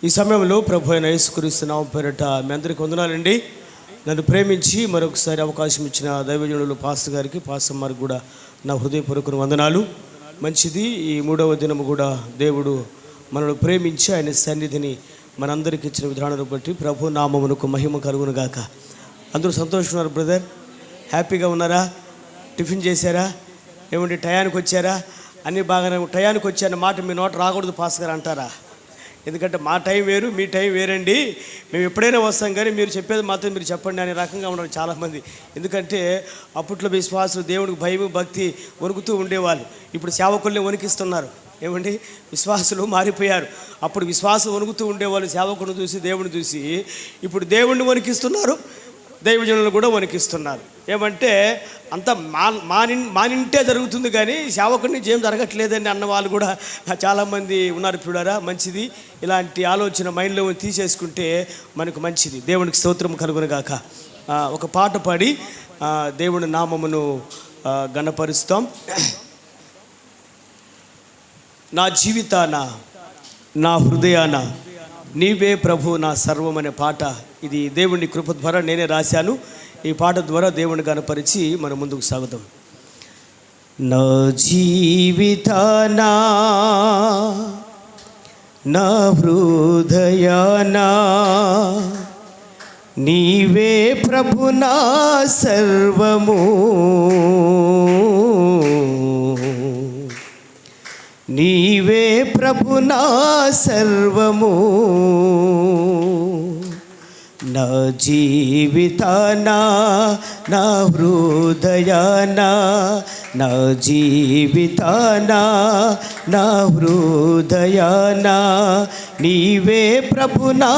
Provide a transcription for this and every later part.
ఈ సమయంలో ప్రభు అయిన యేసుక్రీస్తు నామం పేరిట మీ అందరికీ వందనాలండి. నన్ను ప్రేమించి మరొకసారి అవకాశం ఇచ్చిన దైవజనులు పాస్టర్ గారికి, పాస్టర్ గారికి కూడా నా హృదయపూర్వక వందనాలు. మంచిది, ఈ 3వ దినము కూడా దేవుడు మనల్ని ప్రేమించి ఆయన సన్నిధిని మనందరికీ ఇచ్చిన విధానాన్ని బట్టి ప్రభు నామమునకు మహిమ కలుగును గాక. అందరూ సంతోషంగా ఉన్నారు బ్రదర్? హ్యాపీగా ఉన్నారా? టిఫిన్ చేశారా? ఏమంటే టయానికి వచ్చారా? అన్నీ బాగానే. టయానికి వచ్చారన్న మాట మీ నోట రాకూడదు పాస్టర్ గారు అంటారా? ఎందుకంటే మా టైం వేరు, మీ టైం వేరండి. మేము ఎప్పుడైనా వస్తాం, కానీ మీరు చెప్పేది మాత్రం మీరు చెప్పండి అనే రకంగా ఉన్నారు చాలామంది. ఎందుకంటే అప్పట్లో విశ్వాసులు దేవుడికి భయం భక్తి వణుకుతూ ఉండేవాళ్ళు. ఇప్పుడు సేవకుల్ని వణికిస్తున్నారు. ఏమండి, విశ్వాసులు మారిపోయారు. అప్పుడు విశ్వాసం వణుకుతూ ఉండేవాళ్ళు సేవకుని చూసి, దేవుని చూసి. ఇప్పుడు దేవుణ్ణి వణికిస్తున్నారు, దైవజనులను కూడా వణికిస్తున్నారు. ఏమంటే అంత మానింటే జరుగుతుంది, కానీ సేవకుని ఏం జరగట్లేదని అన్న వాళ్ళు కూడా చాలామంది ఉన్నారు. చూడారా, మంచిది. ఇలాంటి ఆలోచన మైండ్లో తీసేసుకుంటే మనకు మంచిది. దేవునికి స్తోత్రం కలుగునుగాక. ఒక పాట పాడి దేవుని నామమును ఘనపరుస్తాం. నా జీవితాన, నా హృదయాన నీవే ప్రభు నా సర్వం అనే పాట. ఇది దేవుని కృప ద్వారా నేనే రాశాను. ఈ పాట ద్వారా దేవుని ఘనపరిచి మనం ముందుకు సాగుతాం. నా జీవితాన, నా హృదయాన నీవే ప్రభు నా సర్వము, నీవే ప్రభు నా సర్వము. నా జీవితాన, నా హృదయాన, నా జీవితాన, నా హృదయాన నీవే ప్రభు నా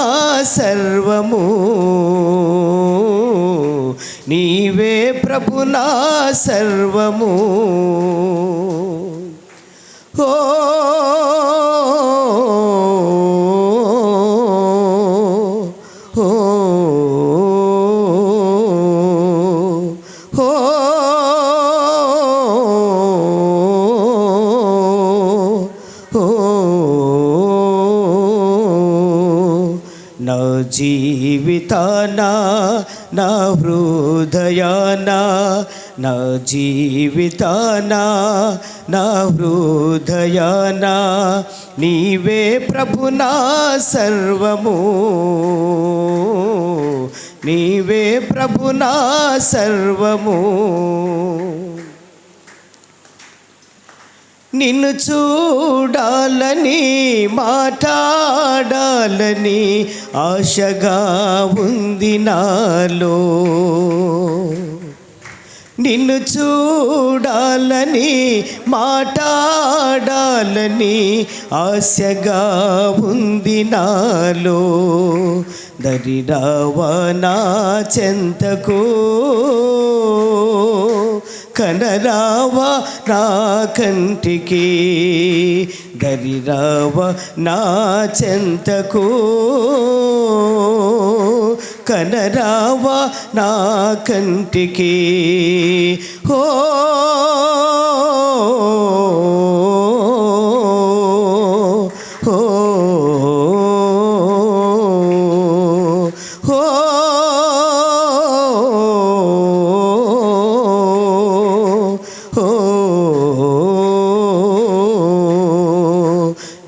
సర్వము, నీవే ప్రభు నా సర్వము. ఓ నా జీవితాన, నా హృదయాన, నా జీవితాన, నా హృదయాన నీవే ప్రభు నా సర్వము, నీవే ప్రభు నా సర్వము. నిన్ను చూడాలని, మాట్లాడాలని ఆశగా ఉంది నాలో. నిన్ను చూడాలని, మాట్లాడాలని ఆశగా ఉంది నాలో. దరిరావా నా చెంతకు, కనరావా నా కంటికి. దరిరావా నా చెంతకు, కనరావా నా కంటికి. ఓ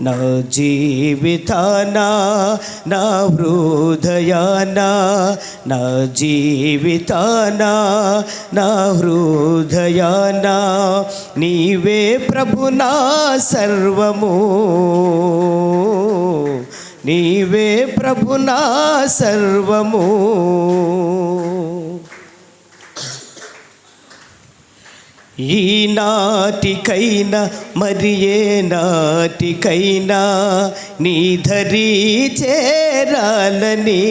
నా జీవితాన, నా హృదయాన, నా జీవితాన, నా హృదయాన నీవే ప్రభు నా సర్వము, నీవే ప్రభు నా సర్వము. ఈనాటికైనా మరి ఏ నాటికైనా నీ ధరి చేరాలని,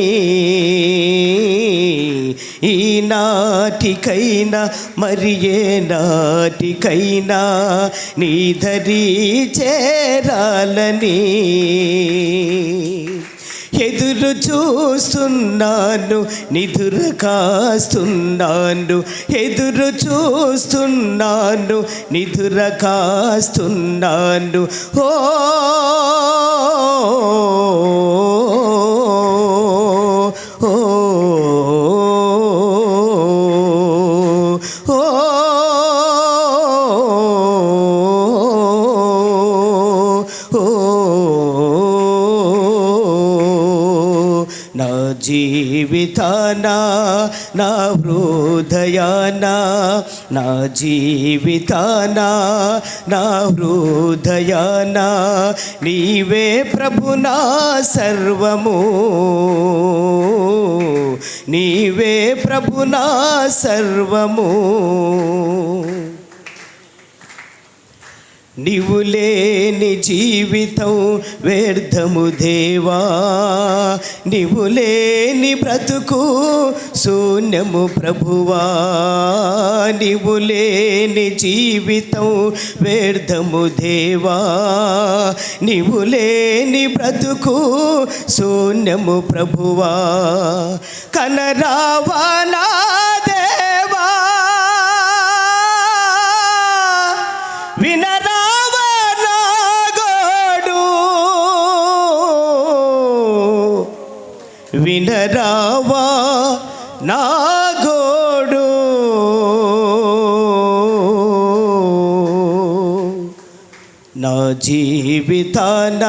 ఈనాటికైనా మరి ఏ నాటికైనా నీ ధరి చేరాలని ఎదురు చూస్తున్నాను, నిదుర కాస్తున్నాను. ఎదురు చూస్తున్నాను, నిదుర కాస్తున్నాను. ఓ జీవితాన నా హృదయాన నా జీవితాన నా హృదయాన నీవే ప్రభు నా సర్వము నీవే ప్రభు నా సర్వము నీవు లేని జీవితం వ్యర్థము దేవా నీవు లేని బ్రతుకు శూన్యము ప్రభువా నీవు లేని జీవితం వ్యర్థము దేవా నీవు లేని బ్రతుకు శూన్యము ప్రభువా కనరావా నా దేవా వినరా వినరావా నా గోడు నా జీవితాన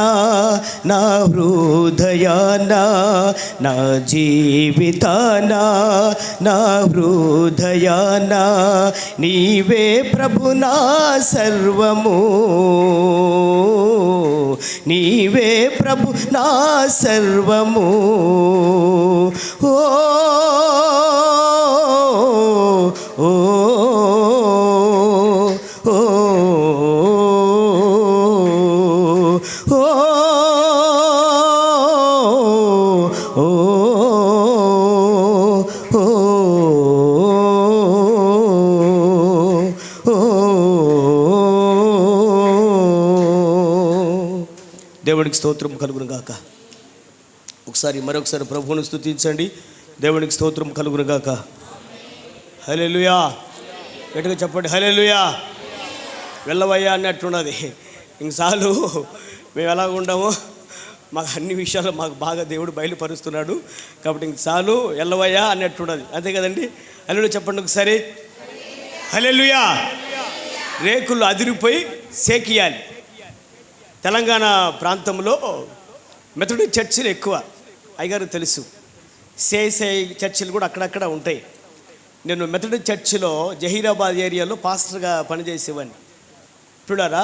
నా హృదయాన నా జీవితాన నా హృదయాన నీవే ప్రభు నా సర్వము నీవే ప్రభు నా సర్వము ఓ ఓ ఓ దేవునికి స్తోత్రం కలుగును గాక. మరొకసారి ప్రభువును స్తుతించండి. దేవునికి స్తోత్రం కలుగును గాక. హల్లెలూయా. గట్టిగా చెప్పండి హల్లెలూయా. వెళ్ళవయ్యా అన్నట్టున్నది. ఇంకసార్లు మేము ఎలా ఉండమో మాకు అన్ని విషయాలు మాకు బాగా దేవుడు బయలుపరుస్తున్నాడు కాబట్టి ఇంకసార్లు వెళ్ళవయ్యా అన్నట్టున్నది. అంతే కదండి. హల్లెలూయా చెప్పండి ఒకసారి హల్లెలూయా. రేకులు అదిరిపోయి సేకియాలి. తెలంగాణ ప్రాంతంలో మెథడిస్ట్ చర్చిలు ఎక్కువ, అయ్యగారు తెలుసు. సేసే చర్చిలు కూడా అక్కడక్కడ ఉంటాయి. నేను మెథడిస్ట్ చర్చిలో జహీరాబాద్ ఏరియాలో పాస్టర్గా పనిచేసేవాడిని. చూడారా,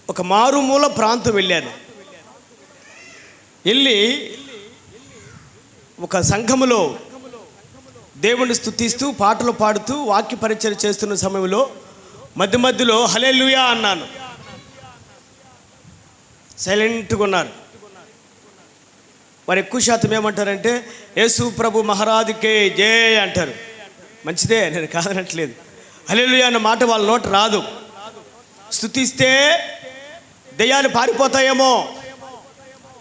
ఒక మారుమూల ప్రాంతం వెళ్ళాను. వెళ్ళి ఒక సంఘములో దేవుణ్ణి స్తుతిస్తూ పాటలు పాడుతూ వాక్య పరిచయం చేస్తున్న సమయంలో మధ్యలో హల్లెలూయా అన్నాను. సైలెంట్గా ఉన్నారు. వారు ఎక్కువ శాతం ఏమంటారంటే యేసు ప్రభు మహారాజుకే జై అంటారు. మంచిదే, నేను కాదనట్లేదు. హల్లెలూయా అన్న మాట వాళ్ళ నోట రాదు. స్తుతిస్తే దెయ్యాలు పారిపోతాయేమో,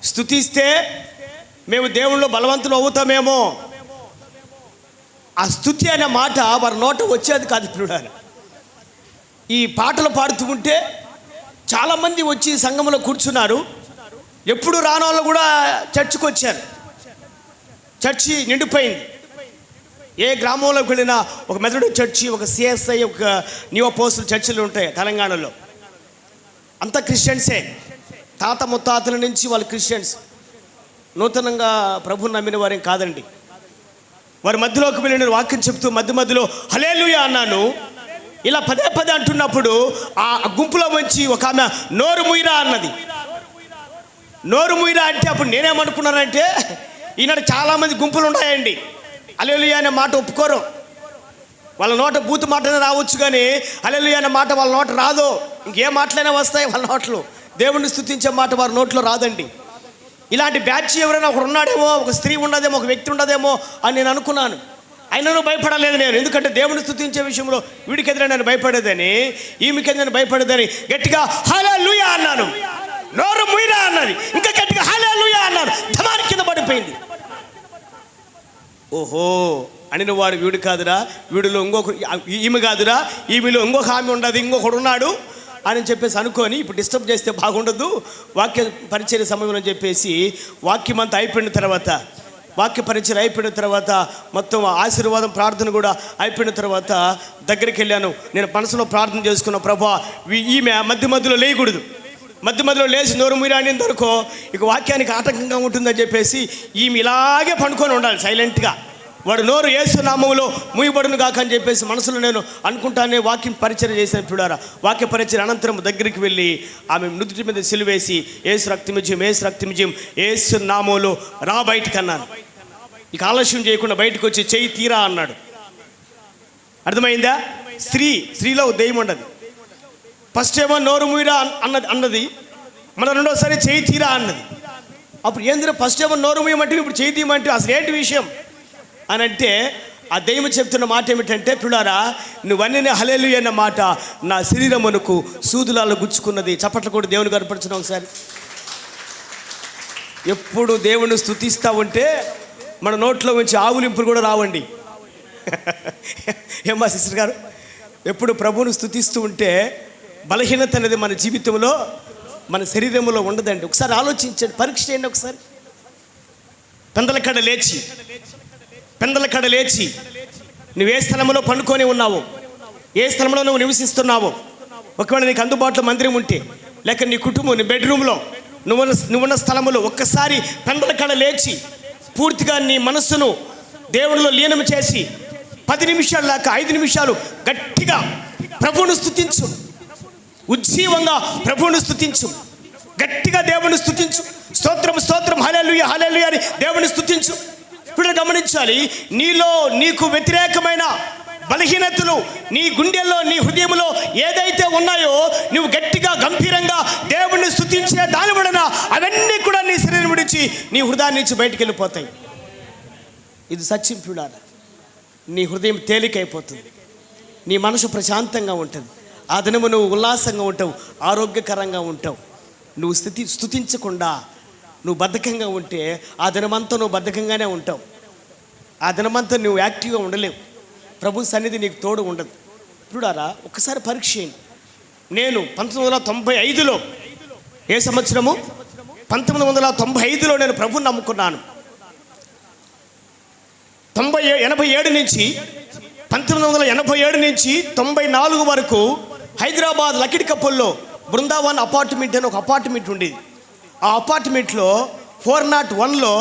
స్తుతిస్తే మేము దేవుళ్ళు బలవంతులు అవుతామేమో, ఆ స్తుతి అనే మాట వారి నోట వచ్చేది కాదు. పిల్లలు ఈ పాటలు పాడుతూ ఉంటే చాలామంది వచ్చి సంఘంలో కూర్చున్నారు. ఎప్పుడు రానోళ్ళు కూడా చర్చికి వచ్చారు. చర్చి నిండిపోయింది. ఏ గ్రామంలోకి వెళ్ళినా ఒక మెథడిస్ట్ చర్చి, ఒక సిఎస్ఐ, ఒక న్యూ అపోస్తల్ చర్చిలు ఉంటాయి తెలంగాణలో. అంతా క్రిస్టియన్సే. తాత ముత్తాతల నుంచి వాళ్ళు క్రిస్టియన్స్. నూతనంగా ప్రభుని నమ్మిన వారేం కాదండి. వారి మధ్యలోకి వెళ్ళి నేను వాక్యం చెప్తూ మధ్యలో హల్లెలూయా అన్నాను. ఇలా పదే అంటున్నప్పుడు ఆ గుంపులో వచ్చి ఒక ఆమె నోరు ముయిరా అన్నది. నోరు ముయిరా అంటే అప్పుడు నేనేమనుకున్నానంటే ఈనాడు చాలామంది గుంపులు ఉన్నాయండి, హల్లెలూయా అనే మాట ఒప్పుకోరు. వాళ్ళ నోట బూతు మాటనే రావచ్చు కానీ హల్లెలూయా అనే మాట వాళ్ళ నోట రాదు. ఇంకే మాటలైనా వస్తాయి వాళ్ళ నోట్లో, దేవుణ్ణి స్తుతించే మాట వారి నోట్లో రాదండి. ఇలాంటి బ్యాచ్ ఎవరైనా ఒకడు ఉన్నాడేమో, ఒక స్త్రీ ఉండదేమో, ఒక వ్యక్తి ఉండదేమో అని నేను అనుకున్నాను. అయినను భయపడలేదు నేను. ఎందుకంటే దేవుని స్తుతించే విషయంలో వీడికి ఎదురైనా నేను భయపడేదని, ఈమెకి ఎదురైనా భయపడేదని గట్టిగా హల్లెలూయా అన్నాను. నోరు ముయిరా అన్నది. ఇంకా గట్టిగా హల్లెలూయా అన్నాను. ధమాని కింద పడిపోయింది. ఓహో అనిన వాడు వీడు కాదురా, వీడిలో ఈమె కాదురా, ఈమెలో ఇంకొక ఆమె ఉండదు, ఇంకొకడు ఉన్నాడు అని చెప్పేసి అనుకొని ఇప్పుడు డిస్టర్బ్ చేస్తే బాగుండదు వాక్య పరిచయ సమయంలో చెప్పేసి వాక్యం అంతా అయిపోయిన తర్వాత, వాక్య పరిచయం అయిపోయిన తర్వాత, మొత్తం ఆశీర్వాదం ప్రార్థన కూడా అయిపోయిన తర్వాత దగ్గరికి వెళ్ళాను. నేను మనసులో ప్రార్థన చేసుకున్న, ప్రభా ఈమె మధ్యలో లేయకూడదు, మధ్యలో లేచి నోరు మీరానింది అనుకో, ఇక వాక్యానికి ఆటంకంగా ఉంటుందని చెప్పేసి ఈమె ఇలాగే పండుకొని ఉండాలి సైలెంట్గా. వాడు నోరు యేసు నామములో మూయబడును గాక అని చెప్పేసి మనసులో నేను అనుకుంటానే వాక్యం పరిచయం చేసిన చూడారా. వాక్య పరిచయం అనంతరం దగ్గరికి వెళ్ళి ఆమె నుదుటి మీద సిలువేసి యేసు రక్తమిజ్యం, యేసు రక్తమిజ్యం, యేసు నామములో రా బయటికి అన్నాను. ఇక ఆలస్యం చేయకుండా బయటకు వచ్చి చెయ్యి తీరా అన్నాడు. అర్థమైందా? స్త్రీలో దెయ్యం ఉండదు. ఫస్ట్ ఏమో నోరు మూయరా అన్నది, మన రెండోసారి చెయ్యి తీరా అన్నది. అప్పుడు ఏందిరా ఫస్ట్ ఏమో నోరు మూయమంటే ఇప్పుడు చెయ్యి తీయమంటే అసలు ఏంటి విషయం అని అంటే, ఆ దెయ్యం చెప్తున్న మాట ఏమిటంటే, పిల్లారా నువ్వన్నీ హల్లెలూయా అన్న మాట నా శరీరమునకు సూదులాలు గుచ్చుకున్నది. చప్పట్లు కూడా దేవుని కనపరచున్నాం ఒకసారి. ఎప్పుడు దేవుని స్తుతిస్తూ ఉంటే మన నోట్లో నుంచి ఆవులింపులు కూడా రావండి. ఏమ్మా సిస్టర్ గారు, ఎప్పుడు ప్రభువును స్తుతిస్తూ ఉంటే బలహీనత అనేది మన జీవితంలో, మన శరీరంలో ఉండదండి. ఒకసారి ఆలోచించండి, పరీక్ష చేయండి ఒకసారి. పెందల కడ లేచి నువ్వు ఏ స్థలంలో పండుకొని ఉన్నావో, ఏ స్థలంలో నువ్వు నివసిస్తున్నావో, ఒకవేళ నీకు అందుబాటులో మందిరం ఉంటే, లేక నీ కుటుంబం నీ బెడ్రూమ్లో నువ్వున్న స్థలంలో ఒక్కసారి పెందల కడ లేచి పూర్తిగా నీ మనస్సును దేవునిలో లీనం చేసి 10 నిమిషాలు లేక 5 నిమిషాలు గట్టిగా ప్రభువును స్తుతించు. ఉజ్జీవంగా ప్రభువును స్తుతించు, గట్టిగా దేవుని స్తుతించు. స్తోత్రం స్తోత్రం హల్లెలూయా హల్లెలూయా అని దేవుని స్తుతించు. ఇప్పుడు గమనించాలి, నీలో నీకు వ్యతిరేకమైన బలహీనతలు నీ గుండెల్లో నీ హృదయంలో ఏదైతే ఉన్నాయో నువ్వు గట్టిగా గంభీరంగా దేవుణ్ణి స్తుతించే దాని వలన అవన్నీ కూడా నీ శరీరం విడిచి నీ హృదయాన్ని నుంచి బయటికి వెళ్ళిపోతాయి. ఇది సత్యం పిల్లారా. నీ హృదయం తేలికైపోతుంది, నీ మనసు ప్రశాంతంగా ఉంటుంది. ఆ దినము నువ్వు ఉల్లాసంగా ఉంటావు, ఆరోగ్యకరంగా ఉంటావు. నువ్వు స్తుతించకుండా నువ్వు బద్ధకంగా ఉంటే ఆ దినమంతా నువ్వు బద్ధకంగానే ఉంటావు. ఆ దినమంతా నువ్వు యాక్టివ్గా ఉండలేవు. ప్రభు సన్నిధి నీకు తోడు ఉండదు. చూడారా, ఒకసారి పరీక్ష చేయండి. నేను 1995లో, ఏ సంవత్సరము? 1995లో నేను ప్రభువుని నమ్ముకున్నాను. 1987 నుంచి 94 వరకు హైదరాబాద్ లకిడికప్పుల్లో బృందావన్ అపార్ట్మెంట్ అని ఒక అపార్ట్మెంట్ ఉండేది. ఆ అపార్ట్మెంట్లో 401లో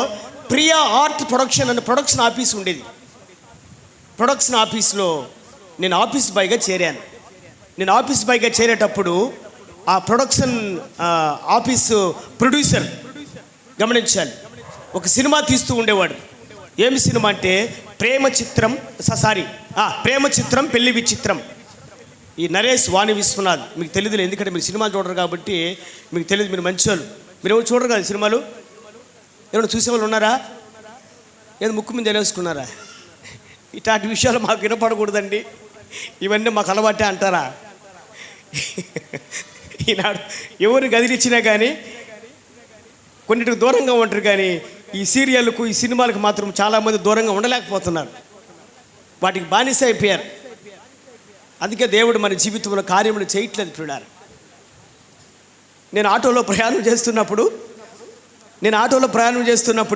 ప్రియా ఆర్ట్ ప్రొడక్షన్ అనే ప్రొడక్షన్ ఆఫీస్ ఉండేది. ప్రొడక్షన్ ఆఫీస్లో నేను ఆఫీస్ బాయ్గా చేరాను. నేను ఆఫీస్ బాయ్గా చేరేటప్పుడు ఆ ప్రొడక్షన్ ఆఫీసు ప్రొడ్యూసర్ గమనించాలి, ఒక సినిమా తీస్తూ ఉండేవాడు. ఏమి సినిమా అంటే ప్రేమ చిత్రం పెళ్లి విచిత్రం. ఈ నరేష్ వాణి విశ్వనాథ్ మీకు తెలియదు, ఎందుకంటే మీరు సినిమాలు చూడరు కాబట్టి మీకు తెలియదు. మీరు మంచివాళ్ళు, మీరు ఎవరు చూడరు కదా సినిమాలు. ఏమైనా చూసేవాళ్ళు ఉన్నారా? ఏదో ముక్కు మీద తెలియసుకున్నారా? ఇట్లాంటి విషయాలు మాకు వినపడకూడదండి, ఇవన్నీ మాకు అలవాటే అంటారా? ఈనాడు ఎవరు గదిలిచ్చినా కానీ కొన్నిటికి దూరంగా ఉంటారు, కానీ ఈ సీరియళ్ళకు ఈ సినిమాలకు మాత్రం చాలామంది దూరంగా ఉండలేకపోతున్నారు. వాటికి బానిస అయిపోయారు. అందుకే దేవుడు మన జీవితంలో కార్యములు చేయట్లేదు చూడాలి. నేను ఆటోలో ప్రయాణం చేస్తున్నప్పుడు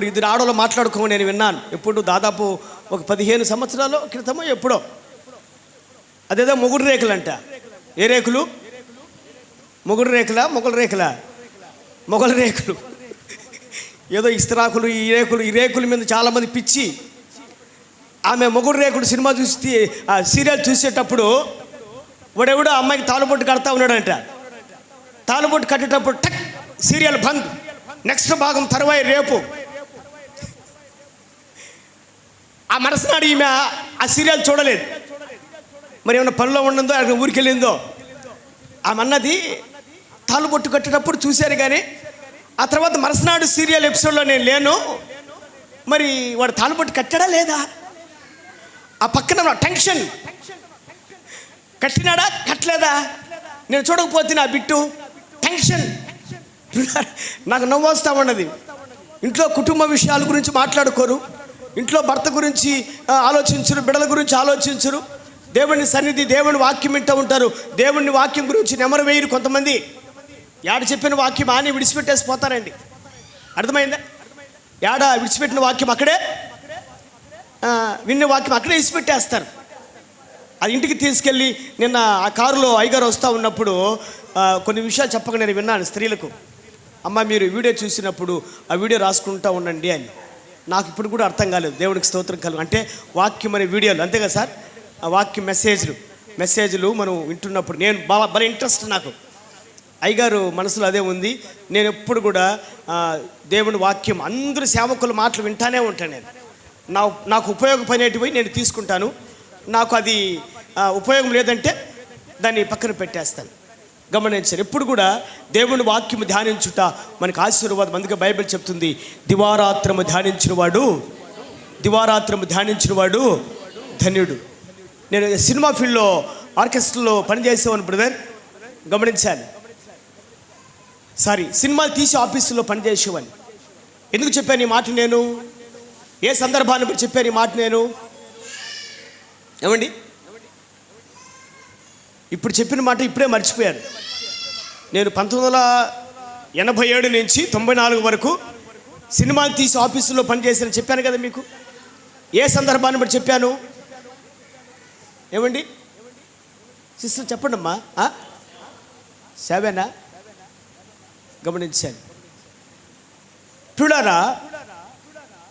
ఇది ఆటోలో మాట్లాడుకోమని నేను విన్నాను. ఎప్పుడు దాదాపు ఒక 15 సంవత్సరాల క్రితమో ఎప్పుడో. అదేదో మొగుడు రేకులు అంట. ఏ రేకులు? మొగుడు రేకులా మొగల రేకులు. ఏదో ఇస్తరాకులు, ఈ రేకుల మీద చాలామంది పిచ్చి. ఆమె మొగుడు రేకుడు సినిమా చూసి ఆ సీరియల్ చూసేటప్పుడు వాడెవడో అమ్మాయికి తాలుబొట్టు కడతా ఉన్నాడంట. తాలుబొట్టు కట్టేటప్పుడు టక్ సీరియల్ బంద్. నెక్స్ట్ భాగం తరువాయి రేపు. ఆ మరుసనాడు ఈమె ఆ సీరియల్ చూడలేదు. మరి ఏమైనా పనిలో ఉండదో అక్కడ ఊరికి వెళ్ళిందో. ఆమె అన్నది తాలుబొట్టు కట్టేటప్పుడు చూశాను, కానీ ఆ తర్వాత మరుసనాడు సీరియల్ ఎపిసోడ్లో నేను లేను. మరి వాడు తాలుబొట్టు కట్టాడా లేదా? ఆ పక్కన టెన్షన్, కట్టినాడా కట్టలేదా, నేను చూడకపోతే నా బిట్టు టెన్షన్. నాకు నవ్వు వస్తూ ఉన్నది. ఇంట్లో కుటుంబ విషయాల గురించి మాట్లాడుకోరు, ఇంట్లో భర్త గురించి ఆలోచించరు, బిడ్డల గురించి ఆలోచించరు. దేవుని సన్నిధి, దేవుని వాక్యం వింటూ ఉంటారు. దేవుని వాక్యం గురించి నెమరు వేయరు. కొంతమంది యాడ చెప్పిన వాక్యం అని విడిచిపెట్టేసి పోతారండి. అర్థమైందా? యాడ విడిచిపెట్టిన వాక్యం అక్కడే, విన్న వాక్యం అక్కడే విడిచిపెట్టేస్తారు. అది ఇంటికి తీసుకెళ్ళి నిన్న ఆ కారులో అయ్యగారు వస్తూ ఉన్నప్పుడు కొన్ని విషయాలు చెప్పక నేను విన్నాను స్త్రీలకు. అమ్మ మీరు వీడియో చూసినప్పుడు ఆ వీడియో రాసుకుంటూ ఉండండి అని. నాకు ఇప్పుడు కూడా అర్థం కాలేదు. దేవుడికి స్తోత్రం కలుగు. అంటే వాక్యం అనే వీడియోలు అంతే కదా సార్, ఆ వాక్యం మెసేజ్లు మనం వింటున్నప్పుడు నేను బాగా ఇంట్రెస్ట్. నాకు అయ్యగారు మనసులో అదే ఉంది. నేను ఎప్పుడు కూడా దేవుని వాక్యం అందరూ సేవకుల మాటలు వింటానే ఉంటాను. నేను నాకు ఉపయోగపడేటివి నేను తీసుకుంటాను. నాకు అది ఉపయోగం లేదంటే దాన్ని పక్కన పెట్టేస్తాను. గమనించారు. ఎప్పుడు కూడా దేవుని వాక్యము ధ్యానించుట మనకు ఆశీర్వాదం. అందుకే బైబిల్ చెప్తుంది, దివారాత్రము ధ్యానించిన వాడు ధన్యుడు. నేను సినిమా ఫీల్డ్లో ఆర్కెస్ట్రాలో పనిచేసేవాను బ్రదర్. గమనించాలి. సినిమాలు తీసి ఆఫీసులో పనిచేసేవాడిని. ఎందుకు చెప్పాను ఈ మాట? నేను ఏ సందర్భాన్ని బట్టి చెప్పాను ఈ మాట? నేను ఏమండి ఇప్పుడు చెప్పిన మాట ఇప్పుడే మర్చిపోయాను. నేను 1987 నుంచి 94 వరకు సినిమాలు తీసి ఆఫీసులో పనిచేసిన చెప్పాను కదా మీకు. ఏ సందర్భాన్ని బట్టి చెప్పాను? ఏమండి సిస్టర్ చెప్పండి అమ్మా. 7 గమనించాను. చూడారా,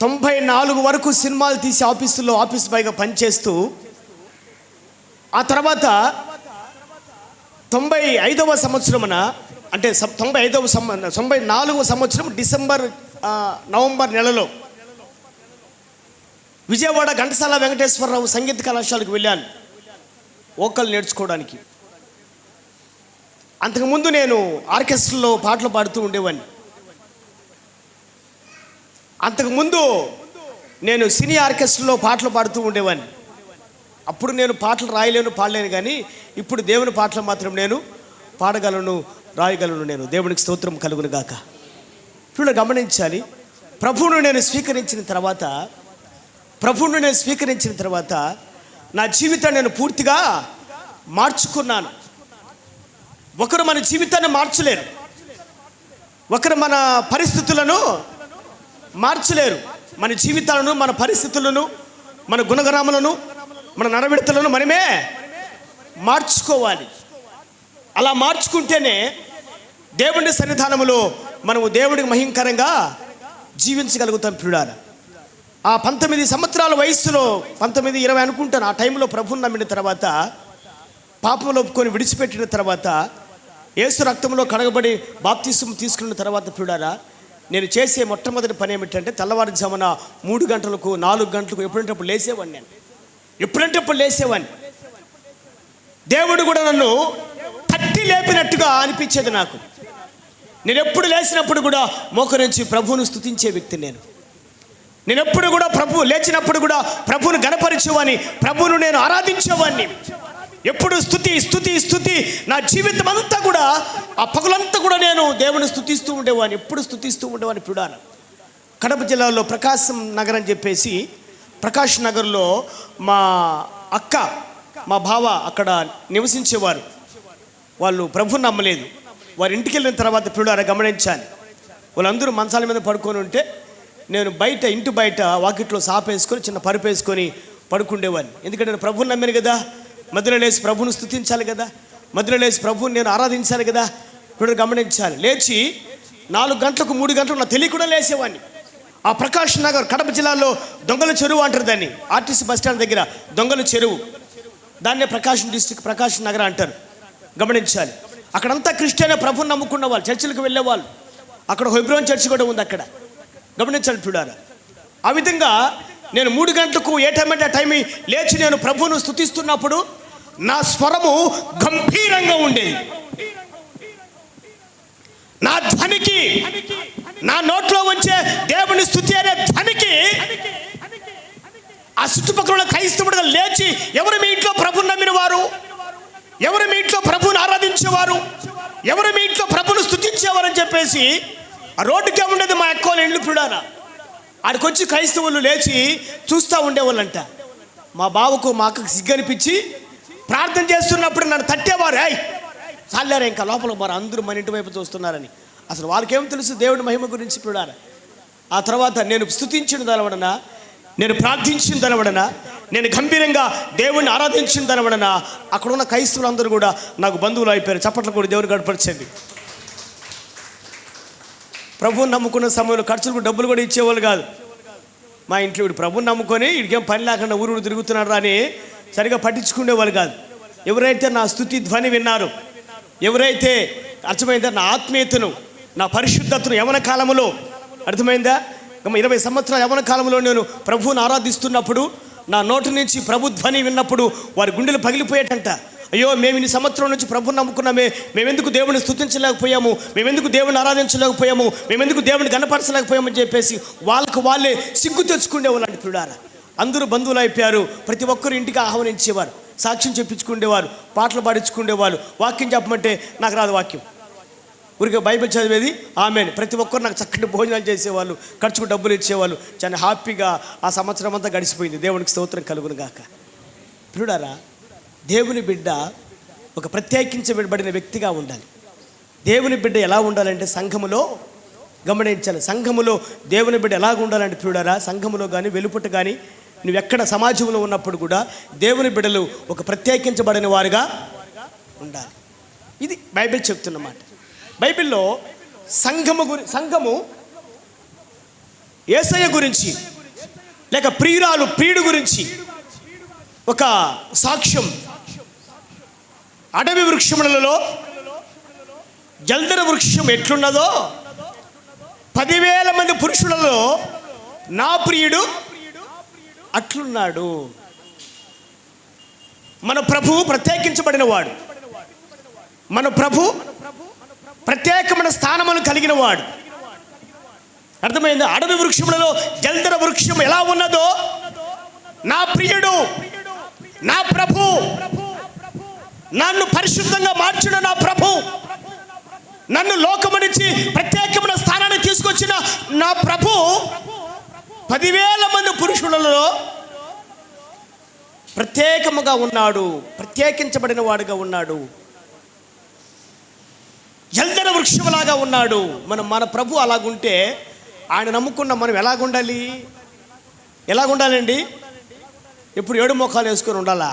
94 వరకు సినిమాలు తీసి ఆఫీసులో ఆఫీస్ బాయ్గా పనిచేస్తూ, ఆ తర్వాత 95వ సంవత్సరమున అంటే 94వ సంవత్సరం నవంబర్ నెలలో విజయవాడ ఘంటసాల వెంకటేశ్వరరావు సంగీత కళాశాలకు వెళ్ళాను వోకల్ నేర్చుకోవడానికి. అంతకుముందు నేను ఆర్కెస్ట్రాలో పాటలు పాడుతూ ఉండేవాడిని. అంతకుముందు నేను సినీ ఆర్కెస్ట్రాలో పాటలు పాడుతూ ఉండేవాడిని. అప్పుడు నేను పాటలు రాయలేను, పాడలేను. కానీ ఇప్పుడు దేవుని పాటలు మాత్రం నేను పాడగలను, రాయగలను. నేను దేవునికి స్తోత్రం కలుగును గాక. ఇప్పుడు గమనించాలి. ప్రభువును నేను స్వీకరించిన తర్వాత నా జీవితాన్ని నేను పూర్తిగా మార్చుకున్నాను. ఒకరు మన జీవితాన్ని మార్చలేరు, ఒకరు మన పరిస్థితులను మార్చలేరు. మన జీవితాలను, మన పరిస్థితులను, మన గుణగణములను, మన నడవడితలను మనమే మార్చుకోవాలి. అలా మార్చుకుంటేనే దేవుని సన్నిధానములో మనము దేవుడికి మహింకరంగా జీవించగలుగుతాం. ప్రియులారా, ఆ 19 సంవత్సరాల వయస్సులో 19-20 అనుకుంటాను, ఆ టైంలో ప్రభువుని నమ్మిన తర్వాత, పాపంలో ఒప్పుకొని విడిచిపెట్టిన తర్వాత, యేసు రక్తంలో కడగబడి బాప్తిసం తీసుకున్న తర్వాత ప్రియులారా, నేను చేసే మొట్టమొదటి పని ఏమిటంటే తెల్లవారుజామున 3 గంటలకు 4 గంటలకు ఎప్పుడంటే లేసేవాడిని. నేను ఎప్పుడంటే లేసేవాడిని. దేవుడు కూడా నన్ను తట్టి లేపినట్టుగా అనిపించేది నాకు. నేను ఎప్పుడు లేచినప్పుడు కూడా మోకరించి ప్రభువును స్తుతించే వ్యక్తి. నేను ఎప్పుడు కూడా ప్రభు లేచినప్పుడు కూడా ప్రభువును గణపరిచేవాడిని, ప్రభువును నేను ఆరాధించేవాడిని. ఎప్పుడు స్తుతి నా జీవితం అంతా కూడా, ఆ పగులంతా కూడా నేను దేవుని స్తుతిస్తూ ఉండేవాడిని, ఎప్పుడు స్తుతిస్తూ ఉండేవాడిని. ప్రియులారా, కడప జిల్లాలో ప్రకాశం నగర్ అని చెప్పేసి, ప్రకాష్ నగర్లో మా అక్క, మా బావ అక్కడ నివసించేవారు. వాళ్ళు ప్రభువుని నమ్మలేదు. వారి ఇంటికి వెళ్ళిన తర్వాత ప్రియులారా గమనించాలి, వాళ్ళందరూ మంచాల మీద పడుకొని ఉంటే నేను ఇంటి బయట వాకిట్లో సాపేసుకొని చిన్న పరుపు వేసుకొని పడుకుండేవాడిని. ఎందుకంటే నేను ప్రభువుని నమ్మాను కదా, మధ్యలో లేచి ప్రభువును స్తుతించాలి కదా, మధ్యలో లేచి ప్రభువుని నేను ఆరాధించాలి కదా. ఇప్పుడు గమనించాలి. లేచి 4 గంటలకు 3 గంటలకు నా తెలియకుండా లేసేవాడిని. ఆ ప్రకాష్ నగర్ కడప జిల్లాలో దొంగల చెరువు అంటారు దాన్ని, ఆర్టీసీ బస్టాండ్ దగ్గర దొంగల చెరువు, దాన్నే ప్రకాశం డిస్ట్రిక్ట్ ప్రకాష్ నగర్ అంటారు. గమనించాలి. అక్కడంతా క్రిస్టియన్, ప్రభువుని నమ్ముకున్న వాళ్ళు, చర్చిలకు వెళ్ళేవాళ్ళు. అక్కడ హెబ్రోన్ చర్చి కూడా ఉంది అక్కడ. గమనించాలి చూడాలి. ఆ విధంగా నేను 3 గంటలకు ఏ టైం అంటే ఆ టైం లేచి నేను ప్రభువును స్తుతిస్తున్నప్పుడు నా స్వరము గంభీరంగా ఉండేది. నా ధ్వనికి, నా నోట్లో వచ్చే దేవుని స్తుతి అనే ధ్వనికి ఆ చుట్టుపక్కల క్రైస్తవుడుగా లేచి, ఎవరు మీ ఇంట్లో ప్రభువుని నమ్మిన వారు, ఎవరు మీ ఇంట్లో ప్రభువుని ఆరాధించేవారు, ఎవరు మీ ఇంట్లో ప్రభువును స్తుతించేవారు అని చెప్పేసి ఆ రోడ్డుకే ఉండేది మా అక్క వాళ్ళ ఇల్లు. పిడానా ఆడికొచ్చి క్రైస్తవులు లేచి చూస్తూ ఉండేవాళ్ళంట. మా బావకు మా అక్కకు సిగ్గనిపించి ప్రార్థన చేస్తున్నప్పుడు నన్ను తట్టేవారు. చాలారా ఇంకా లోపల వారు అందరూ మన ఇంటి వైపు చూస్తున్నారని. అసలు వాళ్ళకేం తెలుసు దేవుడి మహిమ గురించి. పిడారా ఆ తర్వాత నేను స్తుతించిన దలవడన, నేను ప్రార్థించిన దలవడన, నేను గంభీరంగా దేవుణ్ణి ఆరాధించిన దాని వలన అక్కడ ఉన్న క్రైస్తవులందరూ కూడా నాకు బంధువులు అయిపోయారు. చప్పట్లు కూడా దేవుని గడపరచండి. ప్రభువుని నమ్ముకున్న సమయంలో ఖర్చులకు డబ్బులు కూడా ఇచ్చేవాళ్ళు కాదు. మా ఇంట్లో వీడు ప్రభువుని నమ్ముకొని వీడికేం పని లేకుండా ఊరు తిరుగుతున్నాడు అని సరిగా పట్టించుకునేవాళ్ళు కాదు. ఎవరైతే నా స్తుతి ధ్వని విన్నారు, ఎవరైతే అర్థమైందా నా ఆత్మీయతను, నా పరిశుద్ధతను యవన కాలంలో, అర్థమైందా 20 సంవత్సరాల యవన కాలంలో నేను ప్రభువుని ఆరాధిస్తున్నప్పుడు నా నోటి నుంచి ప్రభు ధ్వని విన్నప్పుడు వారి గుండెలు పగిలిపోయేటంట. అయ్యో, మేము ఇన్ని సంవత్సరం నుంచి ప్రభుని నమ్ముకున్నామే, మేమెందుకు దేవుని స్తుతించలేకపోయాము, మేమెందుకు దేవుని ఆరాధించలేకపోయాము, మేమెందుకు దేవుని గణపరచలేకపోయామని చెప్పేసి వాళ్ళకు వాళ్ళే సిగ్గు తెచ్చుకునేవాళ్ళు అంటే పిల్లారా. అందరూ బంధువులు అయిపోయారు. ప్రతి ఒక్కరు ఇంటికి ఆహ్వానించేవారు, సాక్ష్యం చెప్పించుకునేవారు, పాటలు పాడించుకునేవారు. వాక్యం చెప్పమంటే నాకు రాదు వాక్యం, ఊరికే బైబిల్ చదివేది ఆమెన్. ప్రతి ఒక్కరు నాకు చక్కటి భోజనాలు చేసేవాళ్ళు, ఖర్చుకు డబ్బులు ఇచ్చేవాళ్ళు. చాలా హ్యాపీగా ఆ సంవత్సరం అంతా గడిచిపోయింది. దేవునికి స్తోత్రం కలుగును గాక. పిల్లారా, దేవుని బిడ్డ ఒక ప్రత్యేకించబడిన వ్యక్తిగా ఉండాలి. దేవుని బిడ్డ ఎలా ఉండాలంటే సంఘములో గమనించాలి. సంఘములో దేవుని బిడ్డ ఎలాగ ఉండాలంటే పిల్లారా, సంఘములో కానీ వెలుపుట కానీ నువ్వు ఎక్కడ సమాజంలో ఉన్నప్పుడు కూడా దేవుని బిడ్డలు ఒక ప్రత్యేకించబడిన వారుగా ఉండాలి. ఇది బైబిల్ చెప్తున్నమాట. బైబిల్లో సంఘము యేసయ్య గురించి లేక ప్రియుడు గురించి ఒక సాక్ష్యం. అడవి వృక్షములలో జల్దర వృక్షం ఎట్లున్నదో 10,000 మంది పురుషులలో నా ప్రియుడు అట్లున్నాడు. మన ప్రభువు ప్రత్యేకించబడిన వాడు, మన ప్రభు ప్రత్యేకమైన స్థానమును కలిగిన వాడు. అర్థమైంది? అడవి వృక్షములలో జల్దర వృక్షం ఎలా ఉన్నదో నా ప్రియుడు, నా ప్రభు, నన్ను పరిశుద్ధంగా మార్చిన నా ప్రభు, నన్ను లోకము నుంచి ప్రత్యేకమైన స్థానాన్ని తీసుకొచ్చిన నా ప్రభు 10,000 మంది పురుషులలో ప్రత్యేకముగా ఉన్నాడు, ప్రత్యేకించబడిన వాడుగా ఉన్నాడు, జల్దర వృక్షములాగా ఉన్నాడు. మన ప్రభు అలాగుంటే ఆయన నమ్ముకున్న మనం ఎలాగుండాలి? ఎలాగుండాలండి? ఎప్పుడు 7 మోకాలు వేసుకొని ఉండాలా?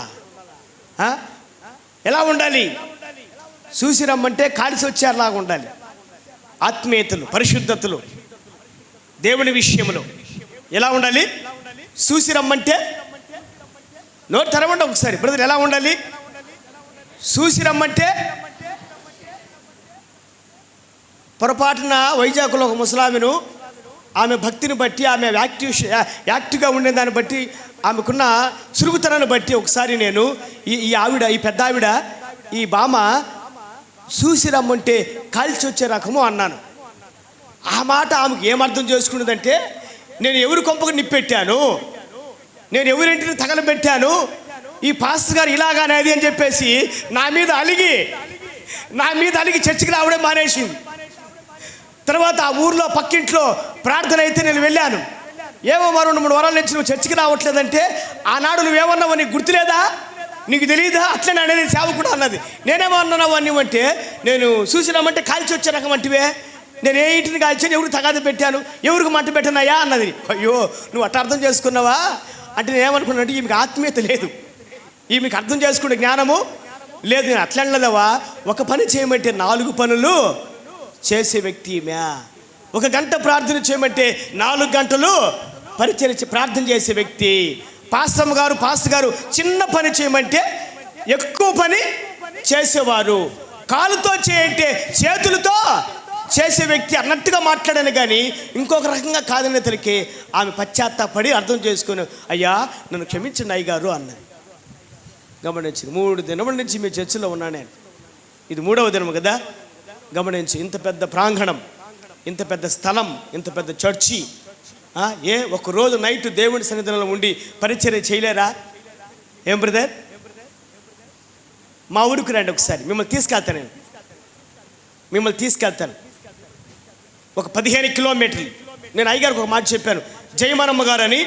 ఎలా ఉండాలి? చూసి రమ్మంటే కాలిసి వచ్చేలాగా ఉండాలి. ఆత్మీయతలు, పరిశుద్ధతలు, దేవుని విషయంలో ఎలా ఉండాలి? చూసి రమ్మంటే నోరు తెరవండి ఒకసారి. బ్రదర్ ఎలా ఉండాలి? చూసి రమ్మంటే. పొరపాటున వైజాగ్లో ఒక ముసలామెను ఆమె భక్తిని బట్టి, ఆమె యాక్టివ్గా ఉండే దాన్ని బట్టి, ఆమెకున్న సురుగుతనాన్ని బట్టి ఒకసారి నేను ఈ పెద్ద ఆవిడ ఈ బామ చూసి రమ్మంటే కాల్చి వచ్చే రకము అన్నాను. ఆ మాట ఆమెకు ఏమర్థం చేసుకున్నదంటే, నేను ఎవరి కొంపకు నిప్పెట్టాను, నేను ఎవరింటిని తగలబెట్టాను, ఈ పాస్టర్ గారు ఇలాగానేది అని చెప్పేసి నా మీద అలిగి చర్చికి రావడం మానేసింది. తర్వాత ఆ ఊర్లో పక్కింట్లో ప్రార్థన అయితే నేను వెళ్ళాను. ఏమో 2-3 వారాల నుంచి నువ్వు చర్చికి రావట్లేదంటే, ఆనాడు నువ్వేమన్నావు నీకు గుర్తులేదా, నీకు తెలియదా, అట్లనే అనేది సేవకుడు అన్నది. నేనేమో అన్నావు అంటే, నేను చూసినామంటే కాల్చి వచ్చే రకం అంటివే, నేను ఏ ఇంటిని కాల్చాను, ఎవరికి తగాద పెట్టాను, ఎవరికి మంట పెట్టానయ్యా అన్నది. అయ్యో, నువ్వు అట్లా అర్థం చేసుకున్నావా అంటే నేనేమనుకున్నానంటే, ఈమెకి ఆత్మీయత లేదు, ఈమెకి అర్థం చేసుకునే జ్ఞానము లేదు. నేను అట్లా అన్నదవా, ఒక పని చేయమంటే 4 పనులు చేసే వ్యక్తి ఈమె. 1 గంట ప్రార్థన చేయమంటే 4 గంటలు పరిచర్య ప్రార్థన చేసే వ్యక్తి. పాస్టర్ గారు చిన్న పని చేయమంటే ఎక్కువ పని చేసేవారు. కాలుతో చేయంటే చేతులతో చేసే వ్యక్తి అన్నట్టుగా మాట్లాడాను. కానీ ఇంకొక రకంగా కాదనే తనకి ఆమె పశ్చాత్తాపడి అర్థం చేసుకుని, అయ్యా నన్ను క్షమించండి అయ్యగారు అన్నది. గమనించింది. 3 దినముల నుంచి మీ చర్చిలో ఉన్నాను. ఇది 3వ దినం కదా. గమనించి, ఇంత పెద్ద ప్రాంగణం, ఇంత పెద్ద స్థలం, ఇంత పెద్ద చర్చి, ఒక రోజు నైట్ దేవుని సన్నిధిలో ఉండి పరిచర్య చేయలేరా? ఏం బ్రదర్, మా ఊరికి రండి ఒకసారి, మిమ్మల్ని తీసుకెళ్తాను. ఒక 15 కిలోమీటర్లు. నేను అయ్యగారికి ఒక మాట చెప్పాను. జయమనమ్మ గారు అని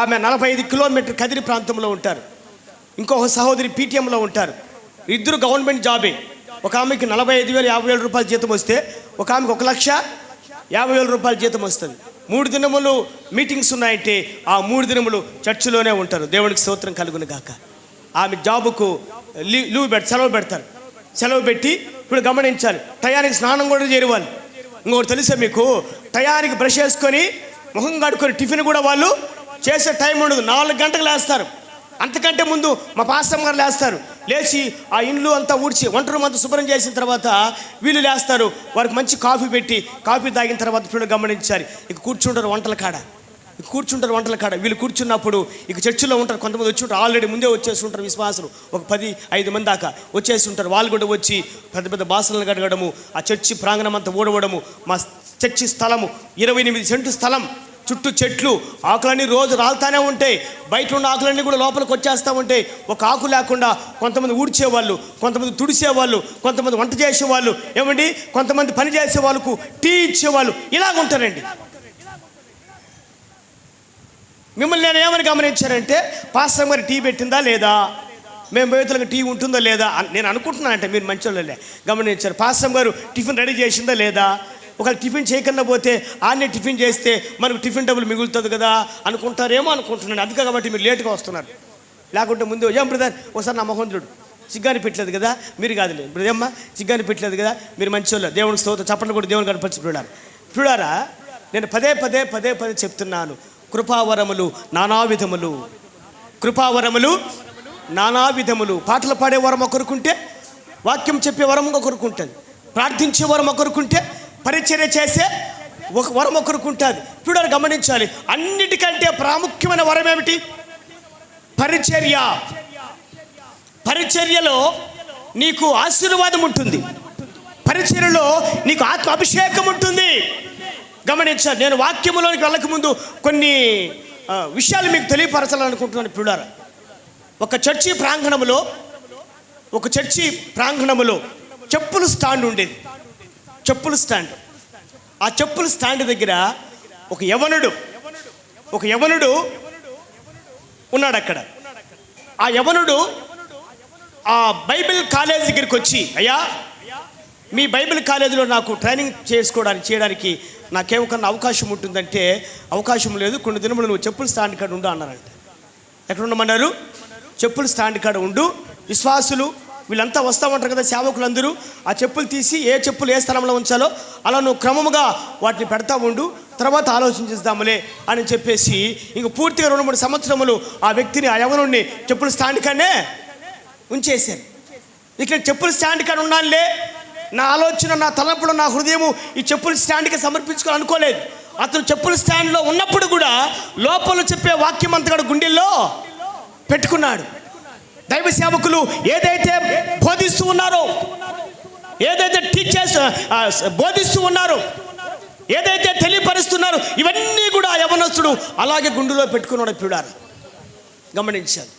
ఆమె 45 కిలోమీటర్ కదిరి ప్రాంతంలో ఉంటారు. ఇంకొక సహోదరి పీటీఎంలో ఉంటారు. ఇద్దరు గవర్నమెంట్ జాబే. ఒక ఆమెకి 45,000 50,000 రూపాయల జీతం వస్తే, ఒక ఆమెకి 1,50,000 రూపాయల జీతం వస్తుంది. 3 దినములు మీటింగ్స్ ఉన్నాయంటే ఆ 3 దినములు చర్చిలోనే ఉంటారు. దేవునికి స్తోత్రం కలుగును గాక. ఆమె జాబుకు సెలవు పెడతారు. సెలవు పెట్టి ఇప్పుడు గమనించాలి, టయానికి స్నానం కూడా చేరేవాళ్ళు. ఇంకొకటి తెలుసా మీకు, టయానికి బ్రష్ చేసుకొని ముఖం కడుక్కొని టిఫిన్ కూడా వాళ్ళు చేసే టైం ఉండదు. 4 గంటలకు లేస్తారు. అంతకంటే ముందు మా పాస్టమ్ గారు లేస్తారు. లేచి ఆ ఇండ్లు అంతా ఊడ్చి వంట రూమ్ అంతా శుభ్రం చేసిన తర్వాత వీళ్ళు లేస్తారు. వారికి మంచి కాఫీ పెట్టి కాఫీ తాగిన తర్వాత ఇప్పుడు గమనించాలి, ఇక కూర్చుంటారు వంటల కాడ. వీళ్ళు కూర్చున్నప్పుడు ఇక చర్చిలో ఉంటారు. కొంతమంది వచ్చి ఉంటారు, ఆల్రెడీ ముందే వచ్చేసి ఉంటారు విశ్వాసులు. ఒక 10-5 మంది దాకా వచ్చేసి ఉంటారు. వాళ్ళు కూడా వచ్చి పెద్ద పెద్ద బాసనలు కడగడము, ఆ చర్చి ప్రాంగణం అంతా ఊడవడము. మా చర్చి స్థలము 28 సెంటు స్థలం, చుట్టూ చెట్లు, ఆకులన్నీ రోజు రాలుతానే ఉంటాయి. బయట ఉన్న ఆకులన్నీ కూడా లోపలికి వచ్చేస్తూ ఉంటాయి. ఒక ఆకు లేకుండా కొంతమంది ఊడ్చేవాళ్ళు, కొంతమంది తుడిసేవాళ్ళు, కొంతమంది వంట చేసేవాళ్ళు, ఏమండి కొంతమంది పని చేసే వాళ్ళకు టీ ఇచ్చేవాళ్ళు. ఇలాగ ఉంటారండి. మిమ్మల్ని నేను ఏమని గమనించానంటే, పాస్టర్ గారు టీ పెట్టిందా లేదా, మేము బయటలకు టీ ఉంటుందా లేదా నేను అనుకుంటున్నాను. అంటే మీరు మంచి వాళ్ళే గమనించారు. పాస్టర్ గారు టిఫిన్ రెడీ చేసిందా లేదా, ఒకవేళ టిఫిన్ చేయకుండా పోతే ఆన్నే టిఫిన్ చేస్తే మనకు టిఫిన్ డబ్బులు మిగులుతుంది కదా అనుకుంటారేమో అనుకుంటున్నాను. అందుకే కాబట్టి మీరు లేట్గా వస్తున్నారు. లేకుంటే ముందు ఏం బ్రదర్ ఒకసారి నా మొహంద్రుడు సిగ్గాని పెట్టలేదు కదా, మీరు కాదులే బ్రదర్ అమ్మ సిగ్గాని పెట్టలేదు కదా, మీరు మంచి వాళ్ళు, దేవునికి స్తోత్రం చప్పట్లు కూడా దేవుని కనపరిచి చూడారా. నేను పదే చెప్తున్నాను, కృపావరములు నానా విధములు. పాటలు పాడే వరం ఒకరుకుంటే, వాక్యం చెప్పే వరం ఒకరుకుంటుంది, ప్రార్థించే వరం ఒకరుకుంటే, పరిచర్య చేసే ఒక వరం ఒకరుకుంటుంది. చూడాలి, గమనించాలి. అన్నిటికంటే ప్రాముఖ్యమైన వరం ఏమిటి? పరిచర్యలో నీకు ఆశీర్వాదం ఉంటుంది, పరిచర్యలో నీకు ఆత్మ అభిషేకం ఉంటుంది. గమనించాలి. నేను వాక్యములోనికి వెళ్ళక ముందు కొన్ని విషయాలు మీకు తెలియపరచాలనుకుంటున్నాను. పిల్లారా, ఒక చర్చి ప్రాంగణములో చెప్పుల స్టాండ్ ఉండేది. ఆ చెప్పుల స్టాండ్ దగ్గర ఒక యవనుడు ఉన్నాడు. అక్కడ ఆ యవనుడు ఆ బైబిల్ కాలేజ్ దగ్గరికి వచ్చి, అయ్యా మీ బైబిల్ కాలేజీలో నాకు ట్రైనింగ్ చేయడానికి నాకేమన్నా అవకాశం ఉంటుందంటే, అవకాశం లేదు, కొన్ని దినములు నువ్వు చెప్పుల స్టాండ్ కాడ ఉండు అన్నారంట. ఎక్కడ ఉండమన్నారు? చెప్పుల స్టాండ్ కాడ ఉండు. విశ్వాసులు వీళ్ళంతా వస్తూ ఉంటారు కదా, సేవకులందరూ ఆ చెప్పులు తీసి ఏ చెప్పులు ఏ స్థలంలో ఉంచాలో అలా నువ్వు క్రమముగా వాటిని పెడతా ఉండు, తర్వాత ఆలోచించేద్దాములే అని చెప్పేసి ఇంక పూర్తిగా 2-3 సంవత్సరములు ఆ వ్యక్తిని, ఆ యవనుడిని చెప్పుల స్టాండ్ కాడనే ఉంచేశారు. ఇక్కడ చెప్పుల స్టాండ్ కాడ ఉన్నానులే, నా ఆలోచన, నా తలంపులు, నా హృదయము ఈ చెప్పుల స్టాండ్కి సమర్పించుకోవాలి అనుకోలేదు. అతను చెప్పుల స్టాండ్లో ఉన్నప్పుడు కూడా లోపల చెప్పే వాక్యం అంతా కూడా గుండెల్లో పెట్టుకున్నాడు. దైవ సేవకులు ఏదైతే బోధిస్తూ ఉన్నారో, ఏదైతే బోధిస్తూ ఉన్నారో, ఏదైతే తెలియపరుస్తున్నారో, ఇవన్నీ కూడా యవనస్తుడు అలాగే గుండెలో పెట్టుకున్నాడు. పిల్లారా, గమనించాలి.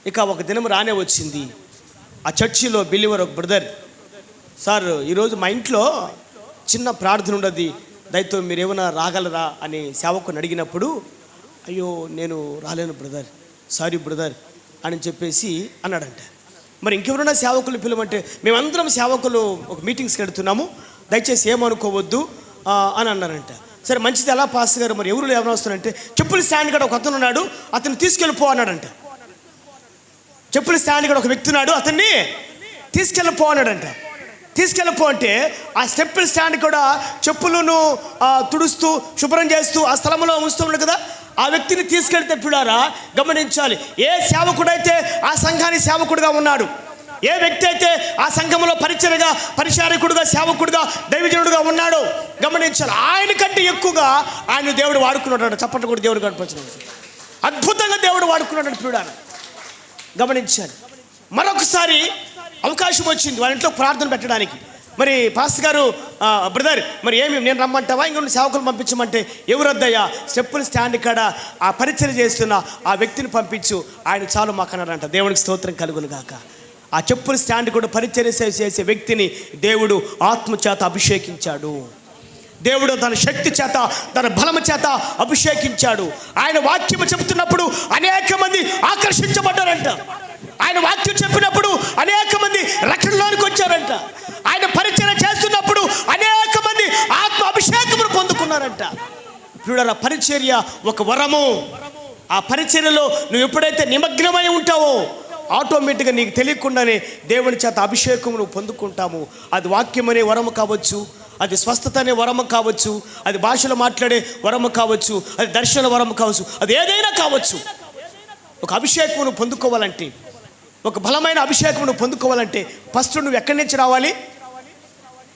ఇక ఒక దినం రానే వచ్చింది. ఆ చర్చిలో బిలీవర్ ఒక బ్రదర్, సార్ ఈరోజు మా ఇంట్లో చిన్న ప్రార్థన ఉండదు, దయతో మీరు ఏమైనా రాగలరా అని సేవకుని అడిగినప్పుడు, అయ్యో నేను రాలేను బ్రదర్, సారీ బ్రదర్ అని చెప్పేసి అన్నాడంట. మరి ఇంకెవరైనా సేవకులు పిలవంటే, మేమందరం సేవకులు ఒక మీటింగ్స్కి వెళ్తున్నాము, దయచేసి ఏమనుకోవద్దు అని అన్నారంట. సరే మంచిది, ఎలా పాస్ గారు మరి ఎవరు వస్తారంటే, చెప్పుల స్టాండ్ కాడ ఒక అతను ఉన్నాడు, అతను తీసుకెళ్ళిపో అన్నాడంట. చెప్పుల స్టాండ్ కాడ ఒక వ్యక్తి ఉన్నాడు, అతన్ని తీసుకెళ్ళిపో అన్నాడంట. తీసుకెళ్ళిపో అంటే ఆ చెప్పుల స్టాండ్ కూడా చెప్పులను తుడుస్తూ శుభ్రం చేస్తూ ఆ స్థలంలో ఉంచుతూ ఉన్నాడు కదా, ఆ వ్యక్తిని తీసుకెళ్తే పిల్లారా గమనించాలి. ఏ సేవకుడైతే ఆ సంఘానికి సేవకుడిగా ఉన్నాడు, ఏ వ్యక్తి అయితే ఆ సంఘంలో పరిచారకుడుగా సేవకుడుగా దైవజనుడుగా ఉన్నాడో గమనించాలి, ఆయన కంటే ఎక్కువగా ఆయన దేవుడు వాడుకున్నాడు. చప్పట్లు కూడా దేవుడు కనిపించాడు. అద్భుతంగా దేవుడు వాడుకున్నాడు పిల్లారా, గమనించాలి. మరొకసారి అవకాశం వచ్చింది వాళ్ళ ఇంట్లో ప్రార్థన పెట్టడానికి. మరి పాస్టర్ గారు, బ్రదర్ మరి ఏమి నేను రమ్మంటావా, ఇంకొన్ని సేవకులు పంపించమంటే, ఎవరొద్దయ్యా, చెప్పుల స్టాండ్ కాడ ఆ పరిచయం చేస్తున్న ఆ వ్యక్తిని పంపించు, ఆయన చాలు మాకన్నారంట. దేవునికి స్తోత్రం కలుగును గాక. ఆ చెప్పుల స్టాండ్ కూడా పరిచయం చేసే వ్యక్తిని దేవుడు ఆత్మ చేత అభిషేకించాడు. దేవుడు తన శక్తి చేత, తన బలము చేత అభిషేకించాడు. ఆయన వాక్యము చెబుతున్నప్పుడు అనేక మంది ఆకర్షించబడ్డారంట. ఆయన వాక్యం చెప్పినప్పుడు అనేక మంది రక్షణలోనికి వచ్చారంట. ఆయన పరిచయం చేస్తున్నప్పుడు అనేక మంది ఆత్మ అభిషేకమును పొందుకున్నారంట. ప్రియులారా, పరిచర్య ఒక వరము. ఆ పరిచర్యలో నువ్వు ఎప్పుడైతే నిమగ్నమై ఉంటావో ఆటోమేటిక్గా నీకు తెలియకుండానే దేవుని చేత అభిషేకం నువ్వు పొందుకుంటాము. అది వాక్యం అనే వరము కావచ్చు, అది స్వస్థత అనే వరము కావచ్చు, అది భాషలో మాట్లాడే వరము కావచ్చు, అది దర్శన వరము కావచ్చు, అది ఏదైనా కావచ్చు. ఒక అభిషేకం నువ్వు పొందుకోవాలంటే, ఒక బలమైన అభిషేకం నువ్వు పొందుకోవాలంటే ఫస్ట్ నువ్వు ఎక్కడి నుంచి రావాలి?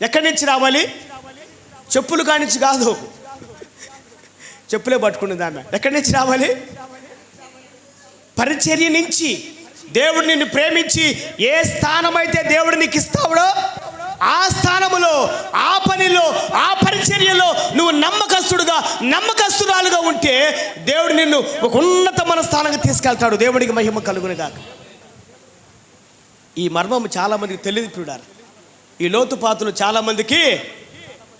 ఎక్కడి నుంచి రావాలి? చెప్పులు కానించి కాదు, చెప్పులే పట్టుకున్నది ఆమె. ఎక్కడి నుంచి రావాలి? పరిచర్య నుంచి. దేవుడు నిన్ను ప్రేమించి ఏ స్థానమైతే దేవుడు నీకు ఇస్తాడో ఆ స్థానములో, ఆ పనిలో, ఆ పరిచర్యలో నువ్వు నమ్మకస్తురాలుగా ఉంటే దేవుడు నిన్ను ఒక ఉన్నతమైన స్థానంగా తీసుకెళ్తాడు. దేవుడికి మహిమ కలుగునుగాక. ఈ మర్మం చాలామందికి తెలియదు ప్రియులారా. ఈ లోతుపాతులు చాలామందికి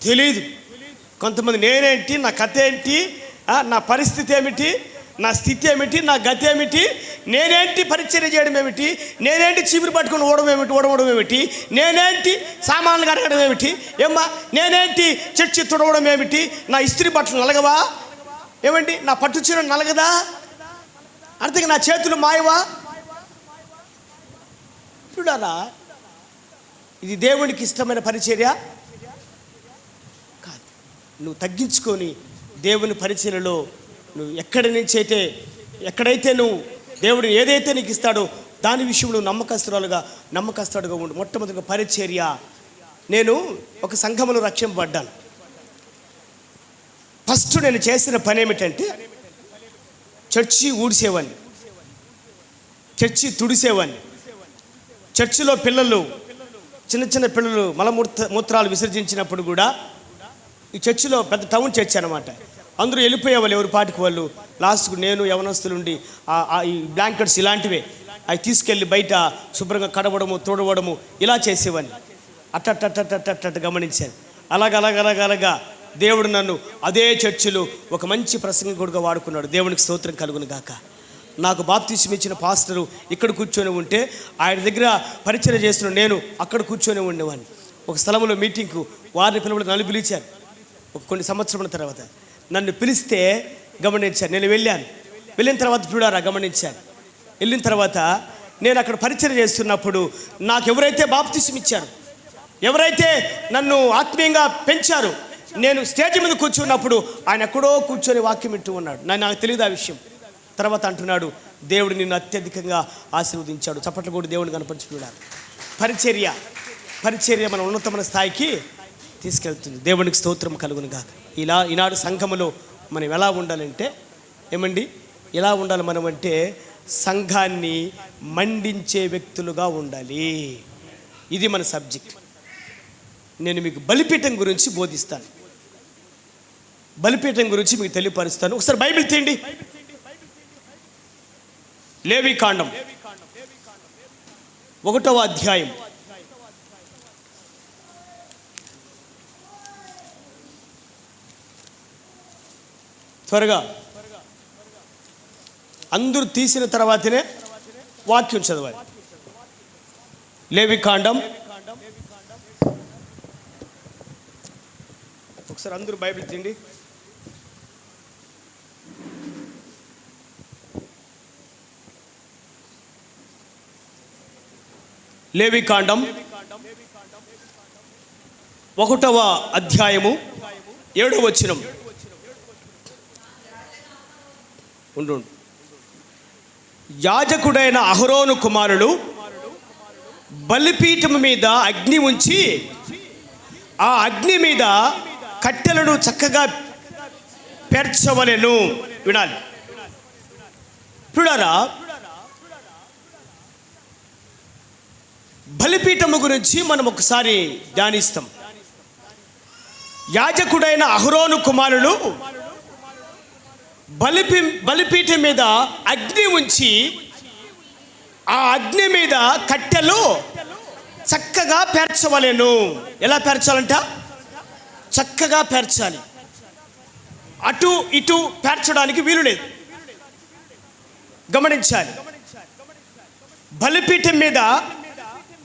తెలియదు. కొంతమంది నేనేంటి, నా కథ ఏంటి, నా పరిస్థితి ఏమిటి, నా స్థితి ఏమిటి, నా గతి ఏమిటి, నేనేంటి పరిచర్య చేయడం ఏమిటి, నేనేంటి చీపురు పట్టుకుని ఓడవడం ఏమిటి, నేనేంటి సామాన్లు కడగడం ఏమిటి, ఏమ్మా నేనేంటి చర్చి తుడవడం ఏమిటి, నా ఇస్త్రీ బట్టలు నలగవా ఏమండి, నా పట్టు చీర నలగదా, అర్థంగా నా చేతులు మాయవా? చూడాలా, ఇది దేవునికి ఇష్టమైన పరిచర్య కాదు. నువ్వు తగ్గించుకొని దేవుని పరిచర్యలో నువ్వు ఎక్కడైతే నువ్వు దేవుడు ఏదైతే నీకు ఇస్తాడో దాని విషయంలో నమ్మకస్తుడుగా ఉండు. మొట్టమొదటిగా పరిచర్య. నేను ఒక సంఘములో రక్షింపబడ్డాను. ఫస్ట్ నేను చేసిన పని ఏమిటంటే చర్చి ఊడ్చేవాడిని, చర్చి తుడిసేవాడిని. చర్చిలో చిన్న పిల్లలు మూత్రాలు విసర్జించినప్పుడు కూడా, ఈ చర్చిలో పెద్ద టౌన్ చర్చి అనమాట, అందరూ వెళ్ళిపోయేవాళ్ళు ఎవరి పాటికి వాళ్ళు. లాస్ట్కు నేను యవనస్తులుండి ఈ బ్లాంకెట్స్ ఇలాంటివే అవి తీసుకెళ్ళి బయట శుభ్రంగా కడవడము, తోడవడము ఇలా చేసేవాడిని. అట్ట గమనించాను. అలాగా దేవుడు నన్ను అదే చర్చిలో ఒక మంచి ప్రసంగికుడిగా వాడుకున్నాడు. దేవునికి స్తోత్రం కలుగును గాక. నాకు బాప్తిస్మం ఇచ్చిన పాస్టరు ఇక్కడ కూర్చొని ఉంటే ఆయన దగ్గర పరిచయం చేస్తున్న నేను అక్కడ కూర్చొని ఉండేవాడిని. ఒక స్థలంలో మీటింగ్కు వారిని నన్ను పిలిచారు. కొన్ని సంవత్సరాల తర్వాత నన్ను పిలిస్తే గమనించాను. నేను వెళ్ళిన తర్వాత చూడారా గమనించాను. వెళ్ళిన తర్వాత నేను అక్కడ పరిచయం చేస్తున్నప్పుడు నాకు ఎవరైతే బాప్తిస్మం ఇచ్చారు, ఎవరైతే నన్ను ఆత్మీయంగా పెంచారు, నేను స్టేజ్ మీద కూర్చున్నప్పుడు ఆయన ఎక్కడో కూర్చొని వాక్యం వింటూ ఉన్నాడు. నాకు తెలియదు ఆ విషయం. తర్వాత అంటున్నాడు, దేవుడు నిన్ను అత్యధికంగా ఆశీర్వదించాడు. చప్పట్లు కూడా దేవుడిని కనపరుచుకున్నాడు. పరిచర్య మన ఉన్నతమైన స్థాయికి తీసుకెళ్తుంది. దేవునికి స్తోత్రం కలుగును గాక. ఈనాడు సంఘములో మనం ఎలా ఉండాలంటే ఎలా ఉండాలి మనం అంటే సంఘాన్ని మండించే వ్యక్తులుగా ఉండాలి. ఇది మన సబ్జెక్ట్. నేను మీకు బలిపీఠం గురించి బోధిస్తాను, బలిపీఠం గురించి మీకు తెలియపరుస్తాను. ఒకసారి బైబిల్ తీయండి. లేవికాండం 1వ అధ్యాయం. త్వరగా అందరూ తీసిన తర్వాతనే వాక్యం చదవాలి. లేవికాండం ఒకసారి అందరూ బైబిల్ తీయండి. లేవికాండం 1వ అధ్యాయము 7వ వచనం. ఉండు. యాజకుడైన అహరోను కుమారులు బలిపీఠం మీద అగ్ని ఉంచి ఆ అగ్ని మీద కట్టెలను చక్కగా పేర్చవలెను. వినాలి చూడారా. బలిపీఠము గురించి మనం ఒకసారి ధ్యానిస్తాం. యాజకుడైన అహరోను కుమారులు బలిపీఠం మీద అగ్ని ఉంచి ఆ అగ్ని మీద కట్టెలు చక్కగా పేర్చవలెను. ఎలా పేర్చాలంట? చక్కగా పేర్చాలి. అటు ఇటు పేర్చడానికి వీలు లేదు. గమనించాలి. బలిపీఠం మీద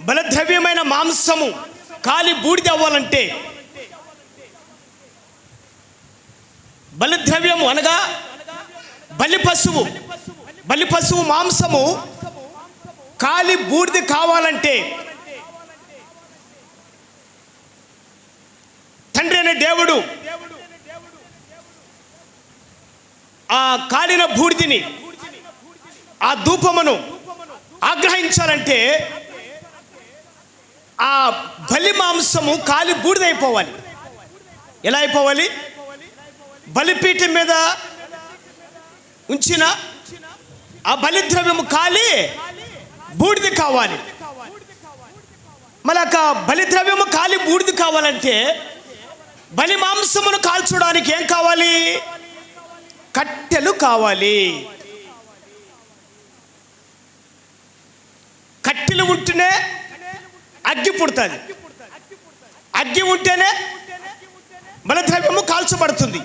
బలద్రవ్యమైన మాంసము కాలి బూడిద అవ్వాలంటే బలిద్రవ్యము అనగా బలి పశువు మాంసము కాలి బూడిద కావాలంటే తండ్రి అనే దేవుడు ఆ కాలిన బూడిదని, ఆ ధూపమును ఆగ్రహించాలంటే ఆ బలి మాంసము కాలి బూడిదైపోవాలి. ఎలా అయిపోవాలి? బలిపీఠం మీద ఉంచిన ఆ బలిద్రవ్యము కాలి బూడిద కావాలి. మళ్ళా బలిద్రవ్యము కాలి బూడిద కావాలంటే బలి మాంసమును కాల్చడానికి ఏం కావాలి? కట్టెలు కావాలి. కట్టెలు ఉంటేనే అగ్గి పుడుతుంది. అగ్గి ఉంటేనే బలిద్రవ్యము కాల్చబడుతుంది.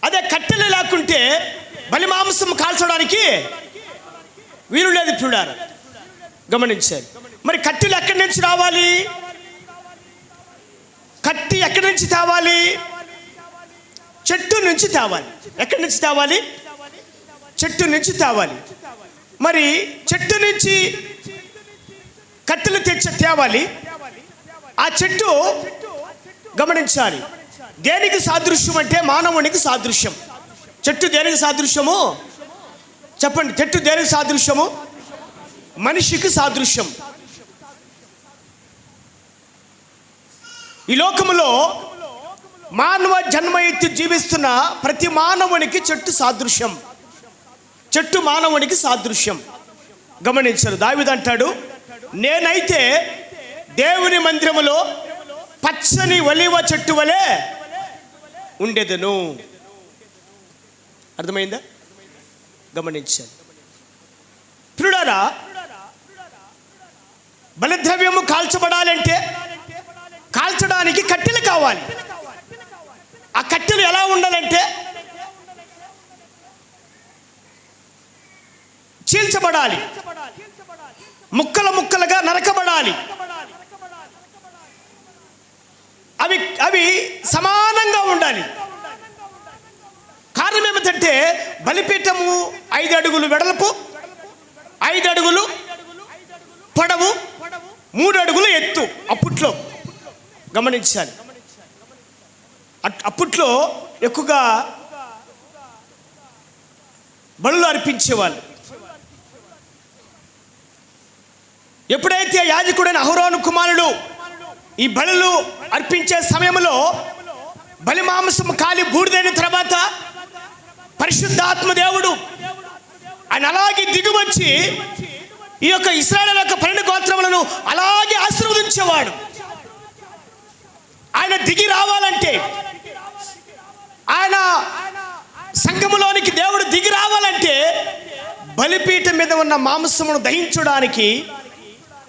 అదే కట్టెలు లేకుంటే బలి మాంసం కాల్చడానికి వీలు లేదు. చూడారు, గమనించారు. మరి కట్టెలు ఎక్కడి నుంచి రావాలి? కత్తి ఎక్కడి నుంచి తేవాలి? చెట్టు నుంచి తేవాలి. ఎక్కడి నుంచి తేవాలి? చెట్టు నుంచి తేవాలి. మరి చెట్టు నుంచి కట్టెలు తేవాలి. ఆ చెట్టు గమనించాలి, దేనికి సాదృశ్యం అంటే మానవునికి సాదృశ్యం. చెట్టు దేనికి సాదృశ్యము? చెప్పండి. చెట్టు దేనికి సాదృశ్యము? మనిషికి సాదృశ్యం. ఈ లోకములో మానవ జన్మ ఎత్తి జీవిస్తున్న ప్రతి మానవునికి చెట్టు సాదృశ్యం. చెట్టు మానవునికి సాదృశ్యం. గమనించరు. దావీదు అంటాడు, నేనైతే దేవుని మందిరములో పచ్చని ఒలీవ చెట్టు వలె ఉండేదను. అర్థమైందా? గమనించారు. ప్రియులారా, బలిద్రవ్యము కాల్చబడాలంటే కాల్చడానికి కట్టెలు కావాలి. ఆ కట్టెలు ఎలా ఉండాలంటే చీల్చబడాలి, ముక్కలుగా నరకబడాలి. అవి సమానంగా ఉండాలి. కారణం ఏమిటంటే బలిపీఠము 5 అడుగులు వెడల్పు, 5 అడుగులు పొడవు, 3 అడుగులు ఎత్తు. అప్పట్లో గమనించాలి. అప్పట్లో ఎక్కువగా బలులు అర్పించేవాళ్ళు. ఎప్పుడైతే యాజకుడైన అహరోను కుమారుడు ఈ బలులు అర్పించే సమయంలో బలి మాంసం కాలి బూడిదైన తర్వాత పరిశుద్ధాత్మ దేవుడు ఆయన అలాగే దిగువచ్చి ఈ యొక్క ఇశ్రాయేలు యొక్క 12 గోత్రములను అలాగే ఆశీర్వదించేవాడు. ఆయన దిగి రావాలంటే, ఆయన సంఘములోనికి దేవుడు దిగి రావాలంటే బలిపీఠం మీద ఉన్న మాంసమును దహించడానికి,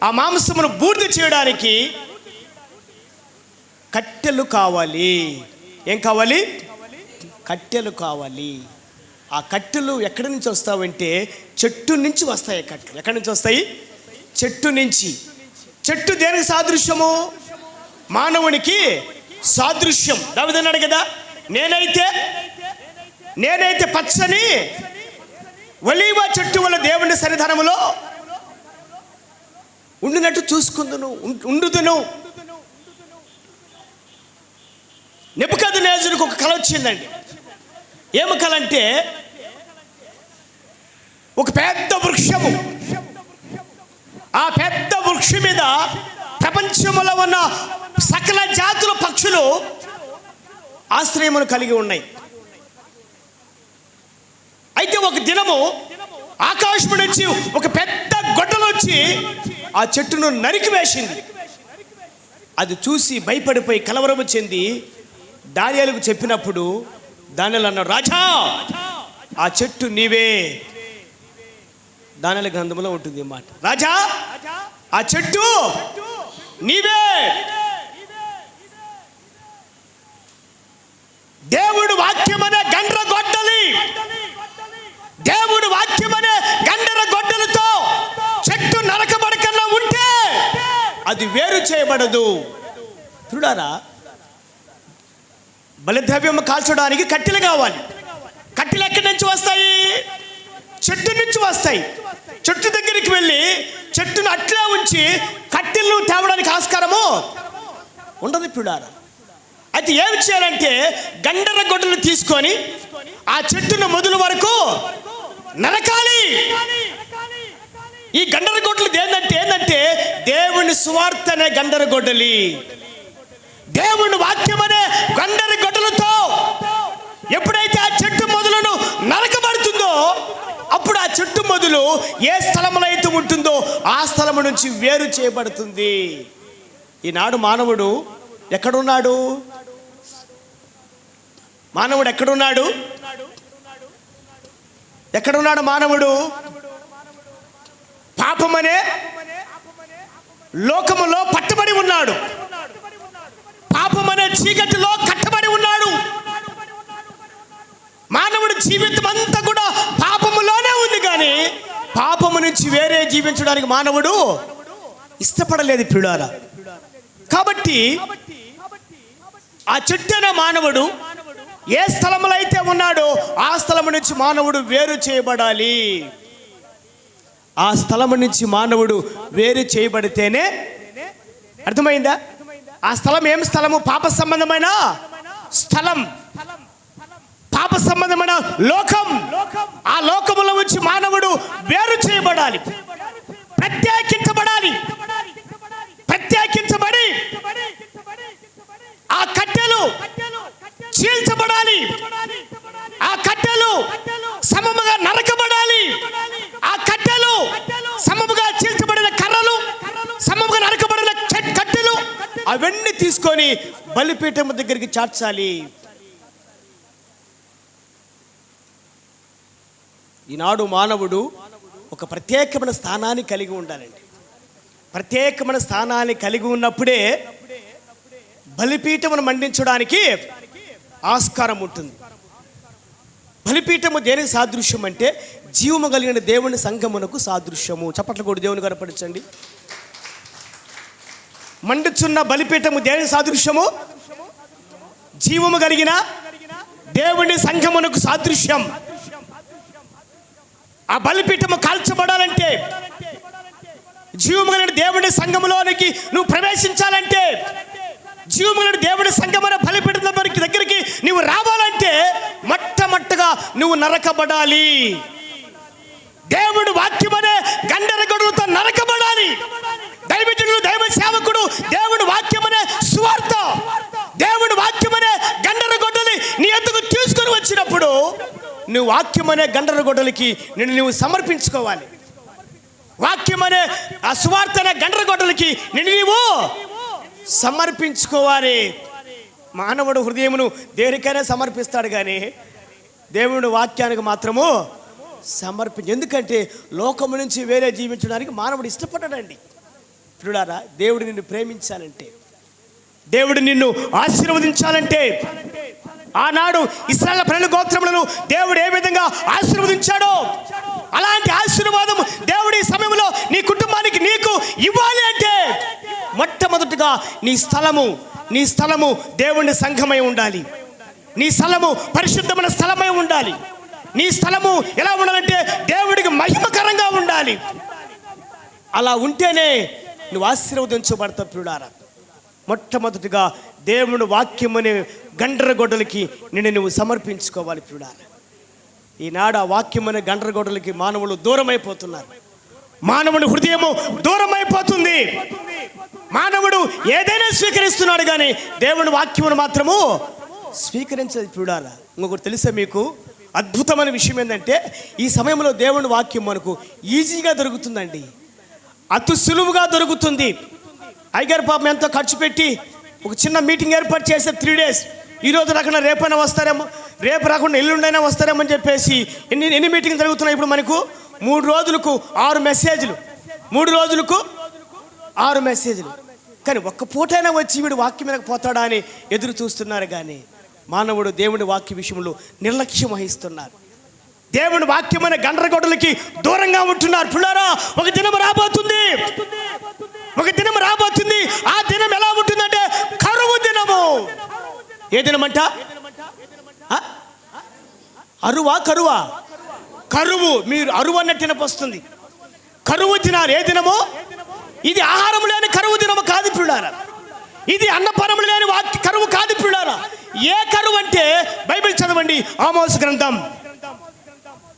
ఆ మాంసమును బూడిద చేయడానికి కట్టెలు కావాలి. ఏం కావాలి? కట్టెలు కావాలి. ఆ కట్టెలు ఎక్కడి నుంచి వస్తావంటే చెట్టు నుంచి వస్తాయి. కట్టెలు ఎక్కడి నుంచి వస్తాయి? చెట్టు నుంచి. చెట్టు దేనికి సాదృశ్యము? మానవునికి సాదృశ్యం. దావీదు అన్నాడు కదా, నేనైతే పచ్చని ఒలీవ చెట్టు వల్ల దేవుని సన్నిధానములో ఉండినట్టు ఉండుదును. నెబుకద్నెజరుకు ఒక కల వచ్చిందండి. ఏమి కల అంటే, ఒక పెద్ద వృక్షము, ఆ పెద్ద వృక్షం మీద ప్రపంచంలో ఉన్న సకల జాతుల పక్షులు ఆశ్రయమును కలిగి ఉన్నాయి. అయితే ఒక దినము ఆకాశం నుంచి ఒక పెద్ద గొడ్డలు వచ్చి ఆ చెట్టును నరికి వేసింది. అది చూసి భయపడిపోయి కలవరము చెంది దానియేలుకు చెప్పినప్పుడు దానియేలు అన్నాడు, రాజా ఆ చెట్టు నీవే. దానియేలు గ్రంథంలో ఉంటుంది ఈ మాట. రాజా ఆ చెట్టు నీవే. దేవుడు వాక్యమనే గండ్ర గొడ్డలి, దేవుడు వాక్యమనే గండ్ర గొడ్డలతో చెట్టు నరకబడకన్నా ఉంటే అది వేరు చేయబడదు. చూడారా, బలిద్రవ్యం కాల్చడానికి కట్టెలు కావాలి. కట్టెలు ఎక్కడి నుంచి వస్తాయి? చెట్టు నుంచి వస్తాయి. చెట్టు దగ్గరికి వెళ్ళి చెట్టును అట్లా ఉంచి కట్టెలను తేవడానికి ఆస్కారము ఉండదు పిల్లారా. అయితే ఏమి చేయాలంటే గండర గొడ్డలు తీసుకొని ఆ చెట్టును మొదలు వరకు నరకాలి. ఈ గండర గొడ్డలు ఏంటంటే దేవుని సువార్త అనే గండర గొడ్డలి, దేవుని వాక్యం అనే గండర గొడ్డలతో ఎప్పుడైతే ఆ చెట్టు మొదలను నరకబడుతుందో అప్పుడు ఆ చెట్టు మొదలు ఏ స్థలంలో అయితే ఉంటుందో ఆ స్థలము నుంచి వేరు చేయబడుతుంది. ఈనాడు మానవుడు ఎక్కడున్నాడు? మానవుడు ఎక్కడున్నాడు? ఎక్కడున్నాడు మానవుడు? పాపమనే లోకములో పట్టబడి ఉన్నాడు. పాపమనే చీకటిలో కట్టబడి ఉన్నాడు. మానవుడి జీవితం అంతా కూడా పాపములోనే ఉంది, కానీ పాపము నుంచి వేరే జీవించడానికి మానవుడు ఇష్టపడలేదు ప్రియులారా. కాబట్టి ఆ చెట్టు అనే మానవుడు ఏ స్థలంలో అయితే ఉన్నాడో ఆ స్థలం నుంచి మానవుడు వేరు చేయబడాలి. ఆ స్థలం నుంచి మానవుడు వేరు చేయబడితేనే, అర్థమైందా? ఆ స్థలం ఏం స్థలము? పాప సంబంధమైన స్థలం, పాప సంబంధమైన లోకం. ఆ లోకములో నుంచి మానవుడు వేరు చేయబడాలి, ప్రత్యేకించబడాలి. ప్రత్యేకించబడి ఆ కట్టెలు చీల్చబడాలి. ఆ కట్టెలు సమముగా నరకబడాలి. ఆ కట్టెలు సమముగా చీల్చబడిన కర్రలు, సమముగా నరకబడిన కట్టెలు అవన్నీ తీసుకొని బలిపీఠం దగ్గరికి చార్చాలి. ఈనాడు మానవుడు ఒక ప్రత్యేకమైన స్థానాన్ని కలిగి ఉండాలండి. ప్రత్యేకమైన స్థానాన్ని కలిగి ఉన్నప్పుడే బలిపీఠమును మండించడానికి ఆస్కారం ఉంటుంది. బలిపీఠము దేనికి సాదృశ్యం అంటే జీవము కలిగిన దేవుని సంఘమునకు సాదృశ్యము. చప్పట్లు కూడా దేవుని కనపడించండి. మండుచున్న బలిపీఠము దేనికి సాదృశ్యము? జీవము కలిగిన దేవుని సంఘమునకు సాదృశ్యం. ఆ బలిపీఠము కాల్చబడాలంటే, జీవము కలిగిన దేవుని సంఘములోనికి నువ్వు ప్రవేశించాలంటే, జీవము కలిగిన దేవుని సంఘమైన బలిపీఠం దగ్గరికి నువ్వు రావాలంటే మొట్టమొదటగా నువ్వు నరకబడాలి. దేవుడు వాక్యమనే గండర గొడ్డలతో నరకబడాలి. దైవజనుడు, దైవ సేవకుడు దేవుడు వాక్యమనే సువార్త, దేవుడు వాక్యమనే గండర గొడ్డలి నీ ఎద్దుకు తీసుకొని వచ్చినప్పుడు నువ్వు వాక్యమనే గండర గొడ్డలికి నిన్ను నువ్వు సమర్పించుకోవాలి. వాక్యమనే ఆ సువార్త అనే గండర గొడ్డలికి నిన్ను నీవు సమర్పించుకోవాలి. మానవుడు హృదయమును దేనికైనా సమర్పిస్తాడు, కానీ దేవుని వాక్యానికి మాత్రము ఎందుకంటే లోకము నుంచి వేరే జీవించడానికి మానవుడు ఇష్టపడ్డాడండి. ప్రియులారా, దేవుడు నిన్ను ప్రేమించాలంటే, దేవుడు నిన్ను ఆశీర్వదించాలంటే, ఆనాడు ఇశ్రాయేలు ప్రజల గోత్రములను దేవుడు ఏ విధంగా ఆశీర్వదించాడో అలాంటి ఆశీర్వాదం దేవుడి సమయంలో నీ కుటుంబానికి నీకు ఇవ్వాలి అంటే మొట్టమొదటిగా నీ స్థలము దేవుని సంఘమై ఉండాలి. నీ స్థలము పరిశుద్ధమైన స్థలమై ఉండాలి. నీ స్థలము ఎలా ఉండాలంటే దేవుడికి మహిమకరంగా ఉండాలి. అలా ఉంటేనే నువ్వు ఆశీర్వదించబడతావు. ప్రియులారా, మొట్టమొదటిగా దేవుని వాక్యమనే గండర గొడ్డలికి నువ్వు సమర్పించుకోవాలి. ప్రియులారా, ఈనాడు ఆ వాక్యమనే గండర గొడ్డలికి మానవులు దూరమైపోతున్నారు. మానవుని హృదయము దూరమైపోతుంది. మానవుడు ఏదైనా స్వీకరిస్తున్నాడు, కానీ దేవుని వాక్యమును మాత్రము స్వీకరించదు. ప్రియులారా, ఇంకొకటి తెలుసా మీకు? అద్భుతమైన విషయం ఏంటంటే ఈ సమయంలో దేవుని వాక్యం మనకు ఈజీగా దొరుకుతుందండి. అతి సులువుగా దొరుకుతుంది. అయ్యగారు పాపం ఎంతో ఖర్చు పెట్టి ఒక చిన్న మీటింగ్ ఏర్పాటు చేస్తే 3 days, ఈరోజు రాకుండా రేపైనా వస్తారేమో, రేపు రాకుండా ఎల్లుండైనా వస్తారేమో అని చెప్పేసి ఎన్ని మీటింగ్లు జరుగుతున్నాయి ఇప్పుడు మనకు? 3 రోజులకు 6 మెసేజ్లు, 3 రోజులకు 6 మెసేజ్లు. కానీ ఒక్క పూటైనా వచ్చి వీడు వాక్యం మీద పోతాడా అని ఎదురు చూస్తున్నారు. కానీ మానవుడు దేవుని వాక్య విషయంలో నిర్లక్ష్యం వహిస్తున్నారు. దేవుని వాక్యమైన గండ్రగొడ్డలకి దూరంగా ఉంటున్నారు. పిల్లారా, ఒక దినం రాబోతుంది. ఆ దినం ఎలా ఉంటుందంటే కరువు దినము. ఏ దినం అంట? అరువా కరువా? కరువు. మీరు అరువు అన్నట్టు వినపొస్తుంది. కరువు దినాలు ఏ దినమో? ఇది ఆహారం లేని కరువు దినము కాదు పిల్లారా. ఇది అన్నపానం లేని కరువు కాదు పిల్లారా. ఏ కరువు అంటే బైబిల్ చదవండి. ఆమోస్ గ్రంథం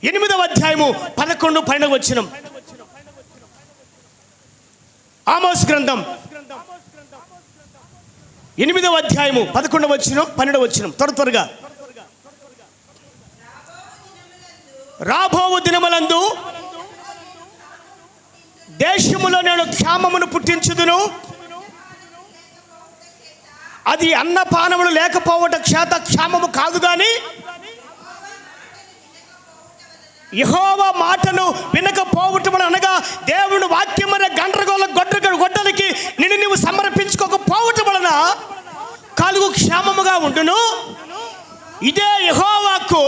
8వ అధ్యాయము 11, 12 వచనం. ఆమోస్ గ్రంథం 8వ అధ్యాయము 11 వచనం, 12 వచనం. త్వరగా. రాబోవు దినములందు దేశములో నేను క్షామమును పుట్టించుదును. అది అన్నపానములు లేకపోవట చేత క్షామము కాదు, కానీ యెహోవా మాటను వినకపోవటం అనగా దేవుని వాక్యం అనే గొడ్డలికి నిన్ను నీవు సమర్పించుకోకపోవటం వలన కలుగు క్షేమముగా ఉండును. ఇదే యెహోవాకు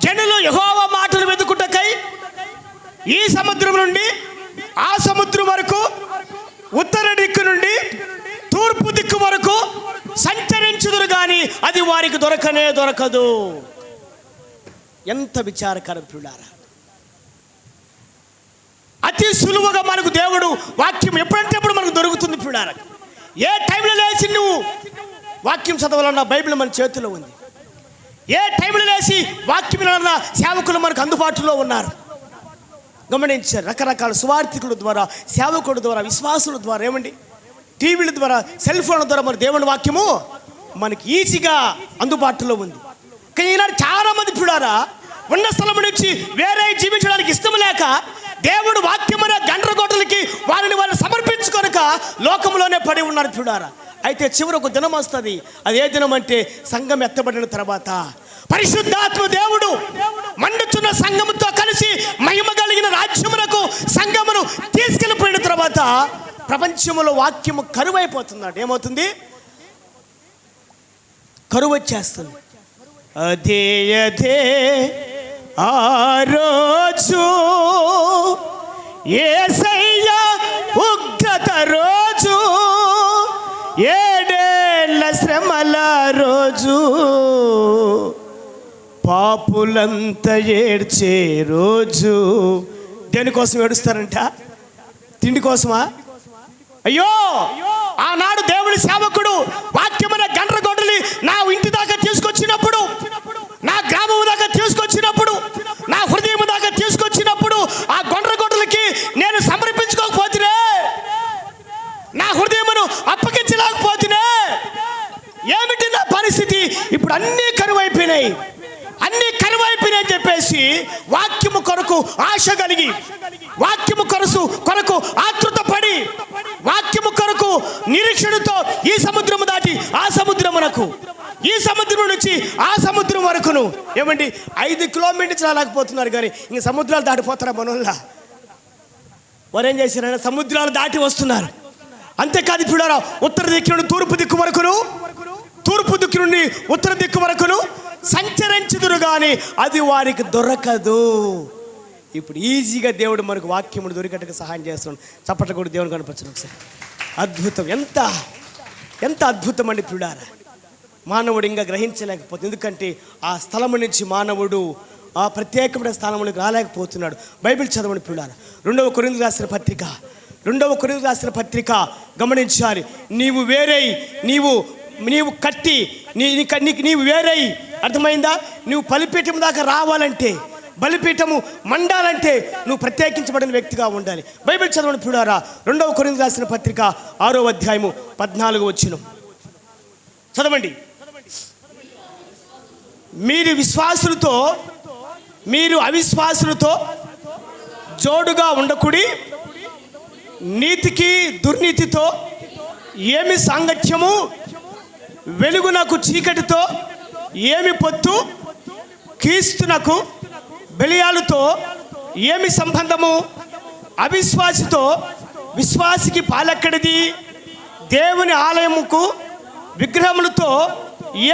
జనులు యెహోవా మాటలు వెతుకుటకై ఈ సముద్రం నుండి ఆ సముద్రం వరకు, ఉత్తర దిక్కు నుండి తూర్పు దిక్కు వరకు సంచరించుదురు, కానీ అది వారికి దొరకదు. ఎంత విచారకరం ప్రియులారా. అతి సులువుగా మనకు దేవుడు వాక్యం ఎప్పుడంటే అప్పుడు మనకు దొరుకుతుంది ప్రియులారా. ఏ టైంలో లేచి నువ్వు వాక్యం చదవాలన్న బైబిల్ మన చేతిలో ఉంది. ఏ టైంలో లేచి వాక్యం వినాలన్న సేవకులు మనకు అందుబాటులో ఉన్నారు. గమనించారు. రకరకాల సువార్థికుల ద్వారా, సేవకుల ద్వారా, విశ్వాసుల ద్వారా, ఏమండి టీవీల ద్వారా, సెల్ ఫోన్ల ద్వారా మన దేవుని వాక్యము మనకి ఈజీగా అందుబాటులో ఉంది. కానీ ఈనాడు చాలా మంది పిల్లారా ఉన్న స్థలం నుంచి వేరే జీవించడానికి ఇష్టం లేక దేవుడు వాక్యం అనే గండ్రగోటలకి వారిని సమర్పించుకొనక లోకంలోనే పడి ఉన్నారు పిల్లారా. అయితే చివరి ఒక దినం వస్తుంది. అదే దినం అంటే సంఘం ఎత్తబడిన తర్వాత పరిశుద్ధాత్మ దేవుడు మండుచున్న సంఘముతో కలిసి మహిమ కలిగిన రాజ్యమునకు సంఘమును తీసుకెళ్ళిపోయిన తర్వాత ప్రపంచంలో వాక్యము కరువైపోతున్నాడు. ఏమవుతుంది? కరువు వచ్చేస్తుంది. అదే ఆ రోజు యేసయ్య ఉగ్రత రోజు, 7 ఏళ్ల శ్రమల రోజు, పాపులంతా ఏడ్చే రోజు. దేనికోసం ఏడుస్తారంట? తిండి కోసమా? అయ్యో, ఆనాడు దేవుడి సేవకుడు వాక్యమైన గండ్రగొడ్డలి నా ఇంటి దాకా తీసుకొచ్చినప్పుడు, నా గ్రామం దాకా తీసుకొచ్చినప్పుడు, నా హృదయం దాకా తీసుకొచ్చినప్పుడు ఆ గొండ్రగొడ్డలకి నేను సమర్పించుకోకపోతేనే, నా హృదయమును అప్పగించలేకపోతేనే ఏమిటి నా పరిస్థితి? ఇప్పుడు అన్నీ కరువైపోయినాయి అని చెప్పేసి వాక్యము కొరకు ఆశ కలిగి, వాక్యము కొరకు ఆతృత పడి, వాక్యము కొరకు నిరీక్షణతో ఈ సముద్రము దాటి ఆ సముద్రమునకు, ఈ సముద్రం నుంచి ఆ సముద్రం వరకును ఏమండి 5 కిలోమీటర్లు చాలకపోతున్నారు, కానీ ఇంక సముద్రాలు దాటిపోతారా మనోళ్ళ? వారు ఏం చేశారంటే సముద్రాలు దాటి వస్తున్నారు. అంతేకాదు ఇప్పుడు ఉత్తర దిక్కు నుండి తూర్పు దిక్కు వరకును, తూర్పు దిక్కు నుండి ఉత్తర దిక్కు వరకును సంచరించుదురు, కానీ అది వారికి దొరకదు. ఇప్పుడు ఈజీగా దేవుడు మనకు వాక్యమును దొరికటకు సహాయం చేస్తున్నాడు. చప్పట్లు కూడా దేవుని కనిపించడం ఒకసారి. అద్భుతం. ఎంత అద్భుతం అండి పిల్లారా. మానవుడు ఇంకా గ్రహించలేకపోతే, ఎందుకంటే ఆ స్థలము నుంచి మానవుడు ఆ ప్రత్యేకమైన స్థానంలోకి రాలేకపోతున్నాడు. బైబిల్ చదవని పిల్లారా. 2వ కొరింథీయులకు రాసిన పత్రిక గమనించాలి. నీవు వేరై, నీవు కట్టి నీవు వేరై, అర్థమైందా? నువ్వు బలిపీఠం దాకా రావాలంటే, బలిపీఠము మండాలంటే నువ్వు ప్రత్యేకించబడిన వ్యక్తిగా ఉండాలి. బైబిల్ చదవని పిల్లారా. 2వ కొరింథీయులకు రాసిన పత్రిక 6వ అధ్యాయము 14వ వచనం చదవండి. మీరు అవిశ్వాసులతో జోడుగా ఉండకుడి, నీతికి దుర్నీతితో ఏమి సాంగత్యము, వెలుగునకు చీకటితో ఏమి పొత్తు, క్రీస్తునకు బెలియాలుతో ఏమి సంబంధము, అవిశ్వాసితో విశ్వాసికి పాలెక్కడిది, దేవుని ఆలయముకు విగ్రహములతో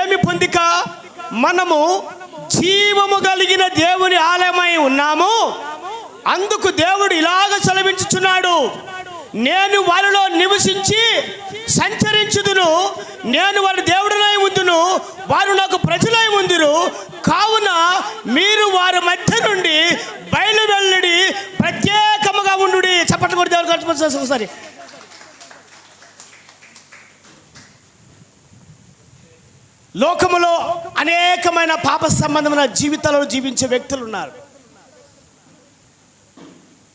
ఏమి పొందిక, మనము జీవము కలిగిన దేవుని ఆలయమై ఉన్నాము. అందుకు దేవుడు ఇలాగ సెలవించుచున్నాడు, నేను వారిలో నివసించి సంచరించుదును, నేను వారి దేవుడనై ఉందును, వారు నాకు ప్రజలై ఉందురు. కావున మీరు వారి మధ్య నుండి బయలు వెళ్ళడి, ప్రత్యేకముగా ఉండుడి. చప్పట్లు కొట్టి దేవుడికి ఒకసారి. లోకములో అనేకమైన పాప సంబంధమైన జీవితాలను జీవించే వ్యక్తులు ఉన్నారు.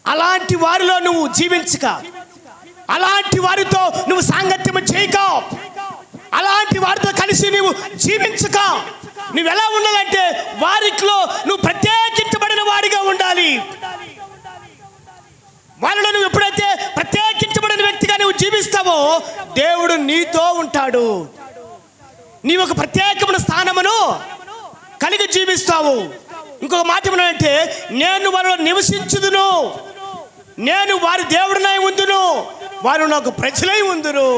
అలాంటి వారిలో నువ్వు జీవించక, అలాంటి వారితో నువ్వు సాంగత్యం చేయక, అలాంటి వారితో కలిసి నువ్వు జీవించక, నువ్వు ఎలా ఉండాలంటే వారిలో నువ్వు ప్రత్యేకించబడిన వాడిగా ఉండాలి. వారిలో నువ్వు ఎప్పుడైతే ప్రత్యేకించబడిన వ్యక్తిగా నువ్వు జీవిస్తావో దేవుడు నీతో ఉంటాడు. నీవు ఒక ప్రత్యేకమైన స్థానమును కలిగి జీవిస్తావు. ఇంకొక మాట ఏమంటే, నేను వారిలో నివసించుదును, నేను వారి దేవుడినై ఉందును, వారు నాకు ప్రజలై ఉందురు.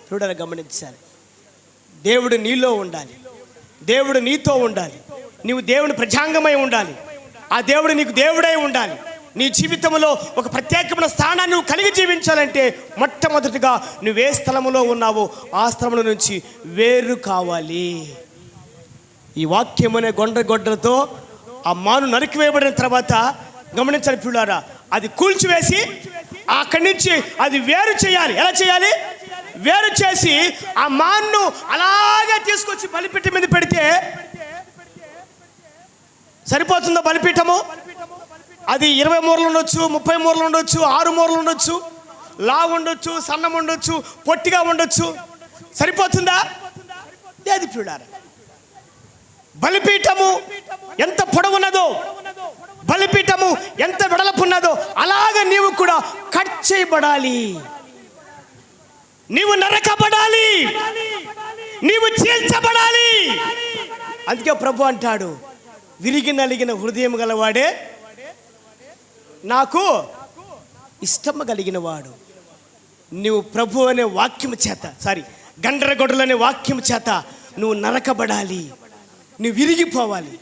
చూడాలి, గమనించాలి. దేవుడు నీలో ఉండాలి, దేవుడు నీతో ఉండాలి, నీవు దేవుని ప్రజాంగమై ఉండాలి, ఆ దేవుడు నీకు దేవుడై ఉండాలి. నీ జీవితంలో ఒక ప్రత్యేకమైన స్థానాన్ని నువ్వు కలిగి జీవించాలంటే మొట్టమొదటిగా నువ్వు ఏ స్థలములో ఉన్నావో ఆ స్థలముల నుంచి వేరు కావాలి. ఈ వాక్యం అనే గొడ్డలతో ఆ మాను నరికివేయబడిన తర్వాత గమనించాలి పిల్లారా, అది కూల్చివేసి అక్కడి నుంచి అది వేరు చేయాలి. ఎలా చేయాలి? వేరు చేసి ఆ మాన్ను అలాగే తీసుకొచ్చి బలిపీఠం మీద పెడితే సరిపోతుందో? బలిపీఠము అది 20 మూరలు ఉండొచ్చు, 30 మూరలు ఉండొచ్చు, 6 మూరలు ఉండొచ్చు, లావు ఉండొచ్చు, సన్నం ఉండొచ్చు, పొట్టిగా ఉండొచ్చు. సరిపోతుందా? లేదు పిల్లారా. బలిపీఠము ఎంత పొడవున్నదో, బలిపీఠము ఎంత వెడల్పు ఉన్నదో అలాగే నీవు కూడా కట్ చేయబడాలి, నీవు నరకబడాలి, నీవు చీల్చబడాలి. అందుకే ప్రభు అంటాడు, విరిగి నలిగిన హృదయం గలవాడే నాకు ఇష్టము కలిగిన వాడు. నువ్వు ప్రభు అనే వాక్యము చేత, గండ్రగొడ్డలు అనే వాక్యము చేత నువ్వు నరకబడాలి, నువ్వు విరిగిపోవాలి,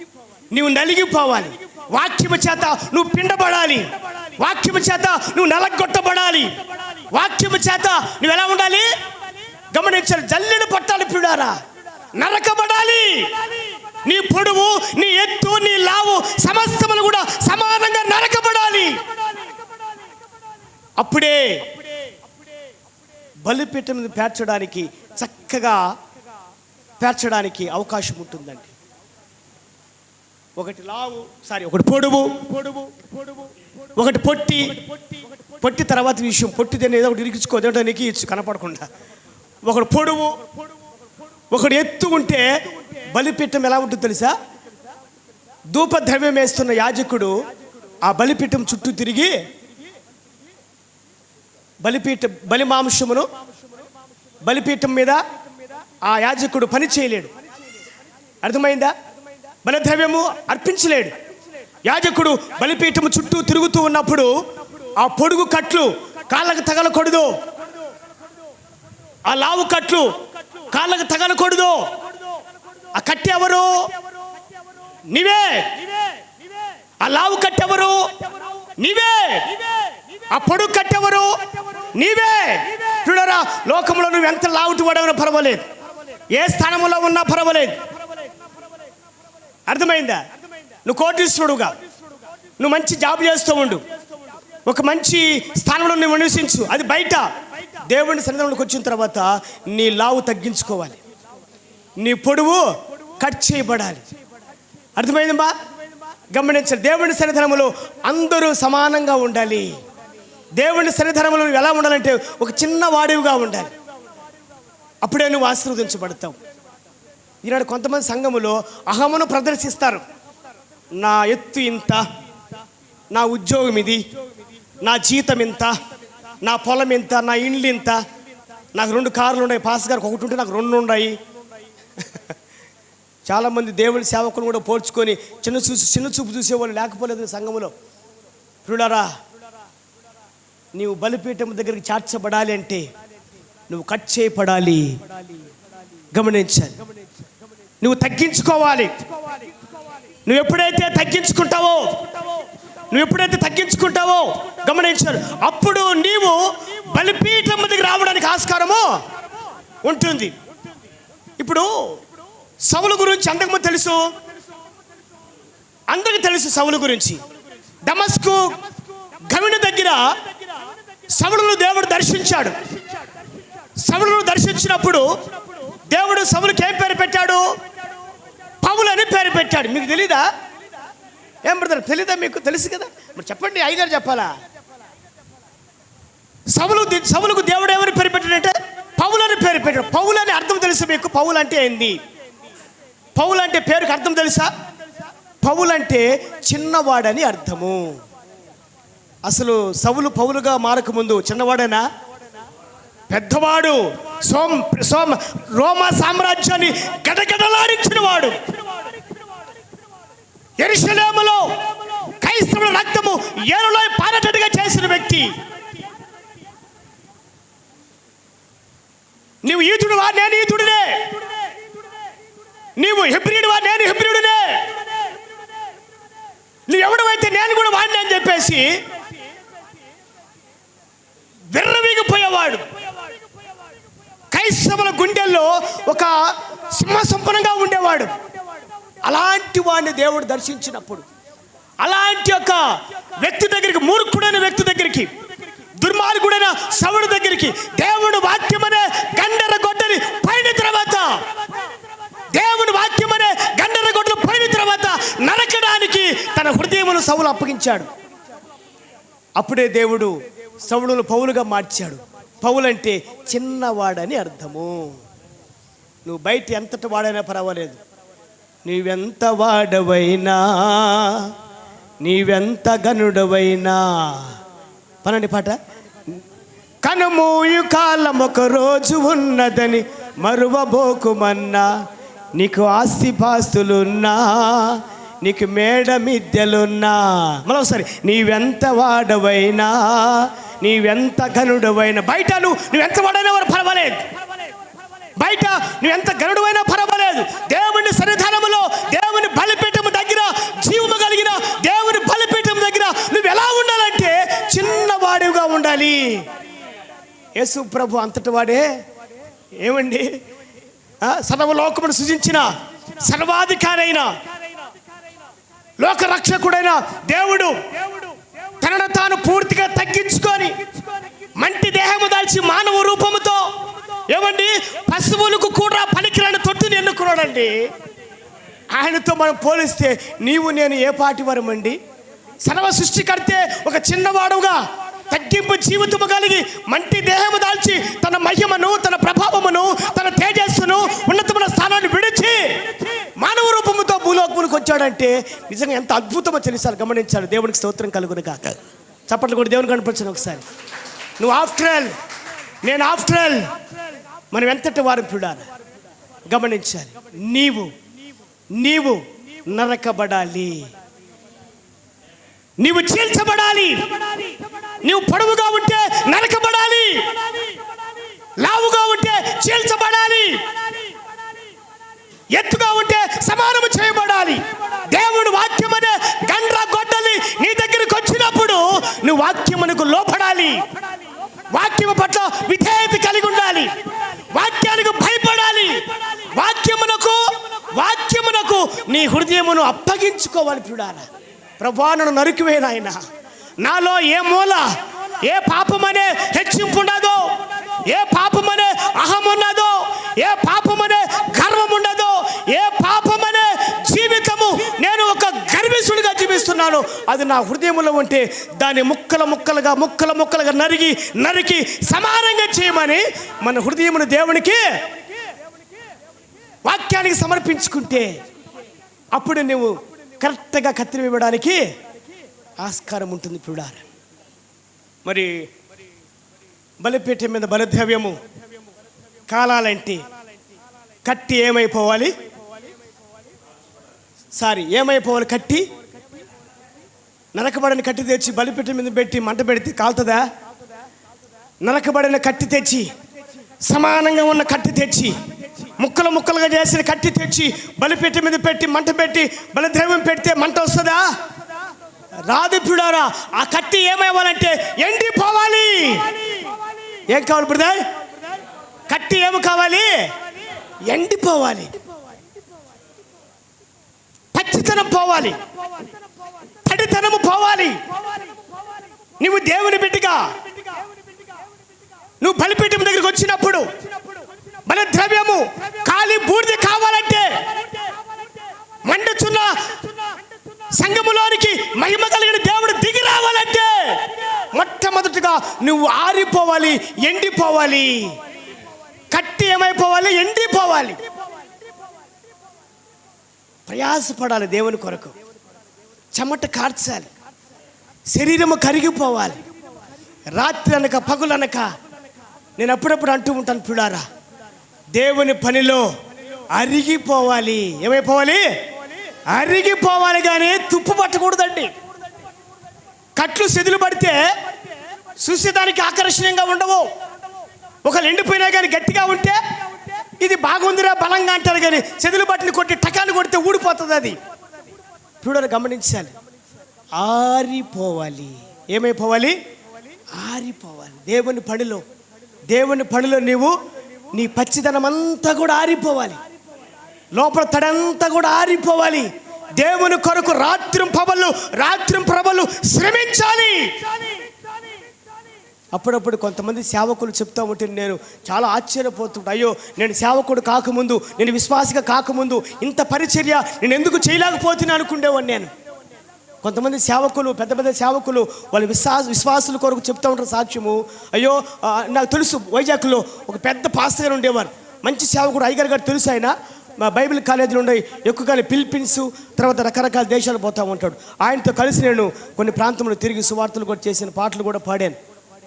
నువ్వు నలిగిపోవాలి. వాక్యము చేత నువ్వు పిండబడాలి, వాక్యము చేత నువ్వు నలగొట్టబడాలి, వాక్యము చేత నువ్వు ఎలా ఉండాలి? గమనించాలి, జల్లెడు పట్టాలి పిల్లారా, నరకబడాలి. నీ పొడువు, నీ ఎత్తు, నీ లావు సమస్తములు కూడా సమానంగా నరకబడాలి. అప్పుడే బలిపీఠం మీద పేర్చడానికి, చక్కగా పేర్చడానికి అవకాశం ఉంటుందండి. ఒకటి లావు, ఒకటి పొడువు, ఒకటి పొట్టి తర్వాత విషయం, పొట్టిదని ఏదో ఒకటి ఇరికించుకోదేటో నెక్కిచ్చు కనపడకుండా. ఒకటి పొడువు, ఒకటి ఎత్తు ఉంటే బలిపీఠం ఎలా ఉంటుంది తెలుసా? ధూపద్రవ్యం వేస్తున్న యాజకుడు ఆ బలిపీఠం చుట్టూ తిరిగి బలి మాంసమును బలిపీఠం మీద ఆ యాజకుడు పని చేయలేడు. అర్థమైందా? బలిద్రవ్యము అర్పించలేడు. యాజకుడు బలిపీఠము చుట్టూ తిరుగుతూ ఉన్నప్పుడు ఆ పొడుగు కట్లు కాళ్ళకు తగలకూడదు, ఆ లావు కట్లు కాళ్ళకు తగలకూడదు. ఆ కట్టె ఎవరు? నీవే. ఆ లావు కట్టెవరు? నీవే. ఆ పొడుగు కట్టెవరు? నీవే. చూడరా, లోకంలో నువ్వు ఎంత లావుటి వాడవనా పర్వాలేదు, ఏ స్థానంలో ఉన్నా పర్వాలేదు. అర్థమైందా? నువ్వు కోటీశ్వరుడుగా, నువ్వు మంచి జాబ్ చేస్తూ ఉండు, ఒక మంచి స్థానంలో నువ్వు నివసించు, అది బయట. దేవుని సన్నిధానంలోకి వచ్చిన తర్వాత నీ లావు తగ్గించుకోవాలి, నీ పొడువు కట్ చేయబడాలి. అర్థమైందమ్మా? గమనించాలి. దేవుని సన్నిధానంలో అందరూ సమానంగా ఉండాలి. దేవుని సన్నిధానంలో నువ్వు ఎలా ఉండాలంటే ఒక చిన్న వాడివిగా ఉండాలి, అప్పుడే నువ్వు ఆశీర్వదించబడతావు. ఈనాడు కొంతమంది సంఘములో అహమును ప్రదర్శిస్తారు. నా ఎత్తు ఇంత, నా ఉద్యోగం ఇది, నా జీతం ఇంత, నా పొలం ఇంత, నా ఇండ్లు ఇంత, నాకు 2 కార్లు ఉన్నాయి, పాస్ గారికి ఒకటి ఉంటే నాకు 2 ఉన్నాయి. చాలామంది దేవుని సేవకులు కూడా పోల్చుకొని చిన్న చూపు చూసేవాళ్ళు లేకపోలేదు సంఘములో. ప్రియులారా, నీవు బలిపీఠం దగ్గరికి చేర్చబడాలి అంటే నువ్వు కట్ చేయబడాలి. గమనించాలి, నువ్వు తగ్గించుకోవాలి. నువ్వు ఎప్పుడైతే తగ్గించుకుంటావో, నువ్వు ఎప్పుడైతే తగ్గించుకుంటావో గమనించారు, అప్పుడు నీవు బలిపీఠం మీదకి రావడానికి ఆస్కారము ఉంటుంది. ఇప్పుడు సౌలు గురించి అందరికీ తెలుసు, అందరికీ తెలుసు సౌలు గురించి. దమస్కు గవిని దగ్గర సౌలును దేవుడు దర్శించాడు. సౌలును దర్శించినప్పుడు దేవుడు సౌలుకి ఏం పేరు పెట్టాడు? పౌలు అని పేరు పెట్టాడు. మీకు తెలీదా? ఏం బ్రదర్, తెలీదా? మీకు తెలుసు కదా, మరి చెప్పండి. అయ్యగారు చెప్పాలా? సౌలుకు దేవుడు ఎవరు పేరు పెట్టాడంటే పౌలు అని పేరు పెట్టాడు. పౌలు అని అర్థం తెలుసు మీకు? పౌలు అంటే ఏంది? పౌలు అంటే పేరుకి అర్థం తెలుసా? పౌలు అంటే చిన్నవాడని అర్థము. అసలు సౌలు పౌలుగా మారకముందు చిన్నవాడేనా? పెద్దవాడు. రోమా సామ్రాజ్యాన్ని గడగడలాడించిన వాడు. యెరూషలేములో క్రైస్తవుల రక్తము ఏరులో పారేటట్టుగా చేసిన వ్యక్తి. నీవు యూదుడువా? నేను యూదుడినే. నీవు హెబ్రీయుడువా? నేను హెబ్రీయుడినే. నువ్వు ఎవడవైతే నేను కూడా వాడిని అని చెప్పేసి విర్రవీగిపోయేవాడు. క్రైస్తవుల గుండెల్లో ఒక సింహసంపన్నంగా ఉండేవాడు. అలాంటి వాడిని దేవుడు దర్శించినప్పుడు, అలాంటి ఒక వ్యక్తి దగ్గరికి, మూర్ఖుడైన వ్యక్తి దగ్గరికి, దుర్మార్గుడైన సౌలు దగ్గరికి దేవుడు వాక్యమనే గండర గొడ్డని పైన తర్వాత, దేవుడు వాక్యమనే గండర గొడ్డలు పైన తర్వాత నరకడానికి తన హృదయమును సౌలు అప్పగించాడు. అప్పుడే దేవుడు సౌలును పౌలుగా మార్చాడు. పౌలు అంటే చిన్నవాడని అర్థము. నువ్వు బయట ఎంతటి వాడైనా పర్వాలేదు, నీవెంత వాడవైనా, నీవెంత గనుడవైనా. పనండి పాట. కనుమూయు కాలం ఒక రోజు ఉన్నదని మరువబోకుమన్నా, నీకు ఆస్తిపాస్తులున్నా, నీకు మేడ మిద్దెలున్నా. మరోసారి, నీవెంత వాడవైనా, నీవెంత గనుడవైనా. బయట నువ్వెంత వాడైనా పర్వాలేదు, బయట నువ్వెంత గనుడవైనా పర్వాలేదు. దేవుని సన్నిధానములో, దేవుని బలిపీఠము దగ్గర, జీవము కలిగిన దేవుని బలిపీఠం దగ్గర నువ్వు ఎలా ఉండాలంటే చిన్నవాడిగా ఉండాలి. యేసు ప్రభు అంతటి వాడే. ఏమండి, సర్వలోకమును సృజించిన సర్వాధికారైన లోకరక్షకుడైన దేవుడు తనను తాను పూర్తిగా తగ్గించుకొని మంటి దేహము దాల్చి మానవ రూపముతో, ఏమండి, పశువులకు కూడా పనికిరాని తొట్టుని ఎన్నుకున్నాడండి. ఆయనతో మనం పోలిస్తే నీవు నేను ఏ పాటి వరమండి? సర్వ సృష్టికర్తే ఒక చిన్నవాడుగా తగ్గింపు జీవితము కలిగి మంటి దేహము దాల్చి తన మహిమను, తన ప్రభావమును, తన తేజస్సును, ఉన్నతమైన స్థానాన్ని విడిచి మానవ రూపముతో భూలోకమునికి వచ్చాడంటే నిజంగా ఎంత అద్భుతమో తెలుసారు. గమనించాడు. దేవునికి స్తోత్రం కలుగును కాక. చప్పట్లు కూడా దేవునికి కనిపించాను ఒకసారి. నువ్వు ఆఫ్టర్ ఆల్, నేను ఆఫ్టర్ ఆల్, మనం ఎంతటి వారు చూడాలి. గమనించాలి. నీవు నరకబడాలి, నీవు చీల్చబడాలి. నీవు పొడవుగా ఉంటే నరకబడాలి, లావుగా ఉంటే చీల్చబడాలి, ఎత్తుగా ఉంటే సమానము చేయబడాలి. దేవుడు వాక్యమనే గండ్ర గొడ్డలి నీ దగ్గరికి వచ్చినప్పుడు నువ్వు వాక్యమునకు లోపడాలి, వాక్యము పట్ల విధేయత కలిగి ఉండాలి, వాక్యానికి భయపడాలి, వాక్యమునకు నీ హృదయమును అప్పగించుకోవాలి. చూడాలి. ప్రభువా, నన్ను నరికివేనాయన, నాలో ఏ మూల, ఏ పాపమనే హెచ్చింపు ఉన్నదో, ఏ పాపమనే అహం ఉన్నదో, ఏ పాపమనే గర్వం ఉన్నదో, ఏ పాపమనే జీవితము నేను ఒక గర్విష్ఠుడిగా జీవిస్తున్నాను, అది నా హృదయంలో ఉంటే దాన్ని ముక్కలుగా నరికి సమానంగా చేయమని మన హృదయమును దేవునికి, వాక్యానికి సమర్పించుకుంటే అప్పుడు నువ్వు కరెక్ట్గా కత్తిరి ఇవ్వడానికి ఆస్కారం ఉంటుంది. చూడాలి. మరి బలిపీఠం మీద బలిద్రవ్యము కాలాలంటే కట్టి ఏమైపోవాలి? కట్టి నరకబడిన కట్టి తెచ్చి బలిపీఠం మీద పెట్టి మంట పెడితే కాలుతుందా? నరకబడిన కట్టి తెచ్చి, సమానంగా ఉన్న కట్టి తెచ్చి, ముక్కలుగా చేసిన కట్టి తెచ్చి బలిపీఠం మీద పెట్టి మంట పెట్టి బలిద్రవ్యం పెడితే మంట వస్తుందా? రాదు పిడారా. ఆ కత్తి ఏమవ్వాలంటే ఎండిపోవాలి. ఏం కావాలి బ్రదర్? కత్తి ఏమి కావాలి? ఎండిపోవాలి. పచ్చితనం పోవాలి, తడితనము పోవాలి. నువ్వు దేవుని బిడ్డగా నువ్వు బలిపీఠం దగ్గరికి వచ్చినప్పుడు బలి ద్రవ్యము కాలి బూడిద కావాలంటే, మండుచున్న సంఘములోనికి మహిమ కలిగిన దేవుడు దిగి రావాలంటే మొట్టమొదటిగా నువ్వు ఆరిపోవాలి, ఎండిపోవాలి. కట్టి ఏమైపోవాలి? ఎండిపోవాలి. ప్రయాసపడాలి దేవుని కొరకు, చెమట కార్చాలి, శరీరము కరిగిపోవాలి. రాత్రి అనక పగులనక నేను అప్పుడప్పుడు అంటూ ఉంటాను పిల్లారా, దేవుని పనిలో అరిగిపోవాలి. ఏమైపోవాలి? అరిగిపోవాలి, కానీ తుప్పు పట్టకూడదండి. కట్లు సెదులు పడితే చూసేదానికి ఆకర్షణీయంగా ఉండవు. ఒకళ్ళు ఎండిపోయినా కానీ గట్టిగా ఉంటే ఇది బాగుందిరా బలంగా అంటారు, కానీ సెదులు బట్టలు కొట్టి టకాన్ని కొడితే ఊడిపోతుంది. అది చూడరు, గమనించాలి. ఆరిపోవాలి. ఏమైపోవాలి? ఆరిపోవాలి. దేవుని పనిలో నీవు నీ పచ్చిదనం అంతా కూడా ఆరిపోవాలి. లోపల తడంతా కూడా ఆరిపోవాలి. దేవుని కొరకు రాత్రి ప్రభలు శ్రమించాలి. అప్పుడప్పుడు కొంతమంది సేవకులు చెప్తా ఉంటే నేను చాలా ఆశ్చర్యపోతుంటా. అయ్యో, నేను సేవకుడు కాకముందు, నేను విశ్వాసిగా కాకముందు ఇంత పరిచర్య నేను ఎందుకు చేయలేకపోతున్నా అనుకునేవాడిని నేను. కొంతమంది సేవకులు, పెద్ద పెద్ద సేవకులు వాళ్ళ విశ్వాసుల కొరకు చెప్తూ ఉంటారు సాక్ష్యము. అయ్యో, నాకు తెలుసు, వైజాగ్లో ఒక పెద్ద పాస్టర్ గారు ఉండేవారు, మంచి సేవకుడు, అయ్యగారు గారు తెలుసు. ఆయన మా బైబిల్ కాలేజీలో ఉండే ఎక్కువగా ఫిలిప్పీన్స్, తర్వాత రకరకాల దేశాలు పోతూ ఉంటాడు. ఆయనతో కలిసి నేను కొన్ని ప్రాంతంలో తిరిగి సువార్తలు కూడా చేసిన పాటలు కూడా పాడాను.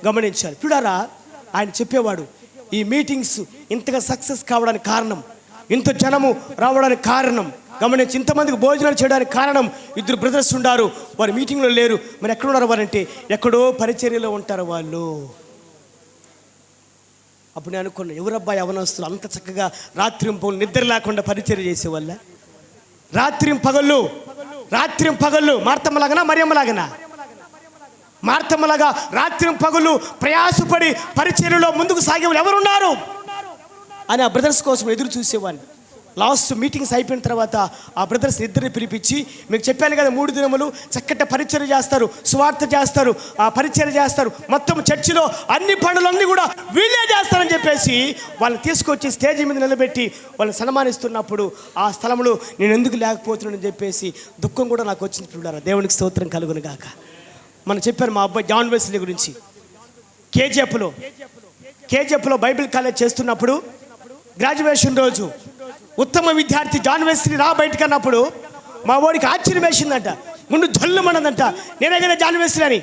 గమనించాలి పిడారా. ఆయన చెప్పేవాడు, ఈ మీటింగ్స్ ఇంతగా సక్సెస్ కావడానికి కారణం, ఇంత జనము రావడానికి కారణం, గమనించి ఇంతమందికి భోజనాలు చేయడానికి కారణం 2 బ్రదర్స్ ఉన్నారు. వారు మీటింగ్లో లేరు. మరి ఎక్కడున్నారు వారంటే, ఎక్కడో పరిచర్యలో ఉంటారు వాళ్ళు. అప్పుడు నేను అనుకున్నా, ఎవరబ్బా యవనస్తులు అంత చక్కగా రాత్రి పగలు నిద్ర లేకుండా పరిచర్య చేసేవాళ్ళ? రాత్రి పగళ్ళు మార్తమ్మలాగనా మరియమ్మలాగనా? మార్తమ్మలాగా రాత్రి పగలు ప్రయాసపడి పరిచర్యలో ముందుకు సాగేవాళ్ళు ఎవరున్నారు అని ఆ బ్రదర్స్ కోసం ఎదురు చూసేవాడిని. లాస్ట్ మీటింగ్స్ అయిపోయిన తర్వాత ఆ బ్రదర్స్ ఇద్దరిని పిలిపించి, మీకు చెప్పాను కదా 3 దినములు చక్కటి పరిచర్య చేస్తారు, సువార్త చేస్తారు, ఆ పరిచర్య చేస్తారు, మొత్తం చర్చిలో అన్ని పనులన్నీ కూడా వీళ్ళే చేస్తారని చెప్పేసి వాళ్ళని తీసుకొచ్చి స్టేజ్ మీద నిలబెట్టి వాళ్ళని సన్మానిస్తున్నప్పుడు ఆ స్థలంలో నేను ఎందుకు లేకపోతున్నానని చెప్పేసి దుఃఖం కూడా నాకు వచ్చింది. చూడారా, దేవునికి స్తోత్రం కలుగును గాక. మనం చెప్పారు మా అబ్బాయి జాన్ వెస్లీ గురించి. కేజీఎఫ్లో బైబిల్ కాలేజ్ చేస్తున్నప్పుడు గ్రాడ్యుయేషన్ రోజు ఉత్తమ విద్యార్థి జాన్ వెస్లీ రా బయటకు అన్నప్పుడు మా వాడికి ఆశ్చర్యం వేసిందంట, ముందు జల్లు మనదంట. నేనే కదా జాన్ వెస్లీ అని,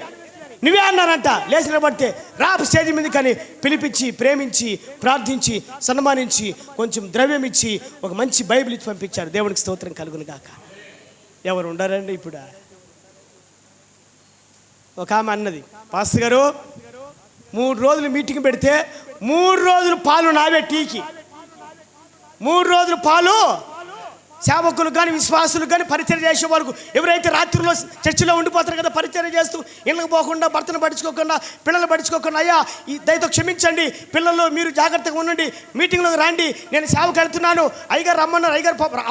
నువ్వే అన్నారంట. లేచి నిలబడితే రా స్టేజ్ మీద కానీ పిలిపించి, ప్రేమించి, ప్రార్థించి, సన్మానించి, కొంచెం ద్రవ్యం ఇచ్చి ఒక మంచి బైబిల్ ఇచ్చి పంపించారు. దేవునికి స్తోత్రం కలుగును గాక. ఎవరు ఉండారండి ఇప్పుడు? ఒక ఆమె అన్నది, పాస్టర్ గారు 3 రోజులు మీటింగ్ పెడితే 3 రోజులు పాలు నావే టీకి, 3 రోజులు పాలు సేవకులు కానీ విశ్వాసులు కానీ పరిచర్య చేసే వాళ్ళకు, ఎవరైతే రాత్రిలో చర్చిలో ఉండిపోతారు కదా పరిచర్య చేస్తూ, ఇళ్ళకి పోకుండా, భర్తను పడుచుకోకుండా, పిల్లలు పడుచుకోకుండా, అయ్యా ఈ దయతో క్షమించండి, పిల్లలు మీరు జాగ్రత్తగా ఉండండి, మీటింగ్లోకి రండి, నేను సేవకు వెళ్తున్నాను, అయ్యగారు రమ్మన్నారు,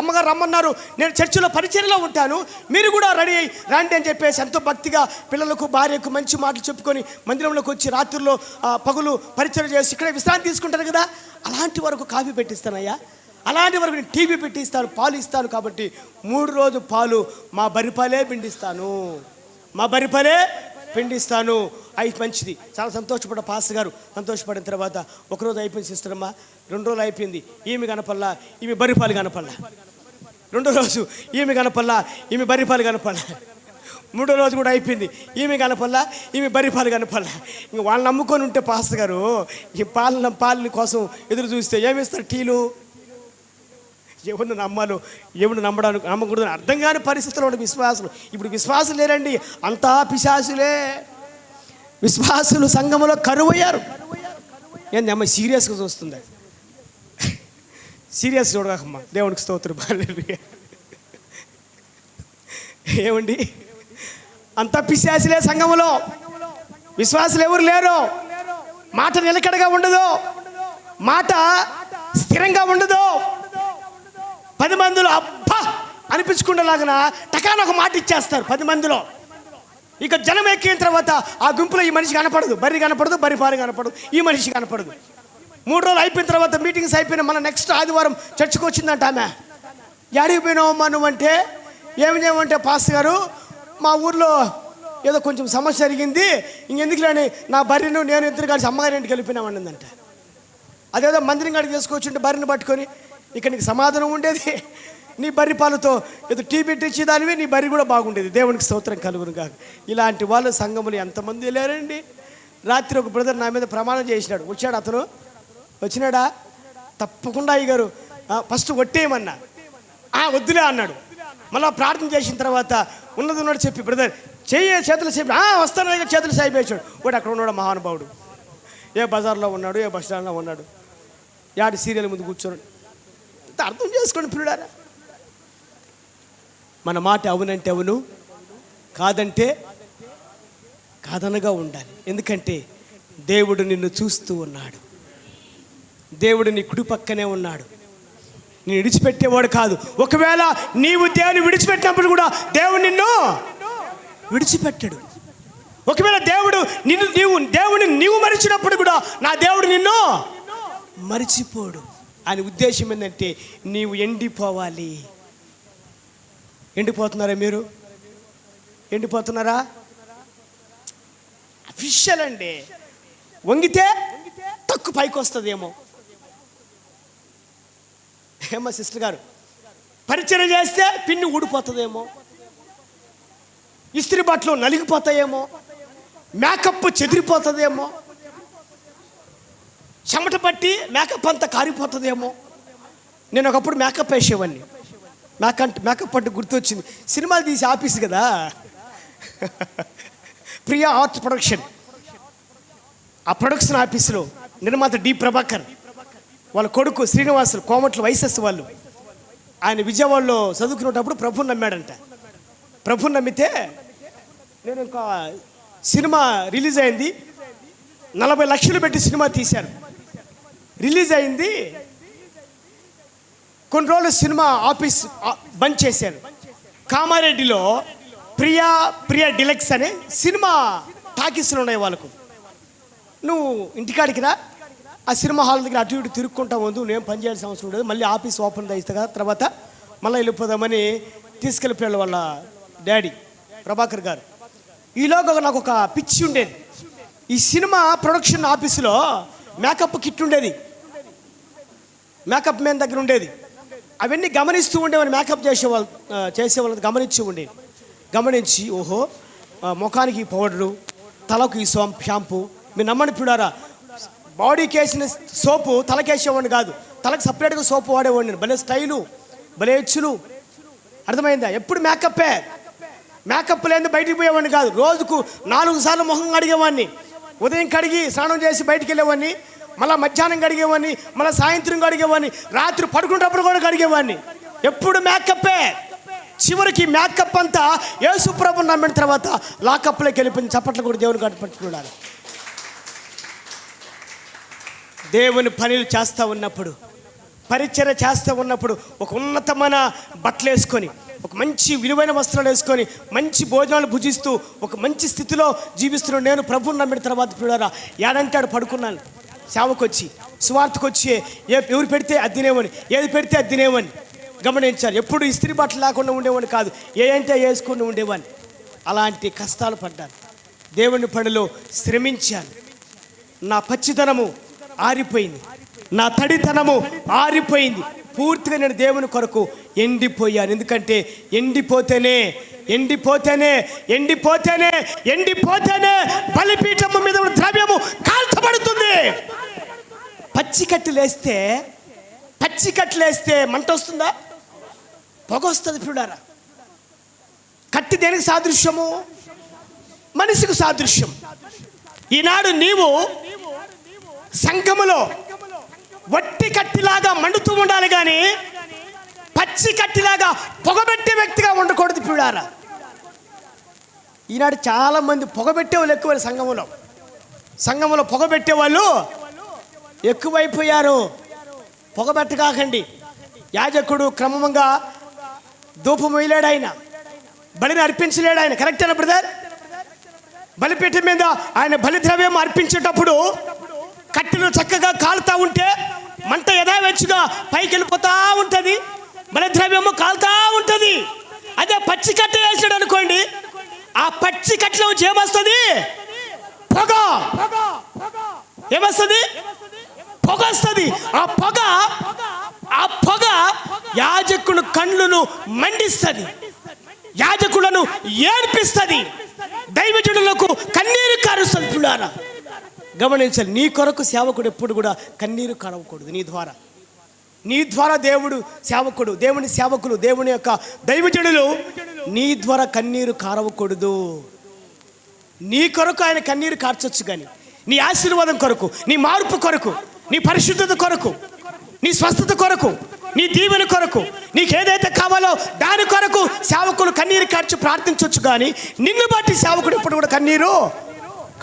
అమ్మగారు రమ్మన్నారు, నేను చర్చిలో పరిచర్యలో ఉంటాను, మీరు కూడా రెడీ అయ్యి రండి అని చెప్పేసి ఎంతో భక్తిగా పిల్లలకు, భార్యకు మంచి మాటలు చెప్పుకొని మందిరంలోకి వచ్చి రాత్రుల్లో పగులు పరిచర్య చేసి ఇక్కడే విశ్రాంతి తీసుకుంటారు కదా, అలాంటి వరకు కాఫీ పెట్టిస్తానయ్యా, అలాంటి వరకు నేను టీవీ పెట్టిస్తాను, పాలు ఇస్తాను. కాబట్టి 3 రోజులు పాలు మా బరిపాలే పిండిస్తాను. అయి మంచిది. చాలా సంతోషపడ్డ పాస్టర్ గారు. సంతోషపడిన తర్వాత ఒకరోజు అయిపోయింది సిస్టరమ్మ, 2 రోజులు అయిపోయింది, ఈమె కనపల్లా, ఈమె బరిపాలు కనపల్లా. 2వ రోజు ఈమె కనపల్లా, ఈమె బరిపాలు కనపల్లా. 3వ రోజు కూడా అయిపోయింది, ఈమె కనపల్లా, ఈమె బరిపాలు కనపల్లా. ఇంక వాళ్ళని నమ్ముకొని ఉంటే పాస్టర్ గారు ఈ పాలని కోసం ఎదురు చూస్తే ఏమిస్తారు? టీలు. ఎవరిని నమ్మాలో, ఎవరిని నమ్మకూడదని అర్థం కాని పరిస్థితుల్లో ఉండే విశ్వాసులు. ఇప్పుడు విశ్వాసులు లేరండి, అంతా పిశాసులే. విశ్వాసులు సంఘములో కరువయ్యారు. ఏంది అమ్మ సీరియస్గా చూస్తుంది? సీరియస్ చూడకమ్మా, దేవునికి స్తోత్రం. ఏమండి, అంతా పిశాచులే సంఘములో. విశ్వాసులు ఎవరు లేరు. మాట నిలకడగా ఉండదు, మాట స్థిరంగా ఉండదు. 10 మందిలో అబ్బా అనిపించుకునేలాగిన టకాన ఒక మాట ఇచ్చేస్తారు 10 మందిలో. ఇక జనం ఎక్కిన తర్వాత ఆ గుంపులో ఈ మనిషి కనపడదు, బర్రి కనపడదు, బర్రి పాలు కనపడదు, ఈ మనిషి కనపడదు. 3 రోజులు అయిపోయిన తర్వాత మీటింగ్స్ అయిపోయిన మన నెక్స్ట్ ఆదివారం చర్చికి వచ్చిందంట. ఆమె యాడికి పోయినావమ్మా నువ్వంటే, ఏమి చేయమంటే పాస్టర్ గారు మా ఊర్లో ఏదో కొంచెం సమస్య జరిగింది, ఇంకెందుకు లేని నా బర్రెను నేను ఇద్దరు కలిసి అమ్మగారి ఇంటికి వెళ్ళిపోయినామన్నదంట. అదేదో మందిరం కాడికి తీసుకొచ్చుంటే బర్రెని పట్టుకొని ఇక నీకు సమాధానం ఉండేది. నీ బర్రి పాలతో ఏదో టీ పెట్టించేదానివి, నీ బర్రి కూడా బాగుండేది. దేవునికి స్తోత్రం కలుగును కాక. ఇలాంటి వాళ్ళు సంఘములు ఎంతమంది లేరండి. రాత్రి ఒక బ్రదర్ నా మీద ప్రమాణం చేసినాడు. వచ్చాడు అతను, వచ్చినాడా తప్పకుండా అయ్యగారు ఫస్ట్ కొట్టేయమన్నా. వద్దులే అన్నాడు. మళ్ళీ ప్రార్థన చేసిన తర్వాత ఉన్నది ఉన్నాడు చెప్పి, బ్రదర్ చేతులు సేపు వస్తాను చేతులు సాయి వేసాడు. వాడు అక్కడ ఉన్నాడు మహానుభావుడు. ఏ బజార్లో ఉన్నాడు, ఏ బస్ స్టాండ్లో ఉన్నాడు, యాడి సీరియల్ ముందు కూర్చోడు. అంత అర్థం చేసుకోండి పిల్లారా. మన మాట అవునంటే అవును, కాదంటే కాదనగా ఉండాలి. ఎందుకంటే దేవుడు నిన్ను చూస్తూ ఉన్నాడు. దేవుడు నీ కుడి పక్కనే ఉన్నాడు. నేను విడిచిపెట్టేవాడు కాదు. ఒకవేళ నీవు దేవుని విడిచిపెట్టినప్పుడు కూడా దేవుడు నిన్ను విడిచిపెట్టడు. ఒకవేళ దేవుడు దేవుని నీవు మరిచినప్పుడు కూడా నా దేవుడు నిన్ను మరిచిపోడు. ఆయన ఉద్దేశం ఏంటంటే నీవు ఎండిపోవాలి. ఎండిపోతున్నారా మీరు? ఎండిపోతున్నారా? అఫిషియల్ అండి. వంగితే తక్కు పైకి వస్తుందేమో. ఏమో సిస్టర్ గారు, పరిచయం చేస్తే పిన్ని ఊడిపోతుందేమో, ఇస్త్రీ బట్టలు నలిగిపోతాయేమో, మేకప్ చెదిరిపోతుందేమో, చెమట పట్టి మేకప్ అంతా కారిపోతుందేమో. నేను ఒకప్పుడు మేకప్ వేసేవాడిని. మేకప్ అంటే గుర్తొచ్చింది, సినిమాలు తీసి ఆఫీస్ కదా, ప్రియా ఆర్ట్ ప్రొడక్షన్. ఆ ప్రొడక్షన్ ఆఫీసులో నిర్మాత డి ప్రభాకర్, వాళ్ళ కొడుకు శ్రీనివాసులు, కోమట్లు వైసెస్ వాళ్ళు. ఆయన విజయవాడలో చదువుకునేటప్పుడు ప్రభుని నమ్మాడంట. ప్రభుని నమ్మితే నేను ఇంకా సినిమా రిలీజ్ అయింది, 40 లక్షలు పెట్టి సినిమా తీశారు. రిలీజ్ అయింది, కొన్ని రోజులు సినిమా ఆఫీస్ బంద్ చేశారు. కామారెడ్డిలో ప్రియా డిలక్స్ అనే సినిమా టాకీస్లు ఉన్నాయి వాళ్ళకు. నువ్వు ఇంటికాడికి రా, ఆ సినిమా హాల్ దగ్గర అటు ఇటు తిరుక్కుంటా ముందు, నేను పని చేయాల్సిన అవసరం ఉండదు, మళ్ళీ ఆఫీస్ ఓపెన్ చేస్తా కదా, తర్వాత మళ్ళీ వెళ్ళిపోదామని తీసుకెళ్ళిపోయాడు వాళ్ళ డాడీ ప్రభాకర్ గారు. ఈలోగా నాకు ఒక పిచ్చి ఉండేది. ఈ సినిమా ప్రొడక్షన్ ఆఫీసులో మేకప్ కిట్ ఉండేది, మేకప్ మ్యాన్ దగ్గర ఉండేది. అవన్నీ గమనిస్తూ ఉండేవాడిని. మేకప్ చేసేవాళ్ళు గమనించి ఓహో ముఖానికి పౌడరు, తలకు ఈ షాంపూ. మీరు నమ్మని పిడారా, బాడీకి వేసిన సోపు తలకేసేవాడిని కాదు, తలకు సపరేట్గా సోపు వాడేవాడిని నేను. భలే స్టైలు, భలే హెచ్చులు. అర్థమైందా? ఎప్పుడు మేకప్ లేని బయటికి పోయేవాడిని కాదు. రోజుకు 4 సార్లు ముఖం కడిగేవాడిని. ఉదయం కడిగి స్నానం చేసి బయటికి వెళ్ళేవాడిని, మళ్ళీ మధ్యాహ్నం కడిగేవాడిని, మళ్ళీ సాయంత్రం కడిగేవాడిని, రాత్రి పడుకునేటప్పుడు కూడా కడిగేవాడిని. ఎప్పుడు మేకప్పే. చివరికి మేకప్ అంతా యేసు ప్రభువుని నమ్మిన తర్వాత లాకప్లోకి వెళ్ళిపోయింది. చప్పట్లు కూడా దేవుని కట్టుపట్టుకున్నాడు. దేవుని పనులు చేస్తూ ఉన్నప్పుడు, పరిచర్య చేస్తూ ఉన్నప్పుడు ఒక ఉన్నతమైన బట్టలు వేసుకొని, ఒక మంచి విలువైన వస్త్రాలు వేసుకొని, మంచి భోజనాలు భుజిస్తూ ఒక మంచి స్థితిలో జీవిస్తున్నాను. నేను ప్రభువుని నమ్మిన తర్వాత పిల్లరా ఏడంటాడు పడుకున్నాను. సేవకొచ్చి సువార్తకొచ్చి ఎవరు పెడితే అది తినేవని, ఏది పెడితే అది తినేవని గమనించారు. ఎప్పుడు ఇస్త్రీ బట్టలు లేకుండా ఉండేవాడిని కాదు, ఏ అంటే వేసుకుని ఉండేవాడిని. అలాంటి కష్టాలు పడ్డాను. దేవుని పనిలో శ్రమించాను. నా పచ్చితనము ఆరిపోయింది, నా తడితనము ఆరిపోయింది. పూర్తిగా నేను దేవుని కొరకు ఎండిపోయాను. ఎందుకంటే ఎండిపోతేనే బలిపీఠము మీద ద్రవ్యము కాల్చబడుతుంది. పచ్చి కట్టెలేస్తే మంట వస్తుందా? పొగ వస్తుంది. పిల్లారా, కట్టి దేనికి సాదృశ్యము? మనిషికి సాదృశ్యం. ఈనాడు నీవు సంఘములో వట్టి కట్టిలాగా మండుతూ ఉండాలి కానీ పచ్చి కట్టిలాగా పొగబెట్టే వ్యక్తిగా ఉండకూడదు. పిల్లారా, ఈనాడు చాలామంది పొగబెట్టే వాళ్ళు ఎక్కువ సంఘంలో పొగబెట్టే వాళ్ళు ఎక్కువైపోయారు. పొగబెట్టకాకండి. యాజకుడు క్రమంగా ధూపం వేయలేడు, ఆయన బలిని అర్పించలేడు. ఆయన కరెక్టేనా బ్రదర్? బలిపీఠం మీద ఆయన బలిద్రవ్యం అర్పించేటప్పుడు కట్టెలు చక్కగా కాలుతూ ఉంటే మంట యథావెచ్చుగా పైకి వెళ్ళిపోతూ ఉంటుంది, బలిద్రవ్యము కాలుతూ ఉంటుంది. అదే పచ్చి కట్టె వేసాడు అనుకోండి, ఆ పచ్చి కట్టెలో ఏమొస్తుంది? పొగ. ఏమొస్తుంది? పొగ వస్తుంది. ఆ పొగ యాజకుడు కళ్ళను మండిస్తుంది, యాజకులను ఏడ్పిస్తుంది, దైవజనులకు కన్నీరు కారుస్తుంది. పిల్లారా గమనించాలి, నీ కొరకు సేవకుడు ఎప్పుడు కూడా కన్నీరు కారవకూడదు. నీ ద్వారా దేవుడు సేవకుడు, దేవుని సేవకులు, దేవుని యొక్క దైవజనులు నీ ద్వారా కన్నీరు కారవకూడదు. నీ కొరకు ఆయన కన్నీరు కార్చొచ్చు, కానీ నీ ఆశీర్వాదం కొరకు, నీ మార్పు కొరకు, నీ పరిశుద్ధత కొరకు, నీ స్వస్థత కొరకు, నీ దీవెన కొరకు, నీకు ఏదైతే కావాలో దాని కొరకు సేవకులు కన్నీరు కార్చి ప్రార్థించవచ్చు, కానీ నిన్ను బట్టి సేవకుడు ఇప్పుడు కూడా కన్నీరు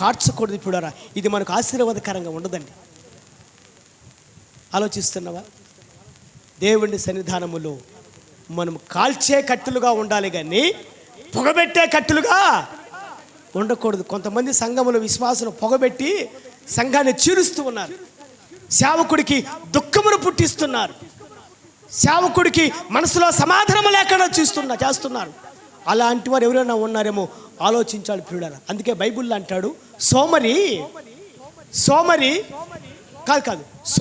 కార్చకూడదు. ఇప్పుడు ఇది మనకు ఆశీర్వాదకరంగా ఉండదండి. ఆలోచిస్తున్నావా? దేవుని సన్నిధానములో మనం కాల్చే కట్టెలుగా ఉండాలి, కానీ పొగబెట్టే కట్టెలుగా ఉండకూడదు. కొంతమంది సంఘములో విశ్వాసులు పొగబెట్టి సంఘాన్ని చీరుస్తూ ఉన్నారు, సేవకుడికి దుఃఖమును పుట్టిస్తున్నారు, సేవకుడికి మనసులో సమాధానం లేకుండా చేస్తున్నారు. అలాంటి వారు ఎవరైనా ఉన్నారేమో ఆలోచించాలి ప్రియులారా. అందుకే బైబిల్లో అంటాడు,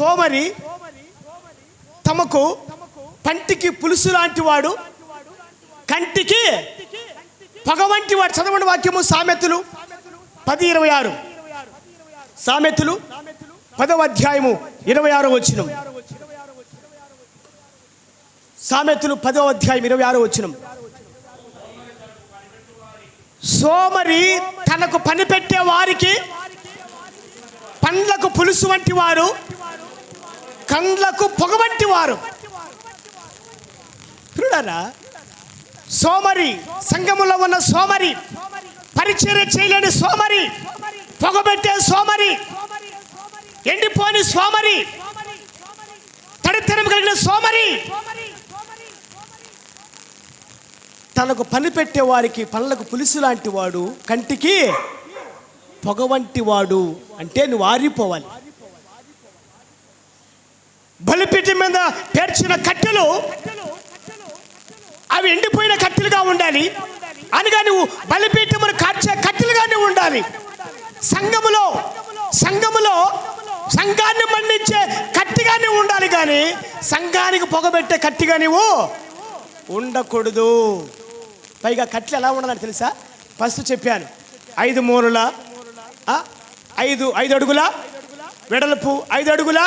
సోమరి తమకు పంటికి పులుసు లాంటి వాడు, కంటికి పొగ వంటి వాడు. చదవండి వాక్యము, సామెతలు 10:26. సామెతలు 10వ అధ్యాయము 26వ వచనం. సామెతలు 10వ అధ్యాయం 26వ వచనం. సోమరి తనకు పని పెట్టే వారికి పండ్లకు పులుసు వంటి వారు, కండ్లకు పొగ వంటి వారు. చూడరా, సోమరి, సంఘములో ఉన్న సోమరి, పరిచర్య చేయలేని సోమరి, పొగబెట్టే సోమరి, ఎండిపోని సోమరి, తడితనం కలిగిన సోమరి, తనకు పని పెట్టే వారికి పళ్ళకు పులుసు లాంటి వాడు, కంటికి పొగ వంటి వాడు. అంటే నువ్వు ఆరిపోవాలి. బలిపీఠం మీద పేర్చిన కట్టెలు అవి ఎండిపోయిన కట్టెలుగా ఉండాలి, అనగా నువ్వు బలిపీఠమును కార్చే కట్టెలుగానే ఉండాలి. సంఘములో సంఘాన్ని మండించే కట్టిగానే ఉండాలి, కానీ సంఘానికి పొగబెట్టే కట్టిగా నువ్వు ఉండకూడదు. పైగా కట్టెలు ఎలా ఉండాలని తెలుసా? ఫస్ట్ చెప్పాను, 5 మూరల 5 అడుగుల వెడల్పు, 5 అడుగుల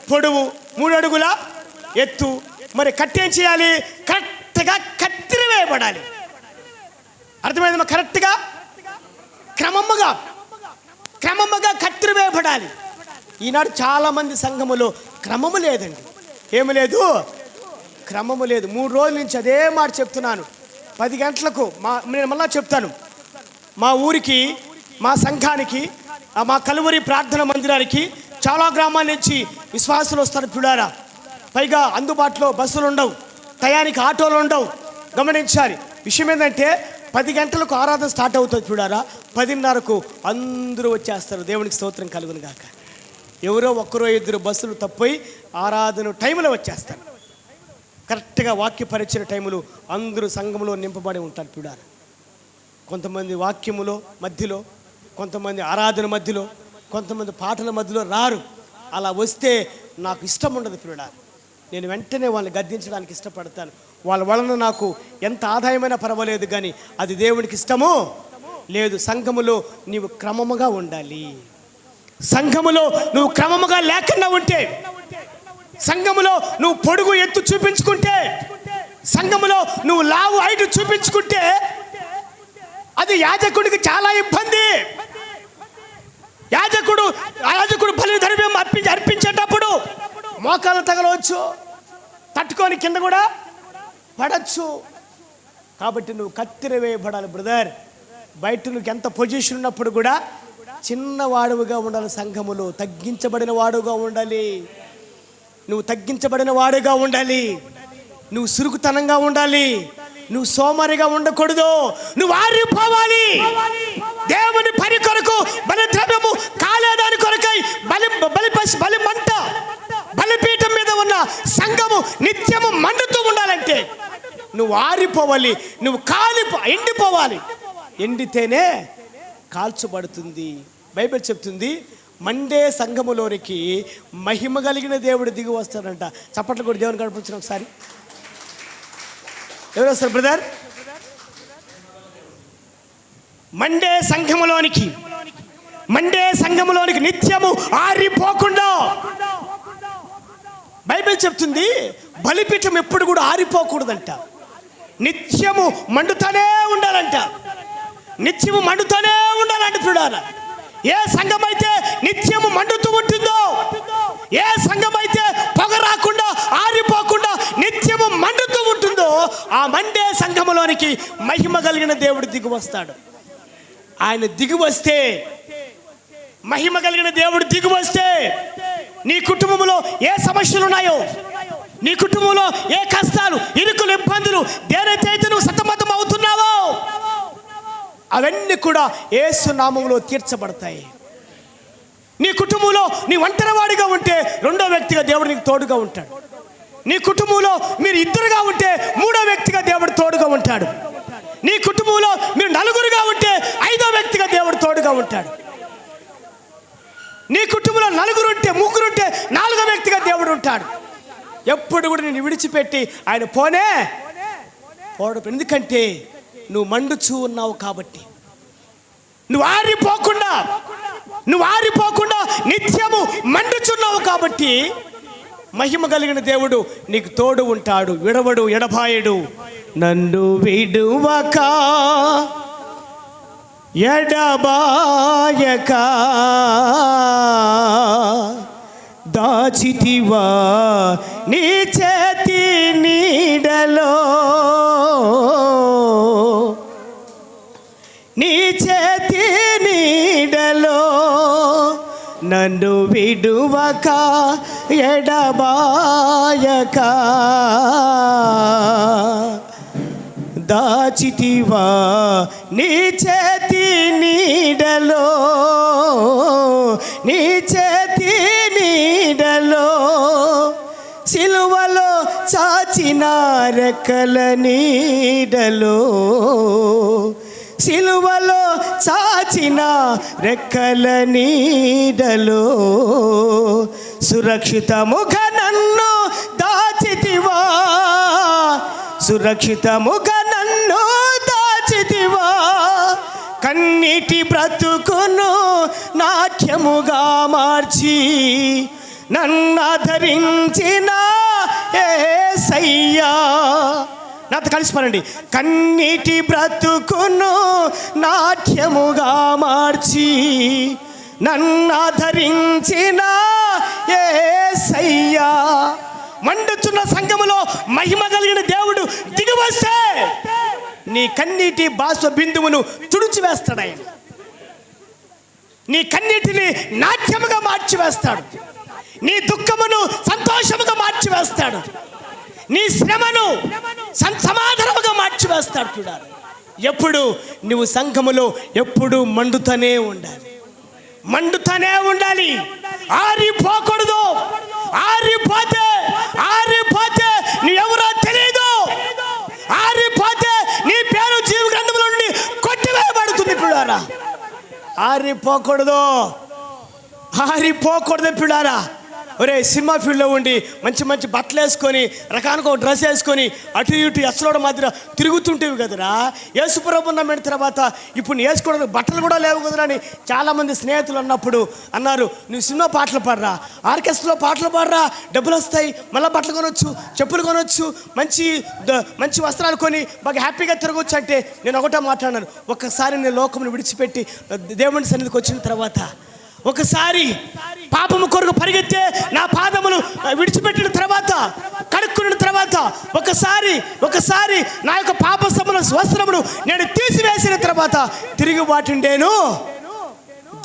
పొడవు, 3 అడుగుల ఎత్తు. మరి కట్టె ఏం చేయాలి? కరెక్ట్గా కత్తిరి వేయబడాలి. అర్థమైందమ్మా? కరెక్ట్గా క్రమముగా కత్తిరి వేయబడాలి. ఈనాడు చాలామంది సంఘములో క్రమము లేదండి. ఏమి లేదు? క్రమము లేదు. 3 రోజుల నుంచి అదే మాట చెప్తున్నాను. 10 గంటలకు నేను మళ్ళా చెప్తాను, మా ఊరికి, మా సంఘానికి, మా కలువరి ప్రార్థన మందిరానికి చాలా గ్రామాల నుంచి విశ్వాసులు వస్తారు పిల్లారా. పైగా అందుబాటులో బస్సులు ఉండవు, టయానికి ఆటోలు ఉండవు. గమనించాలి. విషయం ఏంటంటే 10 గంటలకు ఆరాధన స్టార్ట్ అవుతుంది పిల్లారా, 10:30కు అందరూ వచ్చేస్తారు. దేవునికి స్తోత్రం కలుగును గాక. ఎవరో 1-2 బస్సులు తప్పిపోయి ఆరాధన టైంలో వచ్చేస్తారు. కరెక్ట్గా వాక్య పరిచయ టైములు అందరూ సంఘంలో నింపబడి ఉంటారు పిల్లారా. కొంతమంది వాక్యములో మధ్యలో, కొంతమంది ఆరాధన మధ్యలో, కొంతమంది పాటల మధ్యలో రారు. అలా వస్తే నాకు ఇష్టం ఉండదు పిల్లారా. నేను వెంటనే వాళ్ళని గద్దించడానికి ఇష్టపడతాను. వాళ్ళ వలన నాకు ఎంత ఆదాయమైనా పర్వాలేదు, కానీ అది దేవునికి ఇష్టమో లేదు. సంఘములో నీవు క్రమముగా ఉండాలి. సంఘములో నువ్వు క్రమముగా లేకుండా ఉంటే, సంఘములో నువ్వు పొడుగు ఎత్తు చూపించుకుంటే, సంఘములో నువ్వు లావు హైట్ చూపించుకుంటే అది యాజకుడికి చాలా ఇబ్బంది. యాజకుడు బలి ద్రవ్యం అర్పించేటప్పుడు మోకాలు తగలవచ్చు, తట్టుకొని కింద కూడా పడచ్చు. కాబట్టి నువ్వు కత్తిర వేయబడాలి బ్రదర్. బయట నువ్వు ఎంత పొజిషన్ ఉన్నప్పుడు కూడా చిన్నవాడుగా ఉండాలి. సంఘములో తగ్గించబడిన వాడుగా ఉండాలి. నువ్వు తగ్గించబడిన వాడుగా ఉండాలి. నువ్వు సురుకుతనంగా ఉండాలి. నువ్వు సోమరిగా ఉండకూడదు. నువ్వు ఆరిపోవాలి. దేవుని పని కొరకు బలిద్రవ్యము కాలేదాని కొరకై బలి మంట బలిపీఠం మీద ఉన్న సంఘము నిత్యము మండుతూ ఉండాలంటే నువ్వు ఆరిపోవాలి. నువ్వు ఎండిపోవాలి. ఎండితేనే కాల్చబడుతుంది. బైబిల్ చెప్తుంది, మండే సంఘములోనికి మహిమ కలిగిన దేవుడు దిగి వస్తాడంట. చప్పట్లు కూడా దేవుని కనిపించిన ఒకసారి. ఎవరు వస్తారు బ్రదర్? మండే సంఘములోనికి నిత్యము ఆరిపోకుండా. బైబిల్ చెప్తుంది బలిపీఠం ఎప్పుడు కూడా ఆరిపోకూడదంట. నిత్యము మండుతూనే ఉండాలంట. నిత్యము మండుతూనే ఉండాలంట. చూడాల ఏ సంఘం అయితే నిత్యము మండుతూ ఉంటుందో, ఏ సంఘం అయితే పొగ రాకుండా ఆరిపోకుండా నిత్యము మండుతూ ఉంటుందో, ఆ మండే సంఘములోనికి మహిమ కలిగిన దేవుడు దిగి వస్తాడు. ఆయన దిగి వస్తే, మహిమ కలిగిన దేవుడు దిగి వస్తే, నీ కుటుంబంలో ఏ సమస్యలు ఉన్నాయో, నీ కుటుంబంలో ఏ కష్టాలు, ఇరుకులు, ఇబ్బందులు, దేనితైతే నువ్వు సతమతం అవుతున్నావో అవన్నీ కూడా యేసు నామములో తీర్చబడతాయి. నీ కుటుంబంలో నీ ఒంటరివాడిగా ఉంటే రెండో వ్యక్తిగా దేవుడు నీకు తోడుగా ఉంటాడు. నీ కుటుంబంలో మీరు ఇద్దరుగా ఉంటే మూడో వ్యక్తిగా దేవుడు తోడుగా ఉంటాడు. నీ కుటుంబంలో మీరు నలుగురుగా ఉంటే ఐదో వ్యక్తిగా దేవుడు తోడుగా ఉంటాడు. నీ కుటుంబంలో నలుగురు ఉంటే, ముగ్గురు ఉంటే నాలుగో వ్యక్తిగా దేవుడు ఉంటాడు. ఎప్పుడు కూడా నేను విడిచిపెట్టి ఆయన పోడు. ఎందుకంటే నువ్వు మండుచూ ఉన్నావు కాబట్టి. నువ్వు ఆరిపోకుండా నిత్యము మండుచున్నావు కాబట్టి మహిమ కలిగిన దేవుడు నీకు తోడు ఉంటాడు. విడవడు, ఎడబాయడు. నన్ను విడువక ఎడబాయక దాచితివా నీ చేతి నీడలో, నీ చేతి నీడలో నన్ను విడువక ఎడబాయక దాచితివా నీ చేతి నీడలో, నీ చేతి నీడలో సిలువలో చాచిన రెక్కల నీడలో, సిలువలో చాచిన రెక్కల నీడలో సురక్షితముగా నన్ను దాచితివా, సురక్షితముగా నన్ను దాచితివా. కన్నీటి బ్రతుకును నాట్యముగా మార్చి నన్నాదరించిన యేసయ్యా. నాతో కలిసి పనండి. కన్నీటి బ్రతుకును నాట్యముగా మార్చి నన్నాదరించిన యేసయ్యా. మండుచున్న సంఘములో మహిమ కలిగిన దేవుడు దిగి వస్తే నీ కన్నీటి బాష్ప బిందువును తుడిచివేస్తాడు. ఆయన నీ కన్నీటిని నాట్యముగా మార్చివేస్తాడు. నీ దుఃఖమును సంతోషముగా మార్చివేస్తాడు. నీ శ్రమను సమాధానముగా మార్చివేస్తాడు. చూడాలి, ఎప్పుడు నువ్వు సంఘములో ఎప్పుడు మండుతూనే ఉండాలి. ఆరిపోకూడదు. ఆరిపోతే నువ్వెవరో తెలియదు. ఆరిపోతే నీ పేరు జీవ గ్రంథంలో నుండి కొట్టివేయబడుతుంది. పిల్లారా, ఆరిపోకూడదు పిల్లారా. ఒరే, సినిమా ఫీల్డ్లో ఉండి మంచి మంచి బట్టలు వేసుకొని, రకానికి ఒక డ్రెస్ వేసుకొని అటు ఇటు ఎస్లోడ మధ్య తిరుగుతుంటేవి కదరా. యేసుప్రభు నమ్మిన తర్వాత ఇప్పుడు నీ వేసుకోవడానికి బట్టలు కూడా లేవు కదరా అని చాలామంది స్నేహితులు అన్నారు, నువ్వు సినిమా పాటలు పాడరా, ఆర్కెస్ట్రాలో పాటలు పాడరా, డబ్బులు వస్తాయి, మళ్ళీ బట్టలు కొనొచ్చు, చెప్పులు కొనొచ్చు, మంచి వస్త్రాలు కొని బాగా హ్యాపీగా తిరగొచ్చు. అంటే నేను ఒకటే మాట్లాడినాను, ఒక్కసారి నేను లోకమును విడిచిపెట్టి దేవుని సన్నిధికి వచ్చిన తర్వాత ఒకసారి పాపము కొరకు పరిగెత్తే నా పాదములు విడిచిపెట్టిన తర్వాత, కడుక్కున్న తర్వాత, ఒకసారి నా యొక్క పాప వస్త్రమును నేను తీసివేసిన తర్వాత తిరిగి వాటిని నేను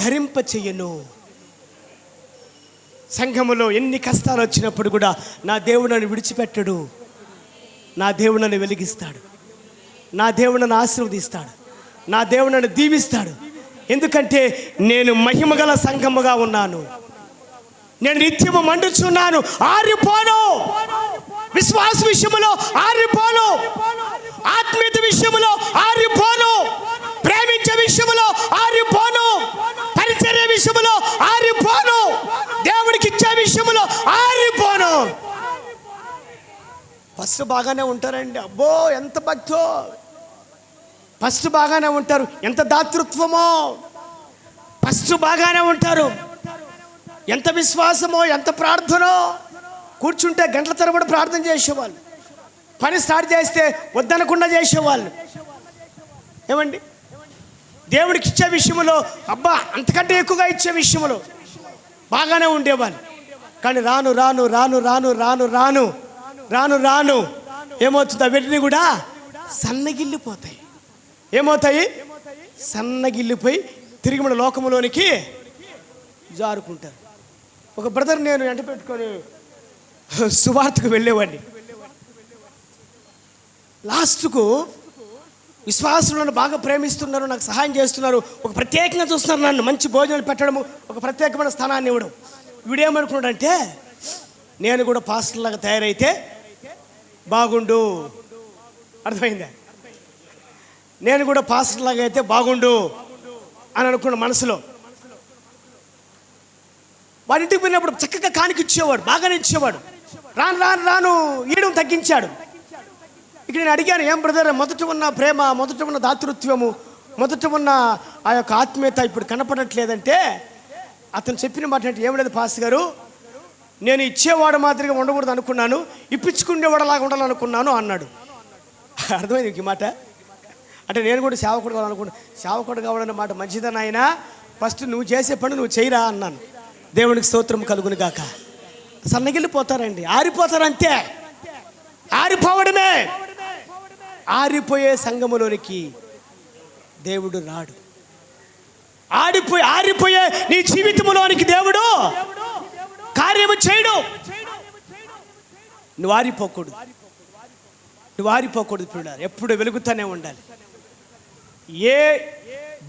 ధరింప చెయ్యను. సంఘములో ఎన్ని కష్టాలు వచ్చినప్పుడు కూడా నా దేవుడు నన్ను విడిచిపెట్టడు. నా దేవుడు నన్ను వెలిగిస్తాడు. నా దేవుడు నన్ను ఆశీర్వదిస్తాడు. నా దేవుడు నన్ను దీవిస్తాడు. ఎందుకంటే నేను మహిమగల సంఘముగా ఉన్నాను. నేను నిత్యము మండుచున్నాను, ఆరిపోను. విశ్వాస విషయములో ఆరిపోను, ఆత్మీయత విషయములో ఆరిపోను, ప్రేమించే విషయములో ఆరిపోను, పరిచర్య విషయములో ఆరిపోను, దేవుడికి ఇచ్చే విషయములో ఆరిపోను. ఫస్ట్ బాగానే ఉంటారండి. అబ్బో ఎంత భక్తో, ఫస్ట్ బాగానే ఉంటారు. ఎంత దాతృత్వమో, ఫస్ట్ బాగానే ఉంటారు. ఎంత విశ్వాసమో, ఎంత ప్రార్థనో. కూర్చుంటే గంటల తరబడి ప్రార్థన చేసేవాళ్ళు. పని స్టార్ట్ చేస్తే వద్దనకుండా చేసేవాళ్ళు. ఏమండి, దేవుడికి ఇచ్చే విషయంలో అబ్బా అంతకంటే ఎక్కువగా ఇచ్చే విషయంలో బాగానే ఉండేవాళ్ళు. కానీ రాను రాను రాను రాను రాను రాను రాను రాను ఏమవుతుంది? అవన్నీ కూడా సన్నగిల్లిపోతాయి. ఏమవుతాయి? సన్నగిల్లిపోయి తిరిగి మన లోకములోనికి జారుకుంటారు. ఒక బ్రదర్ నేను ఎంట పెట్టుకొని సువార్తకు వెళ్ళేవాడిని. లాస్ట్కు విశ్వాసులను బాగా ప్రేమిస్తున్నారు, నాకు సహాయం చేస్తున్నారు, ఒక ప్రత్యేకంగా చూస్తున్నారు, నన్ను మంచి భోజనాలు పెట్టడము, ఒక ప్రత్యేకమైన స్థానాన్ని ఇవ్వడం. వీడేమనుకున్నాడంటే నేను కూడా పాస్టర్లాగా తయారైతే బాగుండు. అర్థమైందా? నేను కూడా పాస్టర్లాగా అయితే బాగుండు అని అనుకున్న మనసులో. వాడి ఇంటికి పోయినప్పుడు చక్కగా కానికి ఇచ్చేవాడు, బాగానే ఇచ్చేవాడు. రాను రాను రాను ఈయడం తగ్గించాడు. ఇక్కడ నేను అడిగాను, ఏం బ్రదర్, మొదట ఉన్న ప్రేమ, మొదట ఉన్న దాతృత్వము, మొదట ఉన్న ఆ యొక్క ఆత్మీయత ఇప్పుడు కనపడట్లేదంటే అతను చెప్పిన మాట అంటే, ఏం లేదు పాస్టర్ గారు, నేను ఇచ్చేవాడు మాదిరిగా ఉండకూడదు అనుకున్నాను, ఇప్పించుకునేవాడులాగా ఉండాలనుకున్నాను అన్నాడు. అర్థమైంది ఈ మాట? అంటే నేను కూడా సేవకుడు కావాలనుకున్నాను. సేవకుడు కావాలన్న మాట మంచిదని ఆయన, ఫస్ట్ నువ్వు చేసే పని నువ్వు చేయరా అన్నాను. దేవునికి స్తోత్రం కలుగును గాక. సన్నగిల్లిపోతారండి, ఆరిపోతారంతే. ఆరిపోవడమే. ఆరిపోయే సంఘములోనికి దేవుడు రాడు. ఆరిపోయే నీ జీవితంలోనికి దేవుడు కార్యము చేయడు. నువ్వు ఆరిపోకూడదు, నువ్వు ఆరిపోకూడదు. పిల్లలు ఎప్పుడు వెలుగుతూనే ఉండాలి. ఏ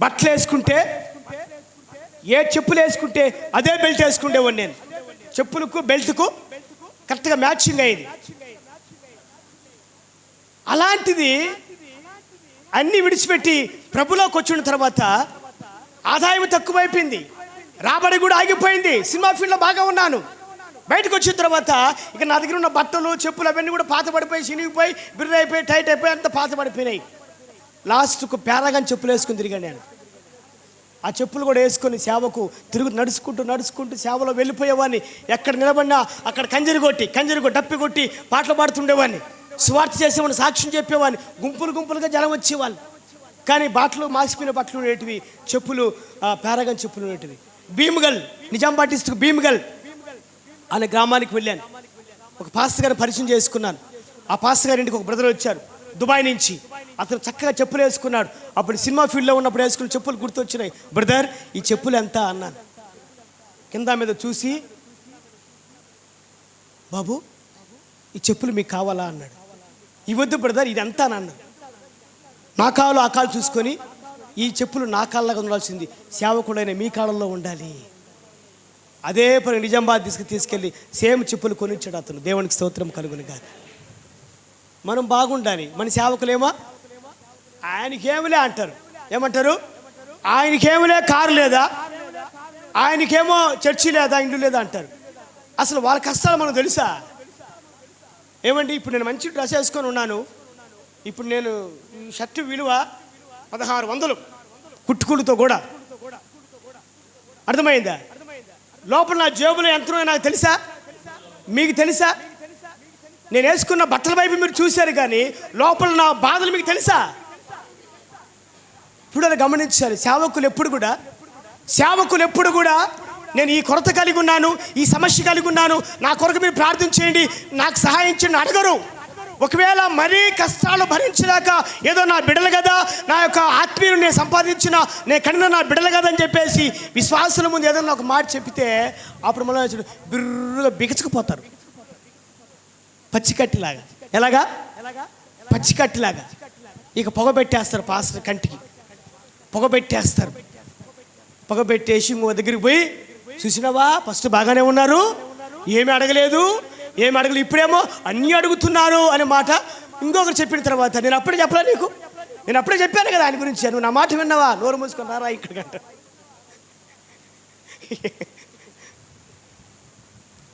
బట్టలు వేసుకుంటే, ఏ చెప్పులు వేసుకుంటే అదే బెల్ట్ వేసుకుంటేవాడిని నేను. చెప్పులకు బెల్ట్కు కరెక్ట్గా మ్యాచింగ్ అయ్యేది. అలాంటిది అన్నీ విడిచిపెట్టి ప్రభులోకి వచ్చిన తర్వాత ఆదాయం తక్కువైపోయింది, రాబడి కూడా ఆగిపోయింది. సినిమా ఫీల్డ్లో బాగా ఉన్నాను. బయటకు వచ్చిన తర్వాత ఇక నా దగ్గర ఉన్న బట్టలు, చెప్పులు అవన్నీ కూడా పాత పడిపోయి, చినిగిపోయి, బిర్ర అయిపోయి, టైట్ అయిపోయి, అంత పాత పడిపోయినాయి. లాస్ట్కు పేరాగాని చెప్పులు వేసుకుని తిరిగాను నేను. ఆ చెప్పులు కూడా వేసుకొని సేవకు నడుచుకుంటూ సేవలో వెళ్ళిపోయేవాడిని. ఎక్కడ నిలబడినా అక్కడ కంజరి కొట్టి డప్పి కొట్టి పాటలు పాడుతుండేవాడిని. స్వార్థ చేసేవాడిని, సాక్ష్యం చెప్పేవాడిని. గుంపులుగా జనం వచ్చేవాళ్ళు. కానీ బట్టలు, మాసిపోయిన బట్టలు ఉండేటివి, చెప్పులు పేరాగాని చెప్పులు ఉండేటివి. భీమగల్, నిజాంబాటిస్టుకు భీమగల్ అనే గ్రామానికి వెళ్ళాను. ఒక పాస్టర్ గారిని పరిచయం చేసుకున్నాను. ఆ పాస్టర్ గారి ఇంటికి ఒక బ్రదర్ వచ్చారు దుబాయ్ నుంచి. అతను చక్కగా చెప్పులు వేసుకున్నాడు. అప్పుడు సినిమా ఫీల్డ్లో ఉన్నప్పుడు వేసుకున్న చెప్పులు గుర్తొచ్చినాయి. బ్రదర్, ఈ చెప్పులు ఎంత అన్నాను. కింద మీద చూసి, బాబు ఈ చెప్పులు మీకు కావాలా అన్నాడు. ఇవద్దు బ్రదర్, ఇది ఎంత అని అన్నాడు. నా కాలు ఆ కాలు చూసుకొని, ఈ చెప్పులు నా కాళ్ళగా ఉండాల్సింది, సేవకుడైన మీ కాళ్ళలో ఉండాలి. అదే పని నిజామాబాద్ తీసుకెళ్ళి సేమ్ చెప్పులు కొనిచ్చాడు అతను. దేవునికి స్తోత్రం కలుగును గాక. మనం బాగుండాలి. మన సేవకులేమో ఆయనకేమిలే అంటారు. ఏమంటారు? ఆయనకేమిలే కారు లేదా, ఆయనకేమో చర్చి లేదా, ఇండ్లు లేదా అంటారు. అసలు వాళ్ళ కష్టాలు మనకు తెలుసా? ఏమండి, ఇప్పుడు నేను మంచి డ్రెస్ వేసుకొని ఉన్నాను. ఇప్పుడు నేను షర్టు విలువ 1600 కుట్టుకులతో కూడా. అర్థమైందా? లోపల నా జేబులో ఎంత ఉన్నాయో నాకు తెలుసా? మీకు తెలుసా? నేను వేసుకున్న బట్టల వైపు మీరు చూశారు, కానీ లోపల నా బాధలు మీకు తెలుసా? ఇప్పుడు అది గమనించాలి. సేవకులు ఎప్పుడు కూడా సేవకులు ఎప్పుడు కూడా నేను ఈ కొరత కలిగి ఉన్నాను, ఈ సమస్య కలిగి ఉన్నాను, నా కొరకు మీరు ప్రార్థన చేయండి, నాకు సహాయం చేయండి అడగరు. ఒకవేళ మరీ కష్టాలు భరించలేక ఏదో నా బిడ్డలు కదా, నా యొక్క ఆత్మీయులు నేను సంపాదించిన నేను కన్నా నా బిడ్డలు కదా అని చెప్పేసి విశ్వాసుల ముందు ఏదైనా ఒక మాట చెప్పితే అప్పుడు మనం బిర్రుగా బిగచుకుపోతారు, పచ్చికట్టిలాగా. ఎలాగా? పచ్చికట్టిలాగా. ఇక పొగ పెట్టేస్తారు, పాస్టర్ కంటికి పొగ పెట్టేస్తారు. పొగ పెట్టేసి ఇంకో దగ్గరికి పోయి, చూసినావా ఫస్ట్ బాగానే ఉన్నారు, ఏమి అడగలేదు, ఇప్పుడేమో అన్నీ అడుగుతున్నారు అనే మాట ఇంకొకరు చెప్పిన తర్వాత, నేను అప్పుడే చెప్పలే నీకు, నేను అప్పుడే చెప్పాను కదా ఆయన గురించి, నువ్వు నా మాట విన్నావా, నోరు మూసుకున్నారా ఇక్కడికంట.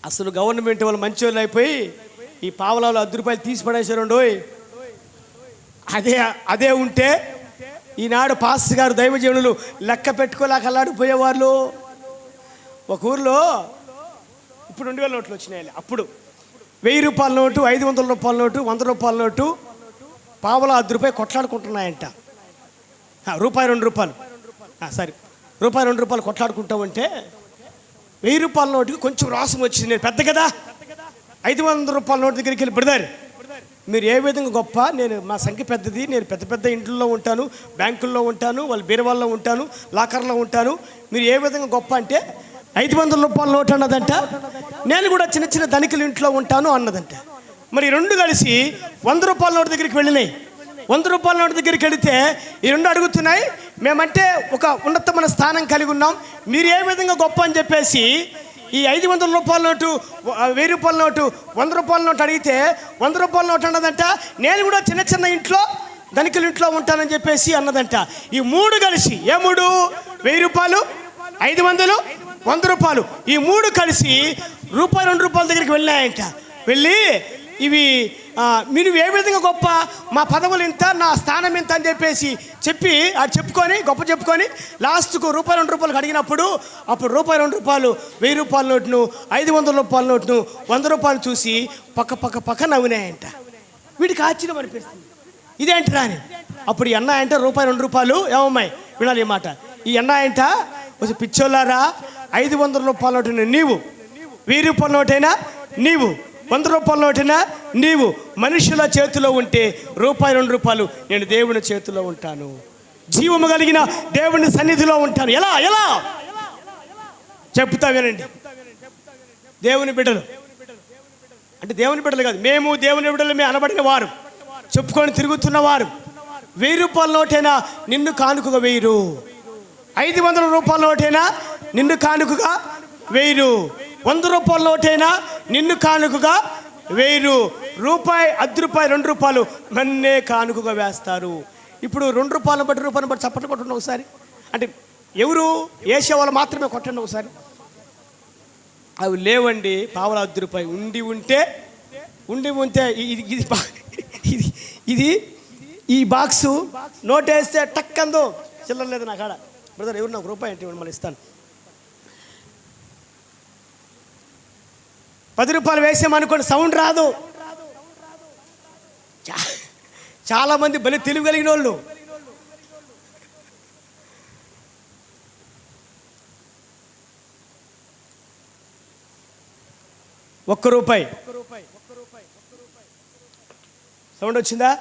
అసలు గవర్నమెంట్ వాళ్ళు మంచి వాళ్ళు అయిపోయి ఈ పావలాలు 10 రూపాయలు తీసి పడేసారు. అదే ఉంటే ఈనాడు పాస్టర్ గారు దైవజనులు లెక్క పెట్టుకోలేక అల్లాడిపోయేవాళ్ళు. ఒక ఊర్లో ఇప్పుడు 2000 నోట్లు వచ్చినాయి. అప్పుడు 1000 రూపాయల నోటు, 500 రూపాయల నోటు, 100 రూపాయల నోటు, పావలా 10 రూపాయలు కొట్లాడుకుంటున్నాయంట. రూపాయి 2 రూపాయలు, రూపాయి 2 రూపాయలు కొట్లాడుకుంటా ఉంటే 1000 రూపాయల నోటుకి కొంచెం రాసం వచ్చింది. నేను పెద్ద కదా, 500 రూపాయల నోటు దగ్గరికి వెళ్ళి, బ్రదర్ మీరు ఏ విధంగా గొప్ప, నేను మా సంఖ్య పెద్దది, నేను పెద్ద ఇంట్లో ఉంటాను, బ్యాంకుల్లో ఉంటాను, వాళ్ళ బీరవాళ్ళలో ఉంటాను, లాకర్లో ఉంటాను, మీరు ఏ విధంగా గొప్ప అంటే 500 రూపాయల నోటు అన్నదంట, నేను కూడా చిన్న ధనికుల ఇంట్లో ఉంటాను అన్నదంట. మరి 2 కలిసి 100 రూపాయల నోటు దగ్గరికి వెళ్ళినాయి. 100 రూపాయల నోటు దగ్గరికి వెళితే ఈ 2 అడుగుతున్నాయి, మేమంటే ఒక ఉన్నతమైన స్థానం కలిగి ఉన్నాం, మీరు ఏ విధంగా గొప్ప అని చెప్పేసి ఈ 500 రూపాయల నోటు, 1000 రూపాయల నోటు, 100 రూపాయల నోటు అడిగితే 100 రూపాయల నోటు అన్నదంట, నేను కూడా చిన్న ఇంట్లో ధనికుల ఇంట్లో ఉంటానని చెప్పేసి అన్నదంట. ఈ 3 కలిసి, ఏ 3? 1000 రూపాయలు, 500, 100 రూపాయలు, ఈ 3 కలిసి రూపాయి 2 రూపాయల దగ్గరికి వెళ్ళాయంట. వెళ్ళి ఇవి మీరు ఏ విధంగా గొప్ప, మా పదవులు ఇంత, నా స్థానం ఇంత అని చెప్పేసి చెప్పుకొని గొప్ప చెప్పుకొని లాస్ట్కు రూపాయి 2 రూపాయలకు అడిగినప్పుడు అప్పుడు రూపాయి 2 రూపాయలు, 1000 రూపాయల నోటును, 500 రూపాయల నోటును, 100 రూపాయలు చూసి పక్క నవ్వినాయంట. వీడికి ఆశ్చర్యం అనిపిస్తుంది, ఇదేంటి రాని. అప్పుడు ఈ అన్న అంటే రూపాయి 2 రూపాయలు, ఏమమ్మాయి వినాలి ఈ మాట, ఈ అన్న అంట కొంచెం పిచ్చోళ్ళారా, 500 రూపాయల నోటైనా నీవు, 1000 రూపాయల నోటైనా నీవు, 100 రూపాయల నోటైనా నీవు మనుషుల చేతిలో ఉంటే రూపాయి 2 రూపాయలు నేను దేవుని చేతిలో ఉంటాను, జీవము కలిగిన దేవుని సన్నిధిలో ఉంటాను. ఎలా చెప్తా వినండి. దేవుని బిడ్డలు అంటే దేవుని బిడ్డలు కాదు, మేము దేవుని బిడ్డలు అనబడిన వారు, చెప్పుకొని తిరుగుతున్నవారు, 1000 రూపాయల నోటైనా నిన్ను కానుకగా 1000, 500 రూపాయల నోటైనా నిన్ను కానుకగా 1000, 100 రూపాయల నోటైనా నిన్ను కానుకగా 1000, రూపాయి 10 రూపాయి 2 రూపాయలు నన్నే కానుకగా వేస్తారు. ఇప్పుడు 2 రూపాయలు బట్టి రూపాయలు బట్టి చప్పట్లు కొట్టండి ఒకసారి. అంటే ఎవరు ఏసే వాళ్ళు మాత్రమే కొట్టండి ఒకసారి. అవి లేవండి, పావలా 10 రూపాయలు ఉండి ఉంటే ఇది ఈ బాక్సు నోట్ వేస్తే టక్కందో చిల్లర లేదు నా కాడ, బ్రదర్ ఎవరు నాకు రూపాయి అంటే మళ్ళీ ఇస్తాను. 10 రూపాయలు వేసామనుకోండి సౌండ్ రాదు. చాలామంది బలి తెలివి కలిగిన వాళ్ళు ₹1 సౌండ్ వచ్చిందా?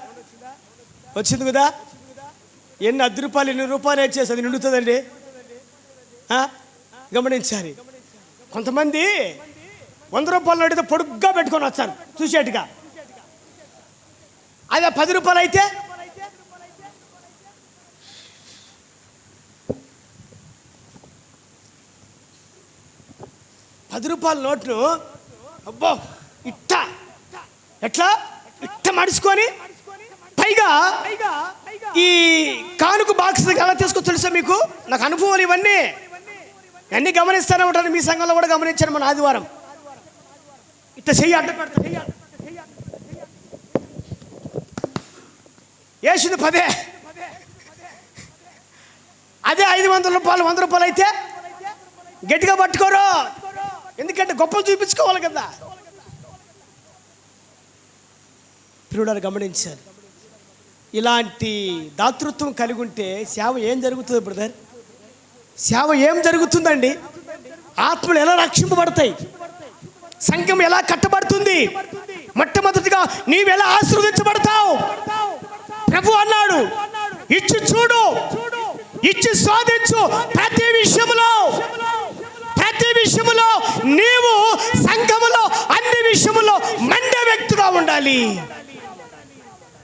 వచ్చింది కదా. ఎన్ని 10 రూపాయలు, 2 రూపాయలు వేసేసి అది నిండుతుందండి. గమనించాలి. కొంతమంది 100 రూపాయలు అడిగితే పొడుగ్గా పెట్టుకొని వస్తారు చూసేట్టుగా. అదే 10 రూపాయలు అయితే ₹10 నోట్లు అబ్బో ఎట్లా మడుచుకొని పైగా ఈ కానుక బాక్స్ ఎలా తీసుకొచ్చి తెలుసా మీకు? నాకు అనుభవాలు ఇవన్నీ అన్నీ గమనిస్తూనే ఉంటాను. మీ సంఘంలో కూడా గమనించాను. మన ఆదివారం ఇట్లా చెయ్యి అడ్డ పెడతా, వేసింది 10, అదే 500 రూపాయలు 100 రూపాయలు అయితే గట్టిగా పట్టుకోరు, ఎందుకంటే గొప్పలు చూపించుకోవాలి కదా. ప్రియుడారు గమనించారు. ఇలాంటి దాతృత్వం కలిగి ఉంటే సేవ ఏం జరుగుతుంది బ్రదర్? సేవ ఏం జరుగుతుందండి? ఆత్మలు ఎలా రక్షింపబడతాయి? సంఘం ఎలా కట్టబడుతుంది? మొట్టమొదటిగా నీవెలా ఆశీర్వదించబడతావు? ప్రభు అన్నాడు, ఇచ్చి చూడు, ఇచ్చి శోధించు. ప్రతి విషయములో నీవు సంఘములో అన్ని విషయములో మండే వ్యక్తిగా ఉండాలి,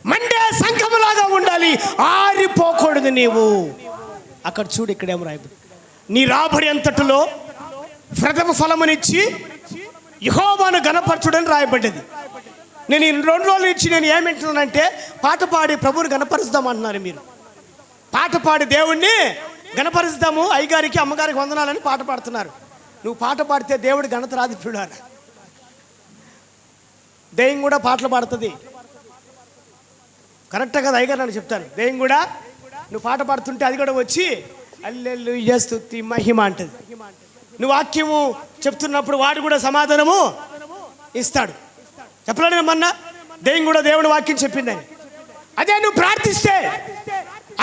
మండే సంఘములాగా ఉండాలి. ఆరిపోకూడదు నీవు. అక్కడ చూడు, ఇక్కడేమో రాయబడి, నీ రాబడి అంతటిలో ప్రథమ ఫలమునిచ్చి యెహోవాను గణపరచుడని రాయబడ్డది. నేను ఈ 2 రోజుల నుంచి నేను ఏమింటున్నానంటే, పాట పాడి ప్రభువుని గణపరుస్తామంటున్నారు మీరు. పాట పాడి దేవుణ్ణి గణపరుస్తాము, అయ్యగారికి అమ్మగారికి వందనాలని పాట పాడుతున్నారు. నువ్వు పాట పాడితే దేవుడి ఘనత రాదు. చూడాలి, దెయ్యం కూడా పాటలు పాడుతుంది. కరెక్టే కదా అయ్యగారు? నన్ను చెప్తాను, దెయ్యం కూడా నువ్వు పాట పాడుతుంటే అది కూడా వచ్చి హల్లెలూయా స్తుతి మహిమ అంటది. నువ్వు వాక్యము చెప్తున్నప్పుడు వాడు కూడా సమాధానము ఇస్తాడు. చెప్పలేడు మొన్న దెయ్యం కూడా దేవుడి వాక్యం చెప్పిందని. అదే నువ్వు ప్రార్థిస్తే,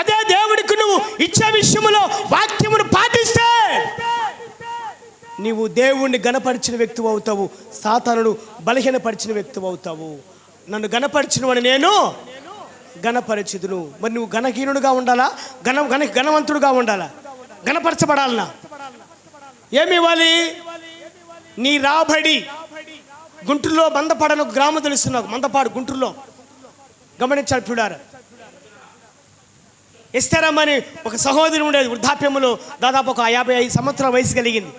అదే దేవుడికి నువ్వు ఇచ్చే విషయంలో వాక్యమును పాటిస్తే నీవు దేవుణ్ణి గణపరిచిన వ్యక్తి అవుతావు, సాతానును బలహీనపరిచిన వ్యక్తి అవుతావు. నన్ను గణపరిచిన వాడు నేను గణపరిచిదును. మరి నువ్వు ఘనహీనుడుగా ఉండాలా, ఘనవంతుడుగా ఉండాలా, గణపరచబడాలనా? ఏమి ఇవ్వాలి? నీ రాబడి. గుంటూరులో మందపాడని ఒక గ్రామం తెలుస్తున్నావు, మందపాడు గుంటూరులో. గమనించాడు చూడారు. ఎస్తేరమ్మ అని ఒక సహోదరి ఉండేది, వృద్ధాప్యములో దాదాపు ఒక 55 సంవత్సరాల వయసు కలిగింది.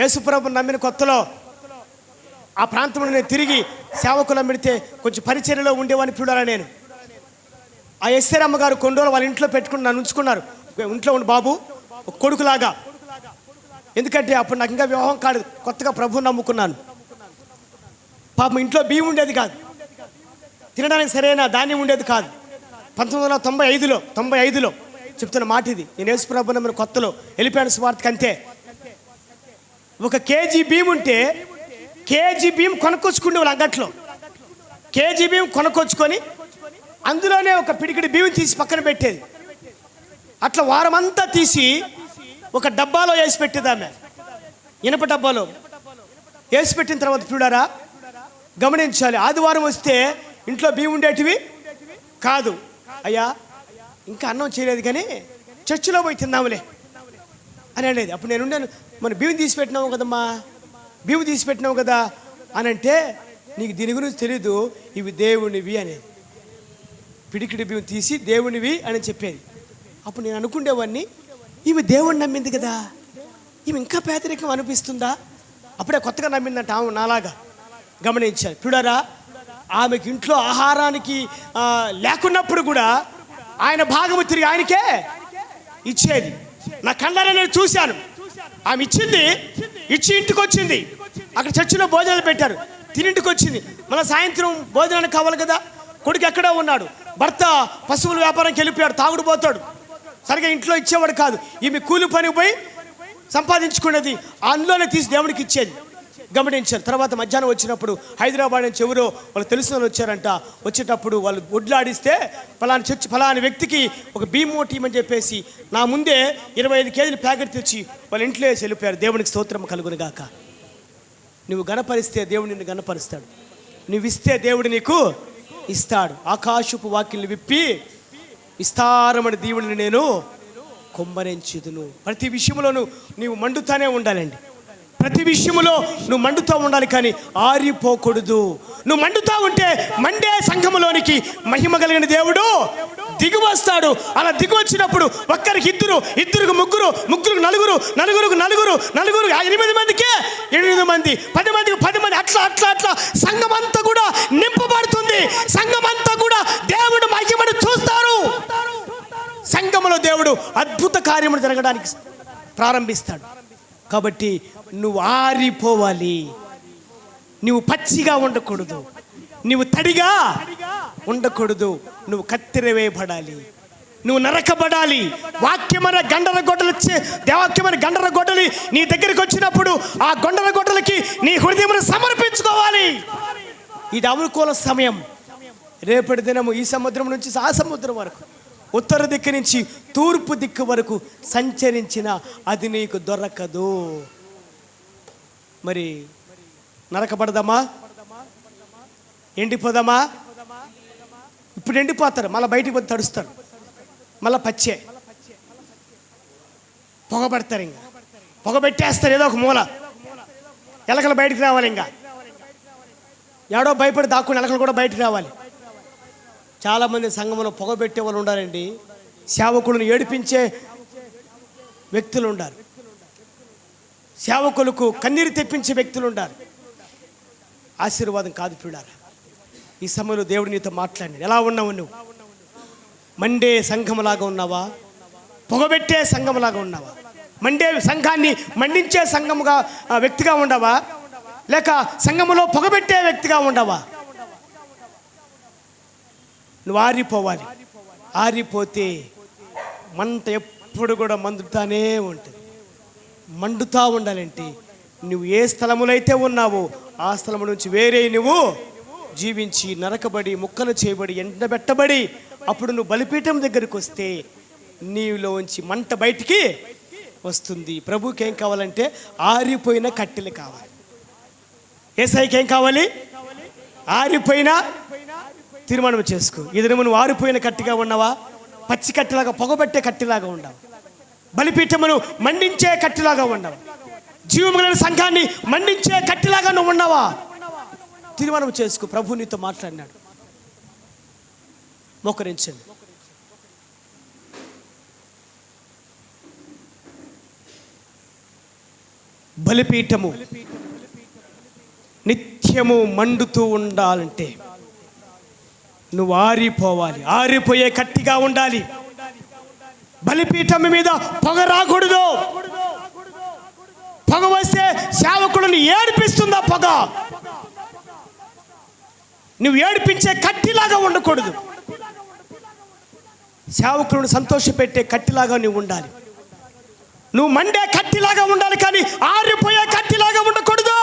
యేసుప్రభుని నమ్మిన కొత్తలో ఆ ప్రాంతంలో నేను తిరిగి సేవకులు పెడితే కొంచెం పరిచర్యలో ఉండేవాడిని చూడారా నేను. ఆ ఎస్తేరమ్మ గారు కొన్ని రోజులు వాళ్ళ ఇంట్లో పెట్టుకుని నన్ను ఉంచుకున్నారు. ఇంట్లో ఉండి బాబు ఒక కొడుకులాగా. ఎందుకంటే అప్పుడు నాకు ఇంకా వివాహం కాదు, కొత్తగా ప్రభువుని నమ్ముకున్నాను. పాపం ఇంట్లో బియ్యం ఉండేది కాదు, తినడానికి సరైన ధాన్యం ఉండేది కాదు. 1995లో చెప్తున్న మాట ఇది. నేను యేసుప్రభుని నమ్మిన కొత్తలో వెళ్ళిపోయాను సువార్తకి. అంతే, 1 కేజీ బియ్యం ఉంటే కేజీ బియ్యం కొనుక్కొచ్చుకునే వాళ్ళు అంగట్లో. కేజీ బియ్యం కొనుక్కొచ్చుకొని అందులోనే ఒక పిడికిడి బియ్యం తీసి పక్కన పెట్టేది. అట్లా వారమంతా తీసి ఒక డబ్బాలో వేసి పెట్టేది ఆమె, ఇనప డబ్బాలో వేసి పెట్టిన తర్వాత చూడారా, గమనించాలి. ఆదివారం వస్తే ఇంట్లో బియ్యం ఉండేటివి కాదు. అయ్యా ఇంకా అన్నం చేయలేదు కానీ చర్చిలో పోయి తిందాములే అని అనేది. అప్పుడు నేను ఉన్నాను, మన బియ్యం తీసి పెట్టినాము కదమ్మా, బియ్యం తీసి పెట్టినావు కదా అని అంటే, నీకు దీని గురించి తెలీదు, ఇవి దేవునివి అనేది. పిడికిడి బియ్యం తీసి దేవునివి అని చెప్పేది. అప్పుడు నేను అనుకునేవాడిని, ఈమె దేవుణ్ణి నమ్మింది కదా, ఈమె ఇంకా పేదరికం అనిపిస్తుందా? అప్పుడే కొత్తగా నమ్మిందంట ఆమె నాలాగా. గమనించాలి చూడారా, ఆమెకి ఇంట్లో ఆహారానికి లేకున్నప్పుడు కూడా ఆయన భాగము తిరిగి ఆయనకే ఇచ్చేది. నా కళ్ళని నేను చూశాను. ఆమె ఇచ్చి ఇంటికి వచ్చింది. అక్కడ చర్చిలో భోజనాలు పెట్టారు, తినింటికి వచ్చింది. మళ్ళీ సాయంత్రం భోజనానికి కావాలి కదా. కొడుకు ఎక్కడో ఉన్నాడు, భర్త పశువుల వ్యాపారానికి వెళ్ళిపోయాడు, తాగుడు పోతాడు, సరిగా ఇంట్లో ఇచ్చేవాడు కాదు. ఈమె కూలి పనికి పోయి సంపాదించుకునేది, అందులోనే తీసి దేవుడికి ఇచ్చేది. గమనించారు. తర్వాత మధ్యాహ్నం వచ్చినప్పుడు హైదరాబాద్ నుంచి ఎవరో వాళ్ళు తెలిసిన వాళ్ళు వచ్చారంట. వచ్చేటప్పుడు వాళ్ళు ఒడ్లాడిస్తే ఫలాని వ్యక్తికి ఒక బియ్యం మూట ఇమ్మని చెప్పేసి నా ముందే 25 కేజీలు ప్యాకెట్ తెచ్చి వాళ్ళ ఇంట్లో వేసి వెళ్ళిపోయారు. దేవునికి స్తోత్రం కలుగును గాక. నువ్వు గణపరిస్తే దేవుడు నిన్ను గణపరుస్తాడు, నువ్వు ఇస్తే దేవుడు నీకు ఇస్తాడు. ఆకాశపు వాకిళ్ళు విప్పి విస్తారమైన దీవుని నేను కుమ్మరించుదును. ప్రతి విషయంలోనూ నీవు మండుతానే ఉండాలండి. ప్రతి విషయంలో నువ్వు మండుతూ ఉండాలి, కానీ ఆరిపోకూడదు. నువ్వు మండుతూ ఉంటే మండే సంఘములోనికి మహిమ కలిగిన దేవుడు దిగి వస్తాడు. అలా దిగి వచ్చినప్పుడు ఒక్కరికి ఇద్దరికి ముగ్గురు, ముగ్గురికి నలుగురు, నలుగురికి నలుగురు, 8 మందికే 8 మంది, 10 మందికి 10 మంది, అట్లా సంఘం అంతా కూడా నింపబడుతుంది. సంఘం అంతా కూడా దేవుడు మహిమను చూస్తారు. సంఘములో దేవుడు అద్భుత కార్యములు జరగడానికి ప్రారంభిస్తాడు. కాబట్టి నువ్వు ఆరిపోవాలి. నువ్వు పచ్చిగా ఉండకూడదు, నువ్వు తడిగా ఉండకూడదు. నువ్వు కత్తిరవేయబడాలి, నువ్వు నరకబడాలి. వాక్యమైన గండర గొడ్డలు దేవాక్యమైన గండర గొడ్డలి నీ దగ్గరికి వచ్చినప్పుడు ఆ గొండర గొడ్డలకి నీ హృదయమును సమర్పించుకోవాలి. ఇది అనుకూల సమయం. రేపటి దినము ఈ సముద్రం నుంచి ఆ సముద్రం వరకు ఉత్తర దిక్కు నుంచి తూర్పు దిక్కు వరకు సంచరించిన అది నీకు దొరకదు. మరి నరకబడదామా? ఎండిపోదామా? ఇప్పుడు ఎండిపోతారు, మళ్ళీ బయటికి పోతే తడుస్తారు, మళ్ళీ పచ్చే పొగబెడతారు. ఇంకా పొగబెట్టేస్తారు ఏదో ఒక మూల, ఎలకలు బయటికి రావాలి. ఇంకా ఏడో భయపడి దాక్కుని ఎలకలు కూడా బయటికి రావాలి. చాలామంది సంఘంలో పొగబెట్టే వాళ్ళు ఉండాలండి. సేవకులను ఏడిపించే వ్యక్తులు ఉండారు, సేవకులకు కన్నీరు తెప్పించే వ్యక్తులు ఉండారు. ఆశీర్వాదం కాదు ప్రియులారా. ఈ సమయంలో దేవుడు నీతో మాట్లాడినాడు. ఎలా ఉన్నావు నువ్వు? మండే సంఘములాగా ఉన్నావా? పొగబెట్టే సంఘములాగా ఉన్నావా? మండే సంఘాన్ని మండించే సంఘముగా వ్యక్తిగా ఉండవా? లేక సంఘములో పొగబెట్టే వ్యక్తిగా ఉండవా? నువ్వు ఆరిపోవాలి. ఆరిపోతే మంట ఎప్పుడు కూడా మండుతానే ఉంటుంది. మండుతూ ఉండాలంటే నువ్వు ఏ స్థలములో అయితే ఉన్నావో ఆ స్థలము నుంచి వేరే నువ్వు జీవించి నరకబడి ముక్కలు చేయబడి ఎండబెట్టబడి అప్పుడు నువ్వు బలిపీఠం దగ్గరికి వస్తే నీలోంచి మంట బయటికి వస్తుంది. ప్రభుకి ఏం కావాలంటే ఆరిపోయిన కట్టెలు కావాలి. యేసయ్యకి ఏం కావాలి? ఆరిపోయిన తీర్మానం చేసుకో. ఇదినేమో నువ్వు ఆరిపోయిన కట్టిగా ఉన్నావా? పచ్చి కట్టిలాగా పొగబెట్టే కట్టిలాగా ఉండవు. బలిపీఠమును మండించే కట్టిలాగా ఉండవు. జీవము కలిగిన సంఘాన్ని మండించే కట్టిలాగా నువ్వు ఉన్నావా? తీర్మానం చేసుకో. ప్రభు నీతో మాట్లాడినాడు. మోకరించండి. బలిపీఠము నిత్యము మండుతూ ఉండాలంటే నువ్వు ఆరిపోవాలి. ఆరిపోయే కట్టిగా ఉండాలి. బలిపీఠం మీద పొగ రాకూడదు. పొగ వస్తే సేవకులను ఏడిపిస్తుందా పొగ? నువ్వు ఏడిపించే కట్టిలాగా ఉండకూడదు. సేవకులను సంతోషపెట్టే కట్టిలాగా నువ్వు ఉండాలి. నువ్వు మండే కట్టిలాగా ఉండాలి, కానీ ఆరిపోయే కట్టిలాగా ఉండకూడదు.